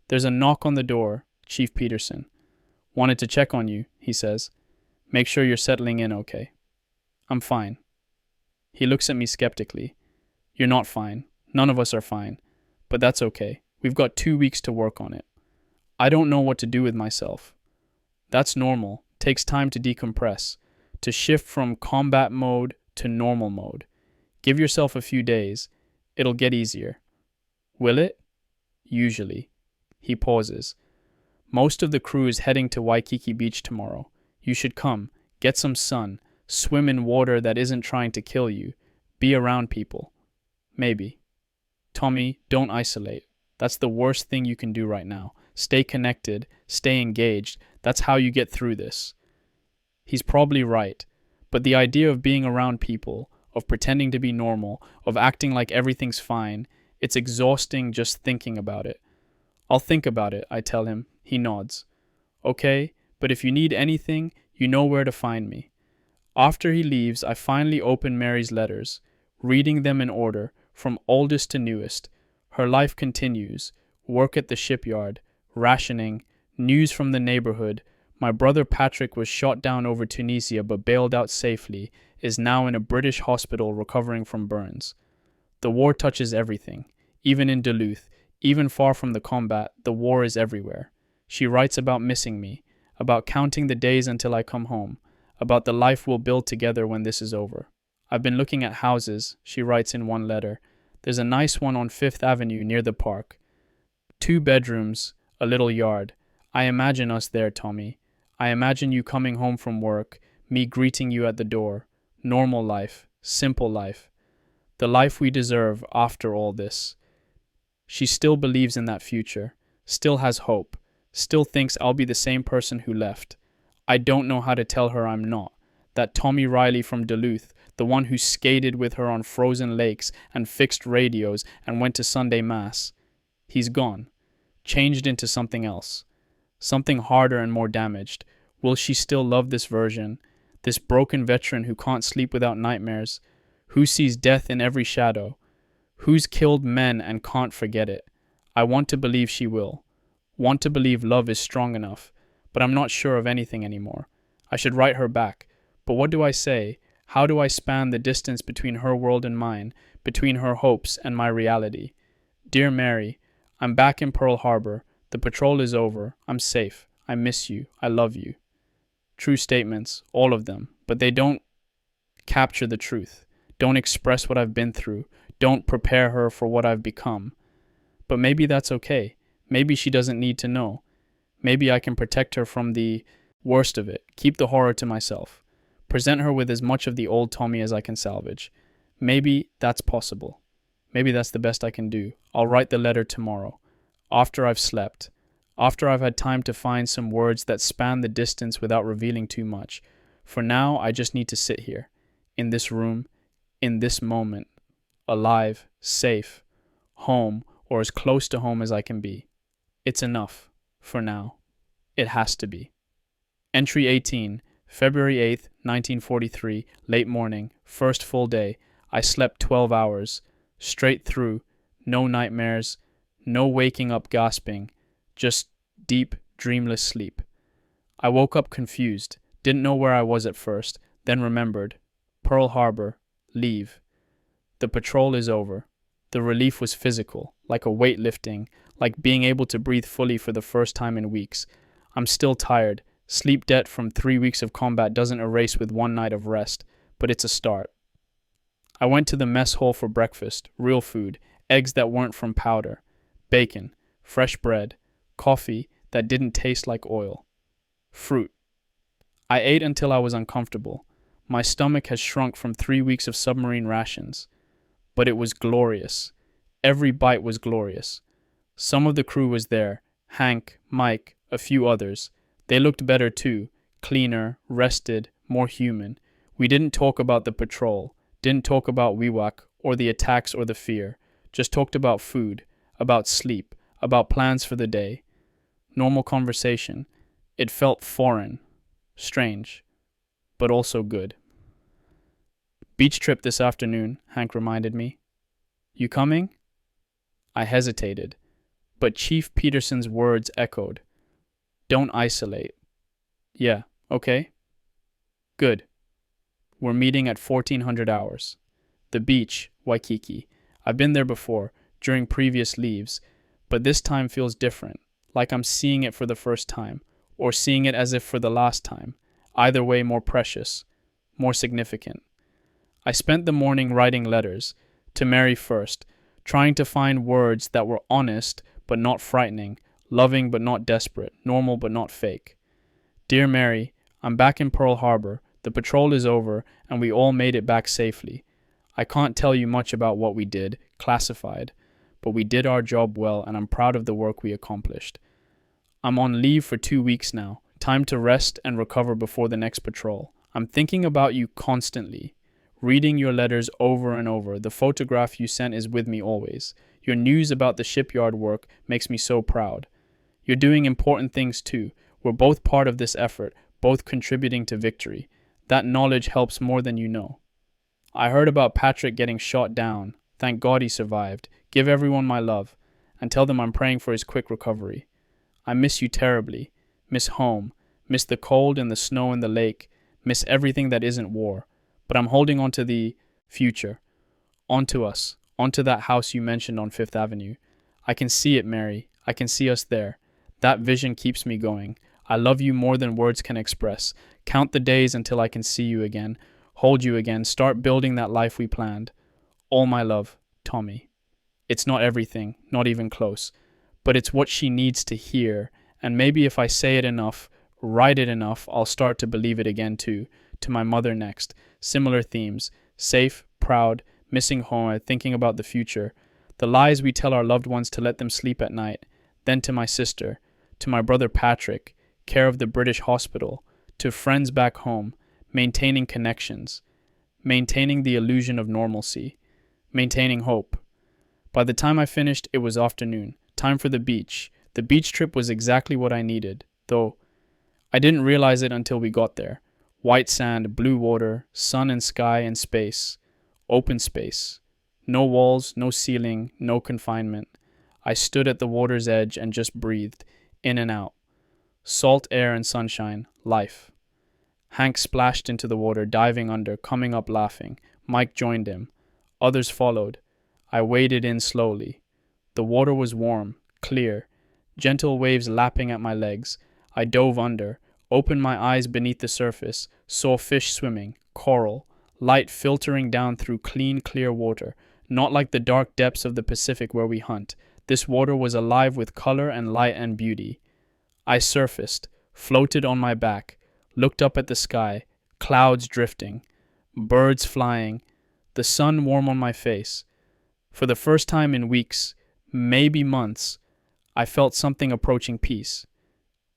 There's a knock on the door, Chief Peterson. Wanted to check on you, he says. Make sure you're settling in okay. I'm fine. He looks at me skeptically. You're not fine. None of us are fine. But that's okay. We've got 2 weeks to work on it. I don't know what to do with myself. That's normal. Takes time to decompress, to shift from combat mode to normal mode. Give yourself a few days. It'll get easier. Will it? Usually. He pauses. Most of the crew is heading to Waikiki Beach tomorrow. You should come, get some sun, swim in water that isn't trying to kill you, be around people. Maybe. Tommy, don't isolate. That's the worst thing you can do right now. Stay connected, stay engaged. That's how you get through this. He's probably right, but the idea of being around people, of pretending to be normal, of acting like everything's fine, it's exhausting just thinking about it. I'll think about it, I tell him. He nods. Okay, but if you need anything, you know where to find me. After he leaves, I finally open Mary's letters, reading them in order, from oldest to newest. Her life continues. Work at the shipyard, rationing, news from the neighborhood. My brother Patrick was shot down over Tunisia but bailed out safely, is now in a British hospital recovering from burns. The war touches everything. Even in Duluth, even far from the combat, the war is everywhere. She writes about missing me, about counting the days until I come home, about the life we'll build together when this is over. I've been looking at houses, she writes in one letter. There's a nice one on 5th Avenue near the park. 2 bedrooms, a little yard. I imagine us there, Tommy. I imagine you coming home from work, me greeting you at the door. Normal life, simple life. The life we deserve after all this. She still believes in that future, still has hope, still thinks I'll be the same person who left. I don't know how to tell her I'm not. That Tommy Riley from Duluth, the one who skated with her on frozen lakes and fixed radios and went to Sunday Mass. He's gone, changed into something else, something harder and more damaged. Will she still love this version, this broken veteran who can't sleep without nightmares, who sees death in every shadow, who's killed men and can't forget it? I want to believe she will, want to believe love is strong enough, but I'm not sure of anything anymore. I should write her back, but what do I say? How do I span the distance between her world and mine, between her hopes and my reality? Dear Mary, I'm back in Pearl Harbor. The patrol is over. I'm safe. I miss you. I love you. True statements, all of them, but they don't capture the truth, don't express what I've been through, don't prepare her for what I've become. But maybe that's okay. Maybe she doesn't need to know. Maybe I can protect her from the worst of it, keep the horror to myself, present her with as much of the old Tommy as I can salvage. Maybe that's possible. Maybe that's the best I can do. I'll write the letter tomorrow, after I've slept, after I've had time to find some words that span the distance without revealing too much. For now, I just need to sit here, in this room, in this moment, alive, safe, home, or as close to home as I can be. It's enough, for now. It has to be. Entry 18, February 8th, 1943, late morning, first full day. I slept 12 hours, straight through, no nightmares, no waking up gasping, just deep, dreamless sleep. I woke up confused, didn't know where I was at first, then remembered. Pearl Harbor, leave. The patrol is over. The relief was physical, like a weight lifting, like being able to breathe fully for the first time in weeks. I'm still tired. Sleep debt from 3 weeks of combat doesn't erase with one night of rest, but it's a start. I went to the mess hall for breakfast, real food, eggs that weren't from powder, bacon, fresh bread, coffee that didn't taste like oil, fruit. I ate until I was uncomfortable. My stomach has shrunk from 3 weeks of submarine rations. But it was glorious. Every bite was glorious. Some of the crew was there, Hank, Mike, a few others. They looked better too, cleaner, rested, more human. We didn't talk about the patrol, didn't talk about Wewak or the attacks or the fear, just talked about food, about sleep, about plans for the day. Normal conversation. It felt foreign, strange, but also good. Beach trip this afternoon, Hank reminded me. You coming? I hesitated, but Chief Peterson's words echoed. Don't isolate. Yeah, okay. Good. We're meeting at 1400 hours. The beach, Waikiki. I've been there before, during previous leaves, but this time feels different, like I'm seeing it for the first time, or seeing it as if for the last time. Either way, more precious, more significant. I spent the morning writing letters, to Mary first, trying to find words that were honest but not frightening, loving but not desperate, normal but not fake. Dear Mary, I'm back in Pearl Harbor, the patrol is over, and we all made it back safely. I can't tell you much about what we did, classified, but we did our job well and I'm proud of the work we accomplished. I'm on leave for 2 weeks now, time to rest and recover before the next patrol. I'm thinking about you constantly, reading your letters over and over. The photograph you sent is with me always. Your news about the shipyard work makes me so proud. You're doing important things too. We're both part of this effort, both contributing to victory. That knowledge helps more than you know. I heard about Patrick getting shot down. Thank God he survived. Give everyone my love, and tell them I'm praying for his quick recovery. I miss you terribly. Miss home. Miss the cold and the snow and the lake. Miss everything that isn't war. But I'm holding on to the future. Onto us. Onto that house you mentioned on Fifth Avenue. I can see it, Mary. I can see us there. That vision keeps me going. I love you more than words can express. Count the days until I can see you again, hold you again, start building that life we planned. All my love, Tommy. It's not everything, not even close, but it's what she needs to hear, and maybe if I say it enough, write it enough, I'll start to believe it again too. To my mother next. Similar themes. Safe, proud, missing home, thinking about the future. The lies we tell our loved ones to let them sleep at night. Then to my sister. To my brother Patrick. Care of the British hospital. To friends back home. Maintaining connections. Maintaining the illusion of normalcy. Maintaining hope. By the time I finished, it was afternoon. Time for the beach. The beach trip was exactly what I needed, though I didn't realize it until we got there. White sand, blue water, sun and sky and space. Open space. No walls, no ceiling, no confinement. I stood at the water's edge and just breathed, in and out. Salt air and sunshine, life. Hank splashed into the water, diving under, coming up laughing. Mike joined him. Others followed. I waded in slowly. The water was warm, clear, gentle waves lapping at my legs. I dove under, opened my eyes beneath the surface, saw fish swimming, coral, light filtering down through clean, clear water, not like the dark depths of the Pacific where we hunt. This water was alive with color and light and beauty. I surfaced, floated on my back, looked up at the sky, clouds drifting, birds flying, the sun warm on my face. For the first time in weeks, maybe months, I felt something approaching peace.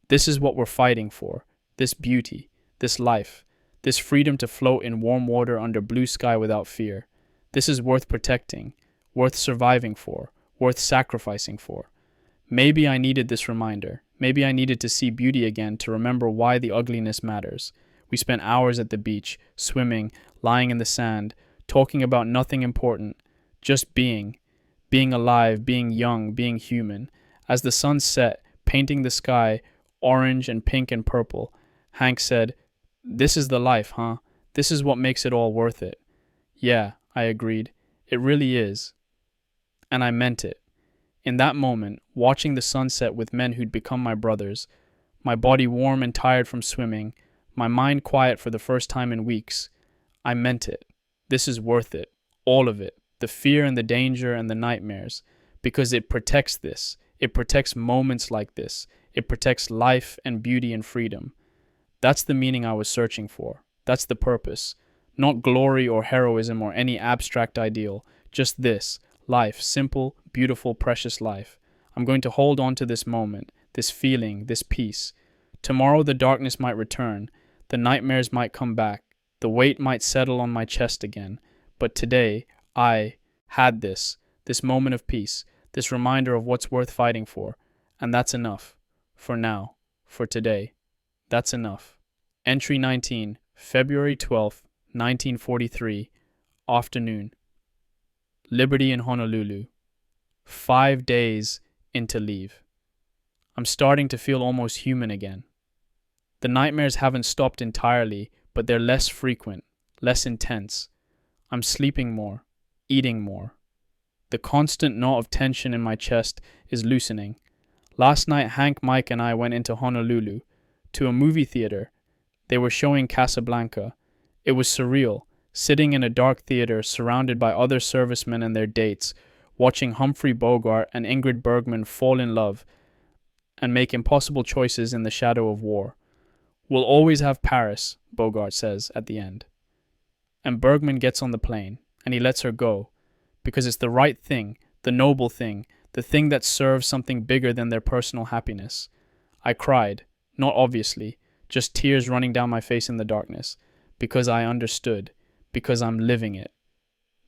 This is what we're fighting for, this beauty, this life, this freedom to float in warm water under blue sky without fear. This is worth protecting, worth surviving for, worth sacrificing for. Maybe I needed this reminder. Maybe I needed to see beauty again to remember why the ugliness matters. We spent hours at the beach, swimming, lying in the sand, talking about nothing important, just being alive, being young, being human. As the sun set, painting the sky, orange and pink and purple, Hank said, "This is the life, huh? This is what makes it all worth it." Yeah, I agreed. It really is. And I meant it. In that moment, watching the sunset with men who'd become my brothers, my body warm and tired from swimming, my mind quiet for the first time in weeks, I meant it. This is worth it. All of it. The fear and the danger and the nightmares. Because it protects this. It protects moments like this. It protects life and beauty and freedom. That's the meaning I was searching for. That's the purpose. Not glory or heroism or any abstract ideal. Just this. Life. Simple, beautiful, precious life. I'm going to hold on to this moment, this feeling, this peace. Tomorrow the darkness might return. The nightmares might come back. The weight might settle on my chest again. But today, I had this moment of peace, this reminder of what's worth fighting for. And that's enough. For now. For today. That's enough. Entry 19, February 12th, 1943, afternoon. Liberty in Honolulu. 5 days into leave. I'm starting to feel almost human again. The nightmares haven't stopped entirely, but they're less frequent, less intense. I'm sleeping more, eating more. The constant knot of tension in my chest is loosening. Last night, Hank, Mike, and I went into Honolulu, to a movie theater. They were showing Casablanca. It was surreal, sitting in a dark theater surrounded by other servicemen and their dates, watching Humphrey Bogart and Ingrid Bergman fall in love and make impossible choices in the shadow of war. We'll always have Paris, Bogart says at the end. And Bergman gets on the plane, and he lets her go, because it's the right thing, the noble thing, the thing that serves something bigger than their personal happiness. I cried, not obviously, just tears running down my face in the darkness, because I understood, because I'm living it.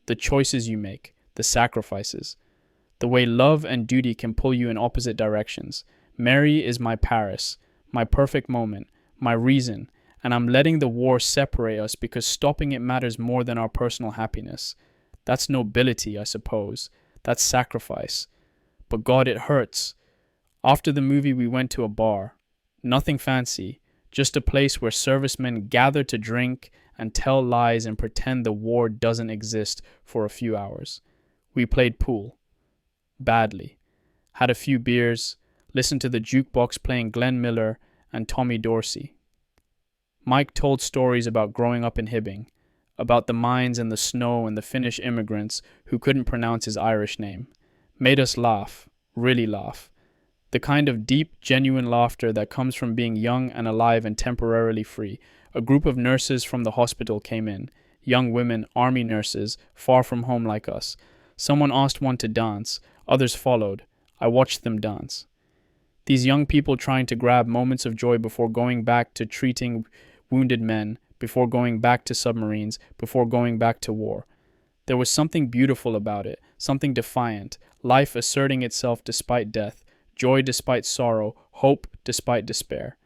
The choices you make, the sacrifices, the way love and duty can pull you in opposite directions. Mary is my Paris, my perfect moment, my reason, and I'm letting the war separate us because stopping it matters more than our personal happiness. That's nobility, I suppose. That's sacrifice. But God, it hurts. After the movie, we went to a bar. Nothing fancy, just a place where servicemen gather to drink and tell lies and pretend the war doesn't exist for a few hours. We played pool. Badly. Had a few beers, listened to the jukebox playing Glenn Miller and Tommy Dorsey. Mike told stories about growing up in Hibbing, about the mines and the snow and the Finnish immigrants who couldn't pronounce his Irish name. Made us laugh, really laugh. The kind of deep, genuine laughter that comes from being young and alive and temporarily free. A group of nurses from the hospital came in, young women, army nurses, far from home like us. Someone asked one to dance, others followed. I watched them dance. These young people trying to grab moments of joy before going back to treating wounded men, before going back to submarines, before going back to war. There was something beautiful about it, something defiant, life asserting itself despite death, joy despite sorrow, hope despite despair.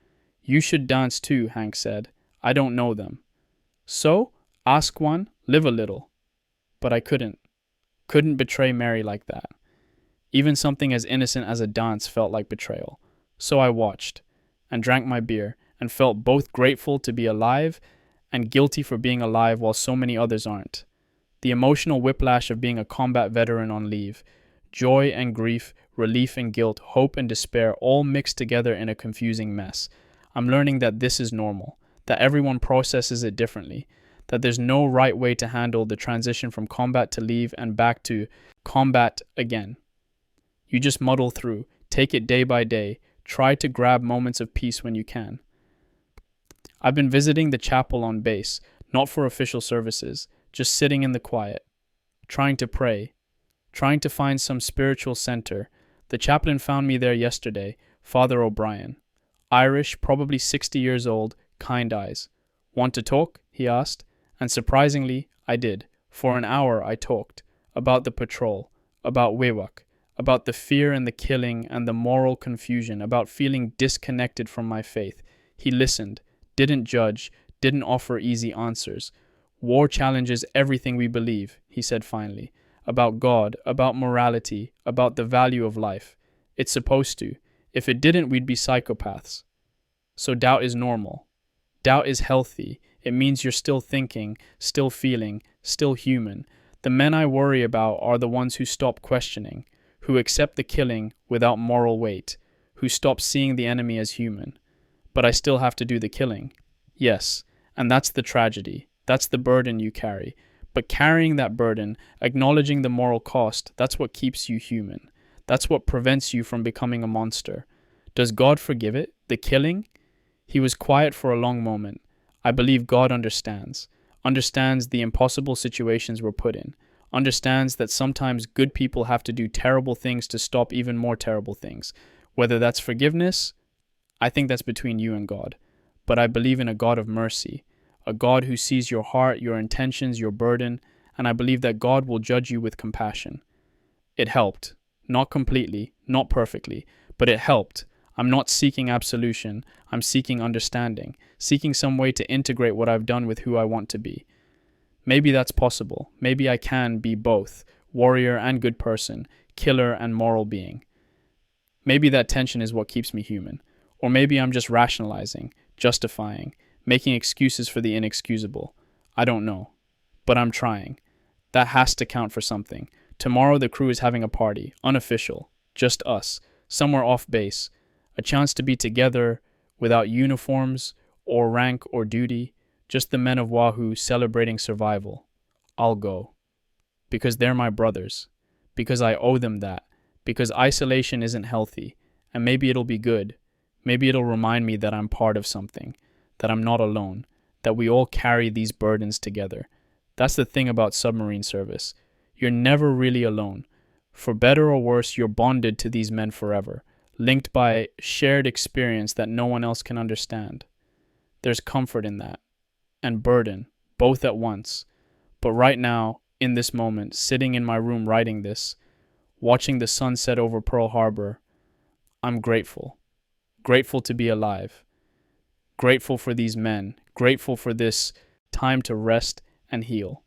You should dance too, Hank said. I don't know them. So, ask one, live a little. But I couldn't betray Mary like that. Even something as innocent as a dance felt like betrayal. So I watched, and drank my beer, and felt both grateful to be alive and guilty for being alive while so many others aren't. The emotional whiplash of being a combat veteran on leave, joy and grief, relief and guilt, hope and despair all mixed together in a confusing mess. I'm learning that this is normal, that everyone processes it differently, that there's no right way to handle the transition from combat to leave and back to combat again. You just muddle through, take it day by day, try to grab moments of peace when you can. I've been visiting the chapel on base, not for official services, just sitting in the quiet, trying to pray, trying to find some spiritual center. The chaplain found me there yesterday, Father O'Brien. Irish, probably 60 years old, kind eyes. Want to talk? He asked, and surprisingly, I did. For an hour I talked, about the patrol, about Wewak, about the fear and the killing and the moral confusion, about feeling disconnected from my faith. He listened, didn't judge, didn't offer easy answers. War challenges everything we believe, he said finally, about God, about morality, about the value of life. It's supposed to. If it didn't, we'd be psychopaths. So doubt is normal. Doubt is healthy. It means you're still thinking, still feeling, still human. The men I worry about are the ones who stop questioning, who accept the killing without moral weight, who stop seeing the enemy as human. But I still have to do the killing. Yes, and that's the tragedy. That's the burden you carry. But carrying that burden, acknowledging the moral cost, that's what keeps you human. That's what prevents you from becoming a monster. Does God forgive it? The killing? He was quiet for a long moment. I believe God understands the impossible situations we're put in, understands that sometimes good people have to do terrible things to stop even more terrible things. Whether that's forgiveness, I think that's between you and God. But I believe in a God of mercy, a God who sees your heart, your intentions, your burden, and I believe that God will judge you with compassion. It helped. Not completely, not perfectly, but it helped. I'm not seeking absolution. I'm seeking understanding, seeking some way to integrate what I've done with who I want to be. Maybe that's possible. Maybe I can be both, warrior and good person, killer and moral being. Maybe that tension is what keeps me human. Or maybe I'm just rationalizing, justifying, making excuses for the inexcusable. I don't know. But I'm trying. That has to count for something. Tomorrow the crew is having a party, unofficial, just us, somewhere off base. A chance to be together, without uniforms, or rank or duty, just the men of Wahoo celebrating survival. I'll go. Because they're my brothers. Because I owe them that. Because isolation isn't healthy. And maybe it'll be good. Maybe it'll remind me that I'm part of something. That I'm not alone. That we all carry these burdens together. That's the thing about submarine service. You're never really alone. For better or worse, you're bonded to these men forever, linked by shared experience that no one else can understand. There's comfort in that, and burden, both at once. But right now, in this moment, sitting in my room writing this, watching the sun set over Pearl Harbor, I'm grateful. Grateful to be alive. Grateful for these men. Grateful for this time to rest and heal.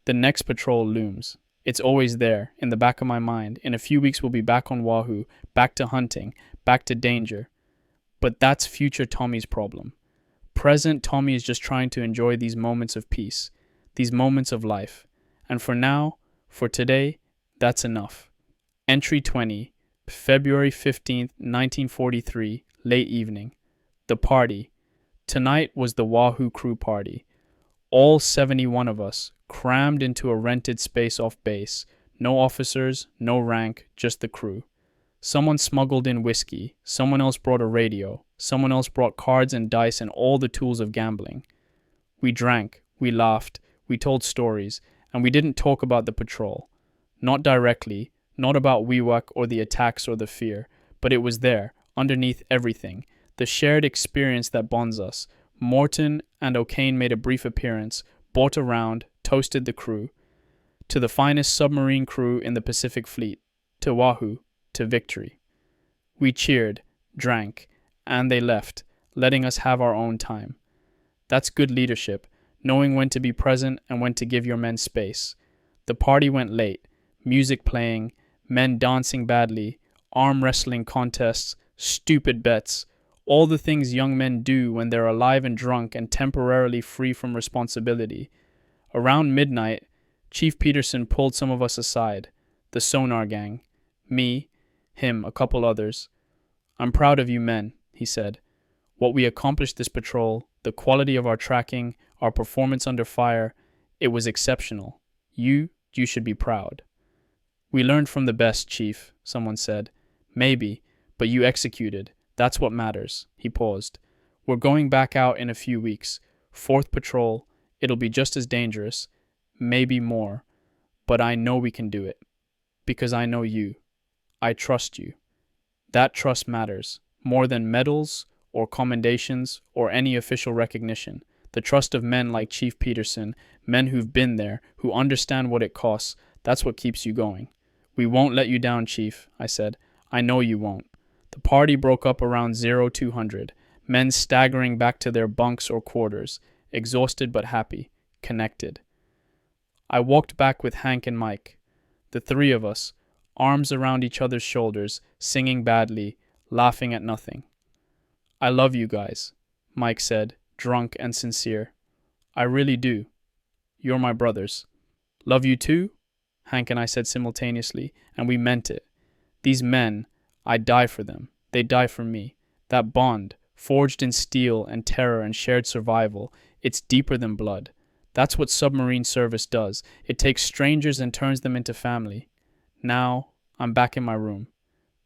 The next patrol looms. It's always there, in the back of my mind. In a few weeks we'll be back on Wahoo, back to hunting, back to danger. But that's future Tommy's problem. Present Tommy is just trying to enjoy these moments of peace, these moments of life. And for now, for today, that's enough. Entry 20, February 15th, 1943, late evening. The party. Tonight was the Wahoo crew party. All 71 of us, crammed into a rented space off base. No officers, no rank, just the crew. Someone smuggled in whiskey, someone else brought a radio, someone else brought cards and dice and all the tools of gambling. We drank, we laughed, we told stories, and we didn't talk about the patrol. Not directly, not about Wewak or the attacks or the fear, but it was there, underneath everything, the shared experience that bonds us. Morton and O'Kane made a brief appearance, bought a round, toasted the crew. To the finest submarine crew in the Pacific Fleet, to Wahoo, to victory. We cheered, drank, and they left, letting us have our own time. That's good leadership, knowing when to be present and when to give your men space. The party went late, music playing, men dancing badly, arm wrestling contests, stupid bets, all the things young men do when they're alive and drunk and temporarily free from responsibility. Around midnight, Chief Peterson pulled some of us aside, the sonar gang, me, him, a couple others. I'm proud of you men, he said. What we accomplished this patrol, the quality of our tracking, our performance under fire, it was exceptional. You should be proud. We learned from the best, Chief, someone said. Maybe, but you executed. That's what matters. He paused. We're going back out in a few weeks. 4th patrol. It'll be just as dangerous. Maybe more. But I know we can do it. Because I know you. I trust you. That trust matters. More than medals or commendations or any official recognition. The trust of men like Chief Peterson, men who've been there, who understand what it costs. That's what keeps you going. We won't let you down, Chief, I said. I know you won't. The party broke up around 0200, men staggering back to their bunks or quarters, exhausted but happy, connected. I walked back with Hank and Mike, the 3 of us, arms around each other's shoulders, singing badly, laughing at nothing. I love you guys, Mike said, drunk and sincere. I really do. You're my brothers. Love you too? Hank and I said simultaneously, and we meant it. These men, I die for them. They die for me. That bond, forged in steel and terror and shared survival, it's deeper than blood. That's what submarine service does. It takes strangers and turns them into family. Now, I'm back in my room.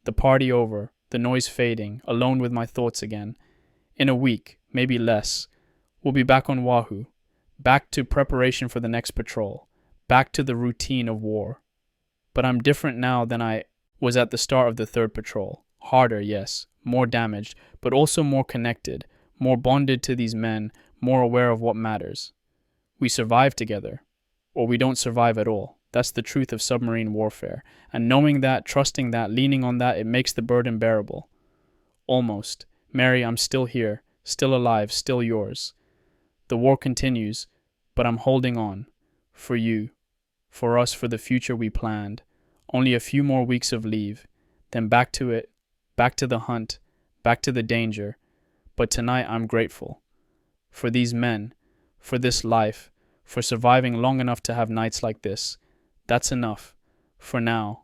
The party over, the noise fading, alone with my thoughts again. In a week, maybe less, we'll be back on Wahoo. Back to preparation for the next patrol. Back to the routine of war. But I'm different now than I was at the start of the 3rd patrol. Harder, yes, more damaged, but also more connected, more bonded to these men, more aware of what matters. We survive together, or we don't survive at all. That's the truth of submarine warfare. And knowing that, trusting that, leaning on that, it makes the burden bearable. Almost. Mary, I'm still here, still alive, still yours. The war continues, but I'm holding on. For you. for us, for the future we planned. Only a few more weeks of leave, then back to it, back to the hunt, back to the danger. But tonight I'm grateful for these men, for this life, for surviving long enough to have nights like this. That's enough. For now,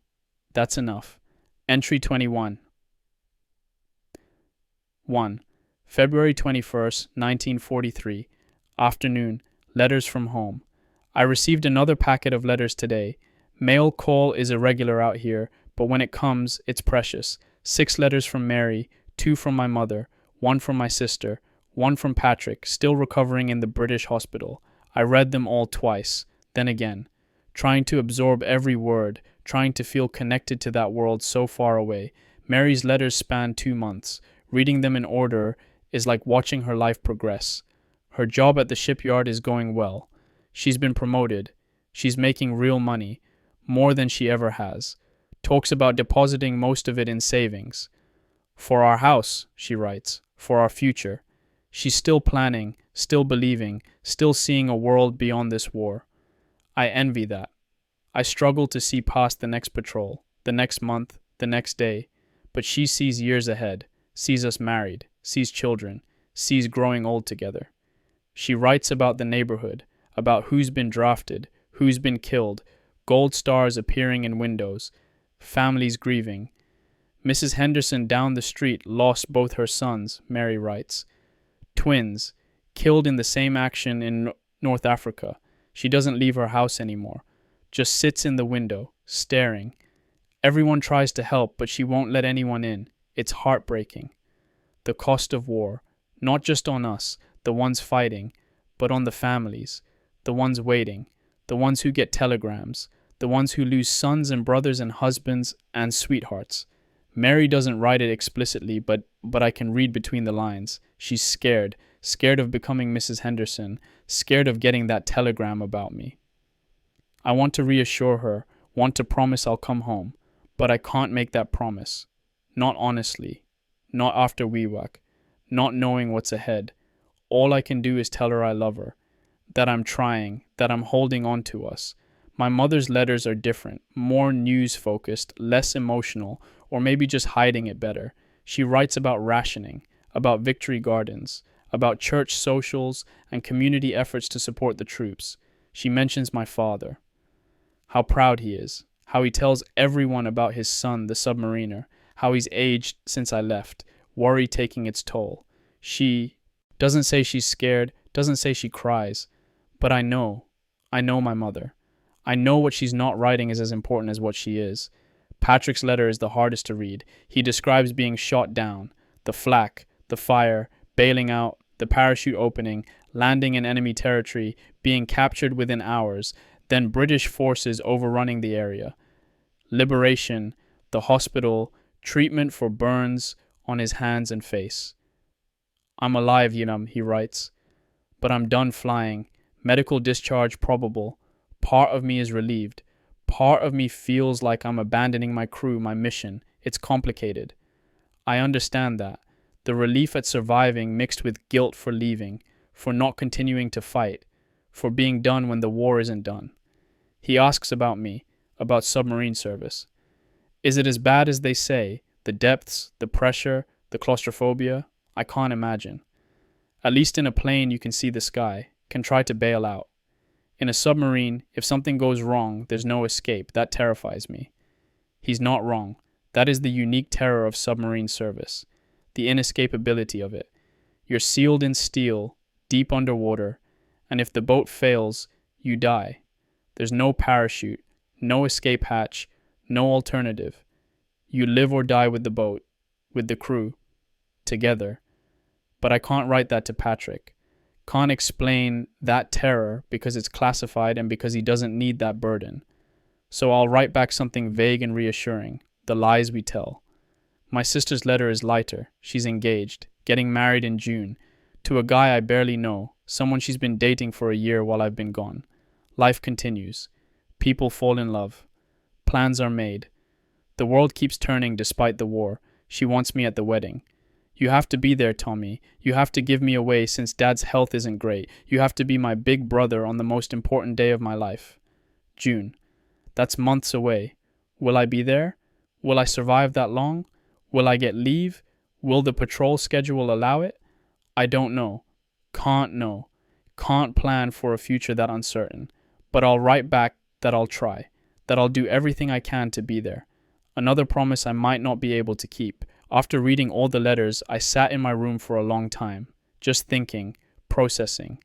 that's enough. Entry 21. 1. February 21st, 1943. Afternoon. Letters from home. I received another packet of letters today. Mail call is irregular out here, but when it comes, it's precious. 6 letters from Mary, 2 from my mother, 1 from my sister, 1 from Patrick, still recovering in the British hospital. I read them all twice, then again, trying to absorb every word, trying to feel connected to that world so far away. Mary's letters span 2 months. Reading them in order is like watching her life progress. Her job at the shipyard is going well. She's been promoted. She's making real money, more than she ever has. Talks about depositing most of it in savings. For our house, she writes, for our future. She's still planning, still believing, still seeing a world beyond this war. I envy that. I struggle to see past the next patrol, the next month, the next day, but she sees years ahead, sees us married, sees children, sees growing old together. She writes about the neighborhood, about who's been drafted, who's been killed, gold stars appearing in windows, families grieving. Mrs. Henderson down the street lost both her sons, Mary writes. Twins, killed in the same action in North Africa. She doesn't leave her house anymore, just sits in the window, staring. Everyone tries to help, but she won't let anyone in. It's heartbreaking. The cost of war, not just on us, the ones fighting, but on the families, the ones waiting, the ones who get telegrams, the ones who lose sons and brothers and husbands and sweethearts. Mary doesn't write it explicitly, but I can read between the lines. She's scared of becoming Mrs. Henderson, scared of getting that telegram about me. I want to reassure her, want to promise I'll come home, but I can't make that promise. Not honestly, not after WW2, not knowing what's ahead. All I can do is tell her I love her, that I'm trying, that I'm holding on to us. My mother's letters are different, more news-focused, less emotional, or maybe just hiding it better. She writes about rationing, about victory gardens, about church socials and community efforts to support the troops. She mentions my father, how proud he is, how he tells everyone about his son, the submariner, how he's aged since I left, worry taking its toll. She doesn't say she's scared, doesn't say she cries, but I know my mother. I know what she's not writing is as important as what she is. Patrick's letter is the hardest to read. He describes being shot down, the flak, the fire, bailing out, the parachute opening, landing in enemy territory, being captured within hours, then British forces overrunning the area. Liberation, the hospital, treatment for burns on his hands and face. I'm alive, Yinam, he writes, but I'm done flying. Medical discharge probable. Part of me is relieved. Part of me feels like I'm abandoning my crew, my mission. It's complicated. I understand that. The relief at surviving mixed with guilt for leaving, for not continuing to fight, for being done when the war isn't done. He asks about me, about submarine service. Is it as bad as they say? The depths, the pressure, the claustrophobia? I can't imagine. At least in a plane you can see the sky, can try to bail out. In a submarine, if something goes wrong, there's no escape. That terrifies me. He's not wrong. That is the unique terror of submarine service, the inescapability of it. You're sealed in steel, deep underwater, and if the boat fails, you die. There's no parachute, no escape hatch, no alternative. You live or die with the boat, with the crew, together. But I can't write that to Patrick. Can't explain that terror because it's classified and because he doesn't need that burden. So I'll write back something vague and reassuring, the lies we tell. My sister's letter is lighter. She's engaged, getting married in June, to a guy I barely know, someone she's been dating for a year while I've been gone. Life continues. People fall in love. Plans are made. The world keeps turning despite the war. She wants me at the wedding. You have to be there, Tommy. You have to give me away since Dad's health isn't great. You have to be my big brother on the most important day of my life. June. That's months away. Will I be there? Will I survive that long? Will I get leave? Will the patrol schedule allow it? I don't know. Can't know. Can't plan for a future that uncertain. But I'll write back that I'll try, that I'll do everything I can to be there. Another promise I might not be able to keep. After reading all the letters, I sat in my room for a long time, just thinking, processing.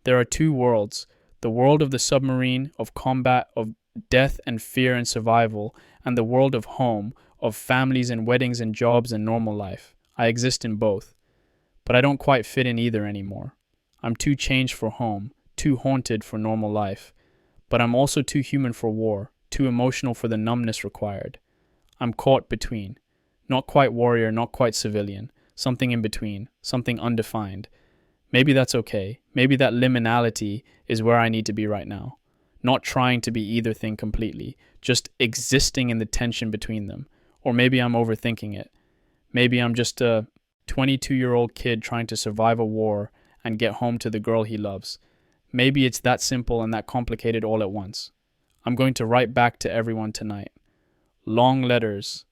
There are two worlds, the world of the submarine, of combat, of death and fear and survival, and the world of home, of families and weddings and jobs and normal life. I exist in both. But I don't quite fit in either anymore. I'm too changed for home, too haunted for normal life. But I'm also too human for war, too emotional for the numbness required. I'm caught between. Not quite warrior, not quite civilian. Something in between, something undefined. Maybe that's okay. Maybe that liminality is where I need to be right now. Not trying to be either thing completely, just existing in the tension between them. Or maybe I'm overthinking it. Maybe I'm just a 22-year-old kid trying to survive a war and get home to the girl he loves. Maybe it's that simple and that complicated all at once. I'm going to write back to everyone tonight. Long letters,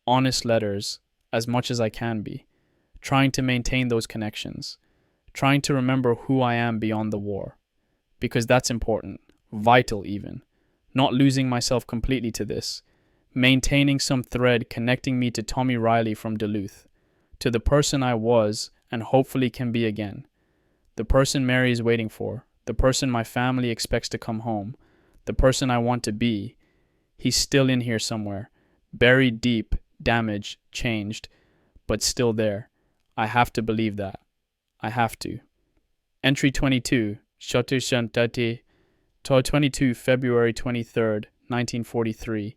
honest letters, as much as I can be. Trying to maintain those connections. Trying to remember who I am beyond the war. Because that's important, vital even. Not losing myself completely to this. Maintaining some thread connecting me to Tommy Riley from Duluth. To the person I was and hopefully can be again. The person Mary is waiting for. The person my family expects to come home. The person I want to be. He's still in here somewhere. Buried deep, damaged, changed, but still there. I have to believe that. I have to. Entry 22, Shotu Shantati, 22 February 23rd, 1943,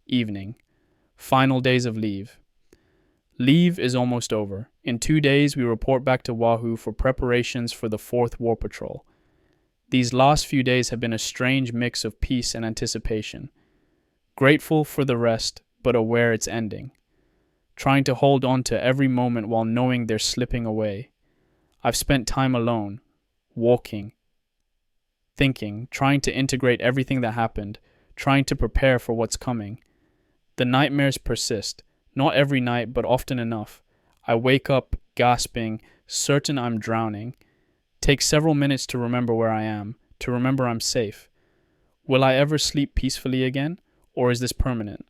evening. Final days of leave. Leave is almost over. In 2 days, we report back to Wahoo for preparations for the 4th War Patrol. These last few days have been a strange mix of peace and anticipation. Grateful for the rest, but aware it's ending. Trying to hold on to every moment while knowing they're slipping away. I've spent time alone, walking, thinking, trying to integrate everything that happened, trying to prepare for what's coming. The nightmares persist, not every night, but often enough. I wake up gasping, certain I'm drowning. Take several minutes to remember where I am, to remember I'm safe. Will I ever sleep peacefully again, or is this permanent?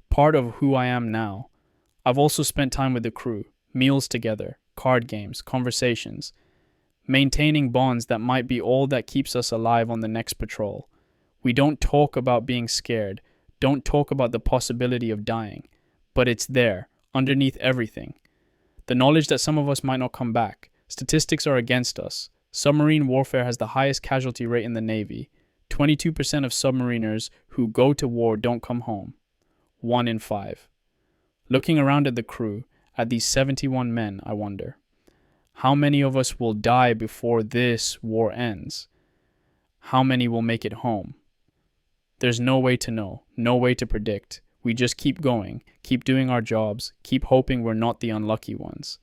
Part of who I am now. I've also spent time with the crew, meals together, card games, conversations, maintaining bonds that might be all that keeps us alive on the next patrol. We don't talk about being scared, don't talk about the possibility of dying, but it's there, underneath everything. The knowledge that some of us might not come back. Statistics are against us. Submarine warfare has the highest casualty rate in the Navy. 22% of submariners who go to war don't come home. 1 in 5. Looking around at the crew, at these 71 men, I wonder, how many of us will die before this war ends? How many will make it home? There's no way to know, no way to predict. We just keep going, keep doing our jobs, keep hoping we're not the unlucky ones.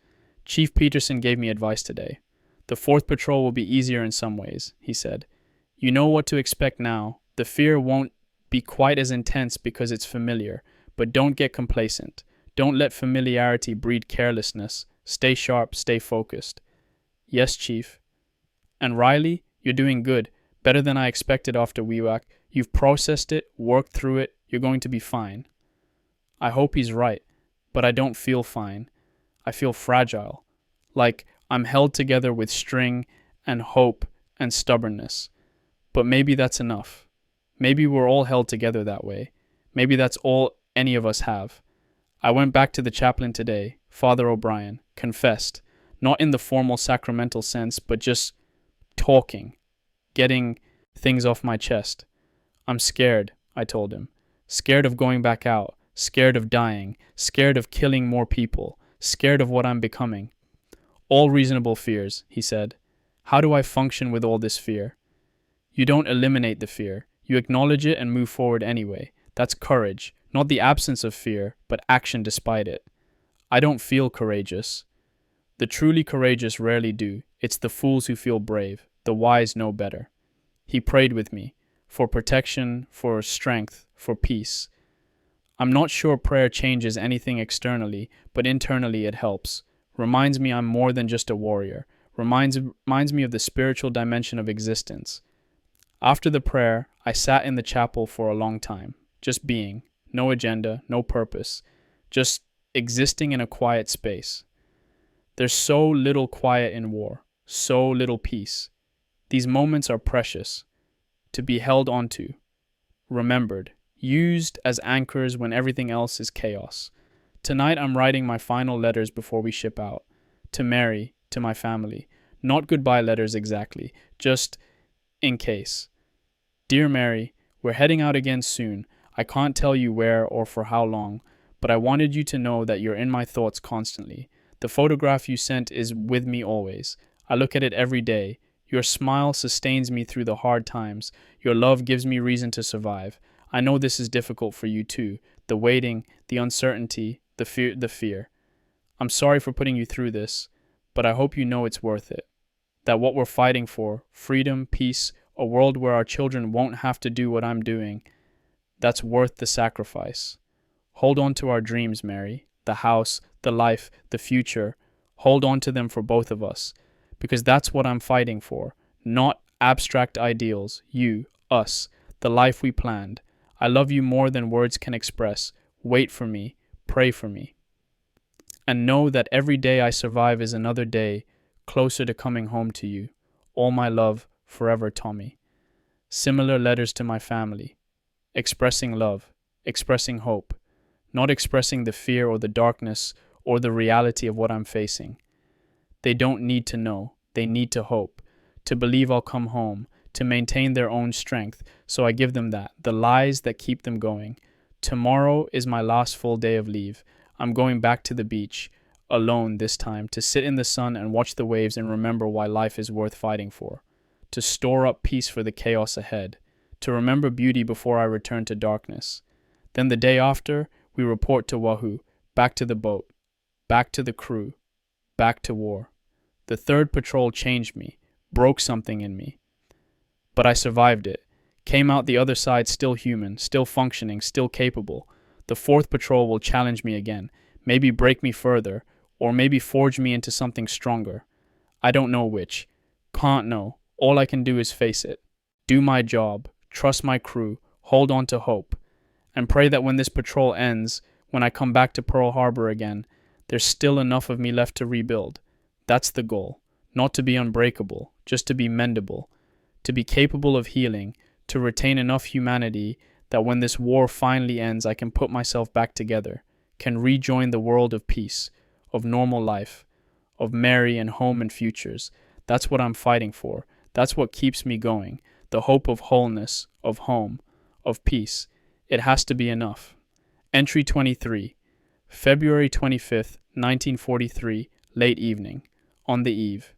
Chief Peterson gave me advice today. The 4th patrol will be easier in some ways, he said. You know what to expect now. The fear won't be quite as intense because it's familiar, but don't get complacent. Don't let familiarity breed carelessness. Stay sharp, stay focused. Yes, Chief. And Riley, you're doing good. Better than I expected after WEWAC. You've processed it, worked through it. You're going to be fine. I hope he's right, but I don't feel fine. I feel fragile. Like I'm held together with string and hope and stubbornness. But maybe that's enough. Maybe we're all held together that way. Maybe that's all any of us have. I went back to the chaplain today, Father O'Brien, confessed, not in the formal sacramental sense, but just talking, getting things off my chest. I'm scared, I told him. Scared of going back out, scared of dying, scared of killing more people, scared of what I'm becoming. All reasonable fears, he said. How do I function with all this fear? You don't eliminate the fear. You acknowledge it and move forward anyway. That's courage, not the absence of fear, but action despite it. I don't feel courageous. The truly courageous rarely do. It's the fools who feel brave. The wise know better. He prayed with me. for protection, for strength, for peace. I'm not sure prayer changes anything externally, but internally it helps. Reminds me I'm more than just a warrior. Reminds me of the spiritual dimension of existence. After the prayer, I sat in the chapel for a long time, just being, no agenda, no purpose, just existing in a quiet space. There's so little quiet in war, so little peace. These moments are precious, to be held onto, remembered, used as anchors when everything else is chaos. Tonight I'm writing my final letters before we ship out. To Mary, to my family. Not goodbye letters exactly, just in case. Dear Mary, we're heading out again soon. I can't tell you where or for how long, but I wanted you to know that you're in my thoughts constantly. The photograph you sent is with me always. I look at it every day. Your smile sustains me through the hard times. Your love gives me reason to survive. I know this is difficult for you too. The waiting, the uncertainty, the fear. I'm sorry for putting you through this, but I hope you know it's worth it. That what we're fighting for, freedom, peace, a world where our children won't have to do what I'm doing, that's worth the sacrifice. Hold on to our dreams, Mary. The house, the life, the future. Hold on to them for both of us. Because that's what I'm fighting for. Not abstract ideals. You, us, the life we planned. I love you more than words can express. Wait for me. Pray for me. And know that every day I survive is another day closer to coming home to you. All my love, forever, Tommy. Similar letters to my family. Expressing love. Expressing hope. Not expressing the fear or the darkness or the reality of what I'm facing. They don't need to know. They need to hope. To believe I'll come home. To maintain their own strength. So I give them that. The lies that keep them going. Tomorrow is my last full day of leave. I'm going back to the beach. Alone this time. To sit in the sun and watch the waves and remember why life is worth fighting for. To store up peace for the chaos ahead. To remember beauty before I return to darkness. Then the day after, we report to Wahoo. Back to the boat. Back to the crew. Back to war. The third patrol changed me. Broke something in me. But I survived it. Came out the other side still human, still functioning, still capable. The fourth patrol will challenge me again. Maybe break me further. Or maybe forge me into something stronger. I don't know which. Can't know. All I can do is face it. Do my job. Trust my crew. Hold on to hope. And pray that when this patrol ends, when I come back to Pearl Harbor again, there's still enough of me left to rebuild. That's the goal. Not to be unbreakable, just to be mendable. To be capable of healing, to retain enough humanity that when this war finally ends, I can put myself back together, can rejoin the world of peace, of normal life, of Mary and home and futures. That's what I'm fighting for. That's what keeps me going. The hope of wholeness, of home, of peace. It has to be enough. Entry 23, February 25th, 1943, late evening, on the eve.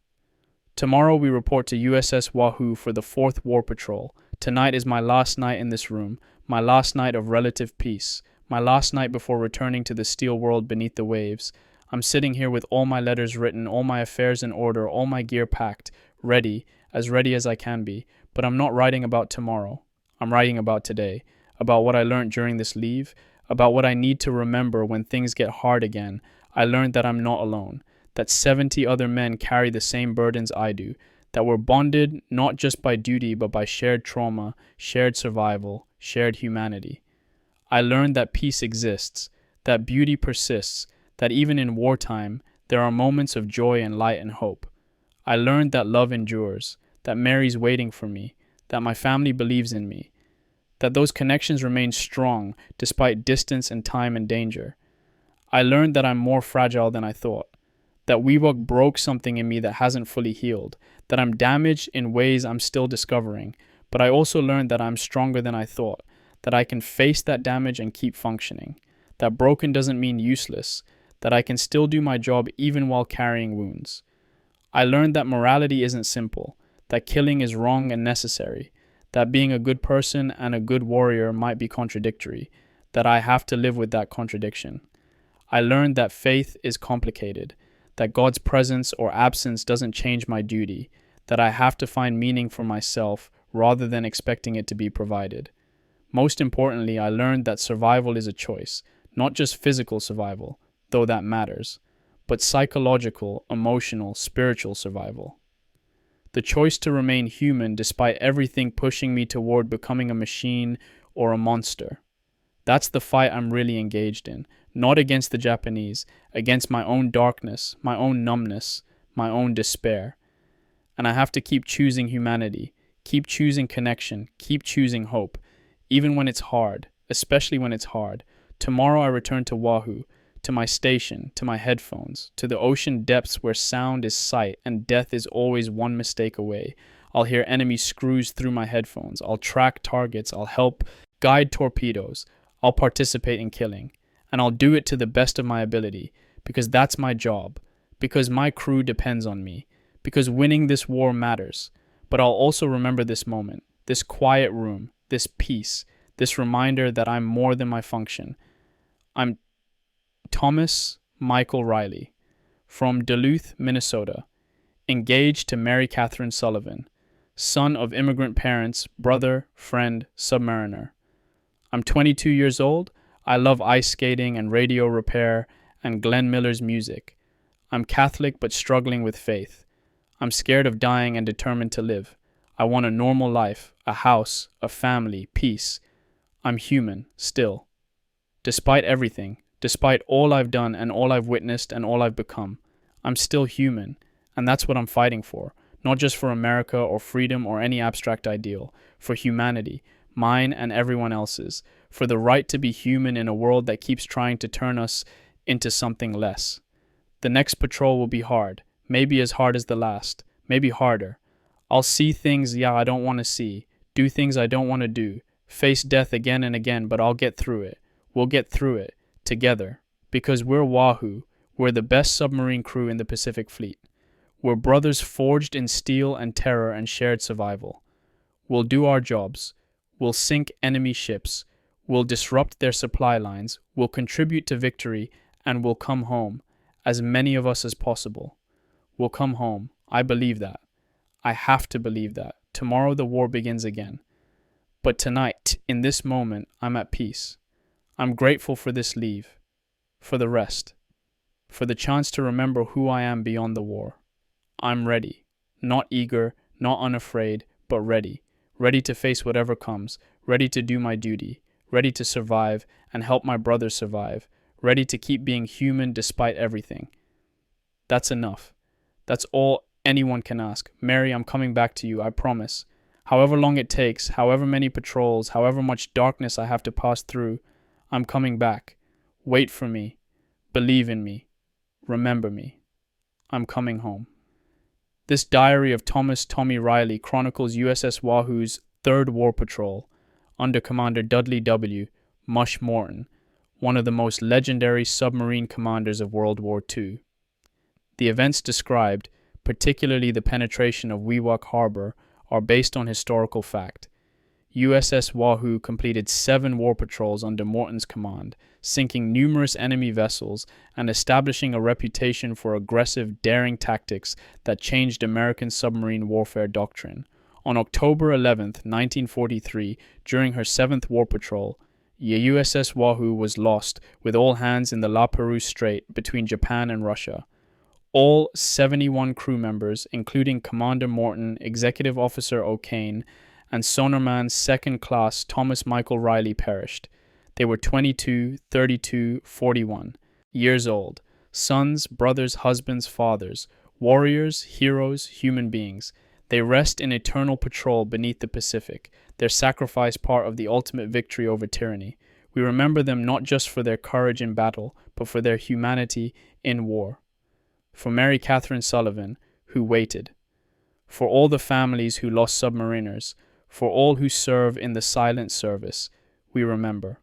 Tomorrow we report to USS Wahoo for the 4th War Patrol. Tonight is my last night in this room, my last night of relative peace, my last night before returning to the steel world beneath the waves. I'm sitting here with all my letters written, all my affairs in order, all my gear packed, ready as I can be. But I'm not writing about tomorrow. I'm writing about today, about what I learned during this leave, about what I need to remember when things get hard again. I learned that I'm not alone, that 70 other men carry the same burdens I do, that we're bonded not just by duty but by shared trauma, shared survival, shared humanity. I learned that peace exists, that beauty persists, that even in wartime, there are moments of joy and light and hope. I learned that love endures, that Mary's waiting for me, that my family believes in me, that those connections remain strong despite distance and time and danger. I learned that I'm more fragile than I thought, that WeWork broke something in me that hasn't fully healed, that I'm damaged in ways I'm still discovering, but I also learned that I'm stronger than I thought, that I can face that damage and keep functioning, that broken doesn't mean useless, that I can still do my job even while carrying wounds. I learned that morality isn't simple, that killing is wrong and necessary, that being a good person and a good warrior might be contradictory, that I have to live with that contradiction. I learned that faith is complicated, that God's presence or absence doesn't change my duty, that I have to find meaning for myself rather than expecting it to be provided. Most importantly, I learned that survival is a choice, not just physical survival, though that matters, but psychological, emotional, spiritual survival. The choice to remain human despite everything pushing me toward becoming a machine or a monster. That's the fight I'm really engaged in, not against the Japanese, against my own darkness, my own numbness, my own despair. And I have to keep choosing humanity, keep choosing connection, keep choosing hope, even when it's hard, especially when it's hard. Tomorrow I return to Oahu, to my station, to my headphones, to the ocean depths where sound is sight and death is always one mistake away. I'll hear enemy screws through my headphones. I'll track targets. I'll help guide torpedoes. I'll participate in killing. And I'll do it to the best of my ability, because that's my job, because my crew depends on me, because winning this war matters. But I'll also remember this moment, this quiet room, this peace, this reminder that I'm more than my function. I'm Thomas Michael Riley, from Duluth, Minnesota, engaged to Mary Catherine Sullivan, son of immigrant parents, brother, friend, submariner. I'm 22 years old. I love ice skating and radio repair and Glenn Miller's music. I'm Catholic but struggling with faith. I'm scared of dying and determined to live. I want a normal life, a house, a family, peace. I'm human, still. Despite everything, despite all I've done and all I've witnessed and all I've become, I'm still human, and that's what I'm fighting for. Not just for America or freedom or any abstract ideal, for humanity, mine and everyone else's, for the right to be human in a world that keeps trying to turn us into something less. The next patrol will be hard, maybe as hard as the last, maybe harder. I'll see things, I don't want to see, do things I don't want to do, face death again and again, but I'll get through it. We'll get through it, together, because we're Wahoo, we're the best submarine crew in the Pacific Fleet. We're brothers forged in steel and terror and shared survival. We'll do our jobs. We'll sink enemy ships. We'll disrupt their supply lines. We'll contribute to victory, and we'll come home, as many of us as possible. We'll come home. I believe that. I have to believe that. Tomorrow the war begins again. But tonight, in this moment, I'm at peace. I'm grateful for this leave, for the rest, for the chance to remember who I am beyond the war. I'm ready, not eager, not unafraid, but ready, ready to face whatever comes, ready to do my duty, ready to survive and help my brothers survive, ready to keep being human despite everything. That's enough. That's all anyone can ask. Mary, I'm coming back to you, I promise. However long it takes, however many patrols, however much darkness I have to pass through, I'm coming back. Wait for me. Believe in me. Remember me. I'm coming home. This diary of Thomas Tommy Riley chronicles USS Wahoo's 3rd War Patrol under Commander Dudley W. Mush Morton, one of the most legendary submarine commanders of World War II. The events described, particularly the penetration of Wewak Harbor, are based on historical fact. USS Wahoo completed 7 war patrols under Morton's command, sinking numerous enemy vessels and establishing a reputation for aggressive, daring tactics that changed American submarine warfare doctrine. On October 11, 1943, during her 7th war patrol, USS Wahoo was lost with all hands in the La Perouse Strait between Japan and Russia. All 71 crew members, including Commander Morton, Executive Officer O'Kane, and Sonarman 2nd Class Thomas Michael Riley perished. They were 22, 32, 41 years old, sons, brothers, husbands, fathers, warriors, heroes, human beings. They rest in eternal patrol beneath the Pacific, their sacrifice part of the ultimate victory over tyranny. We remember them not just for their courage in battle, but for their humanity in war. For Mary Catherine Sullivan, who waited. For all the families who lost submariners. For all who serve in the silent service, we remember.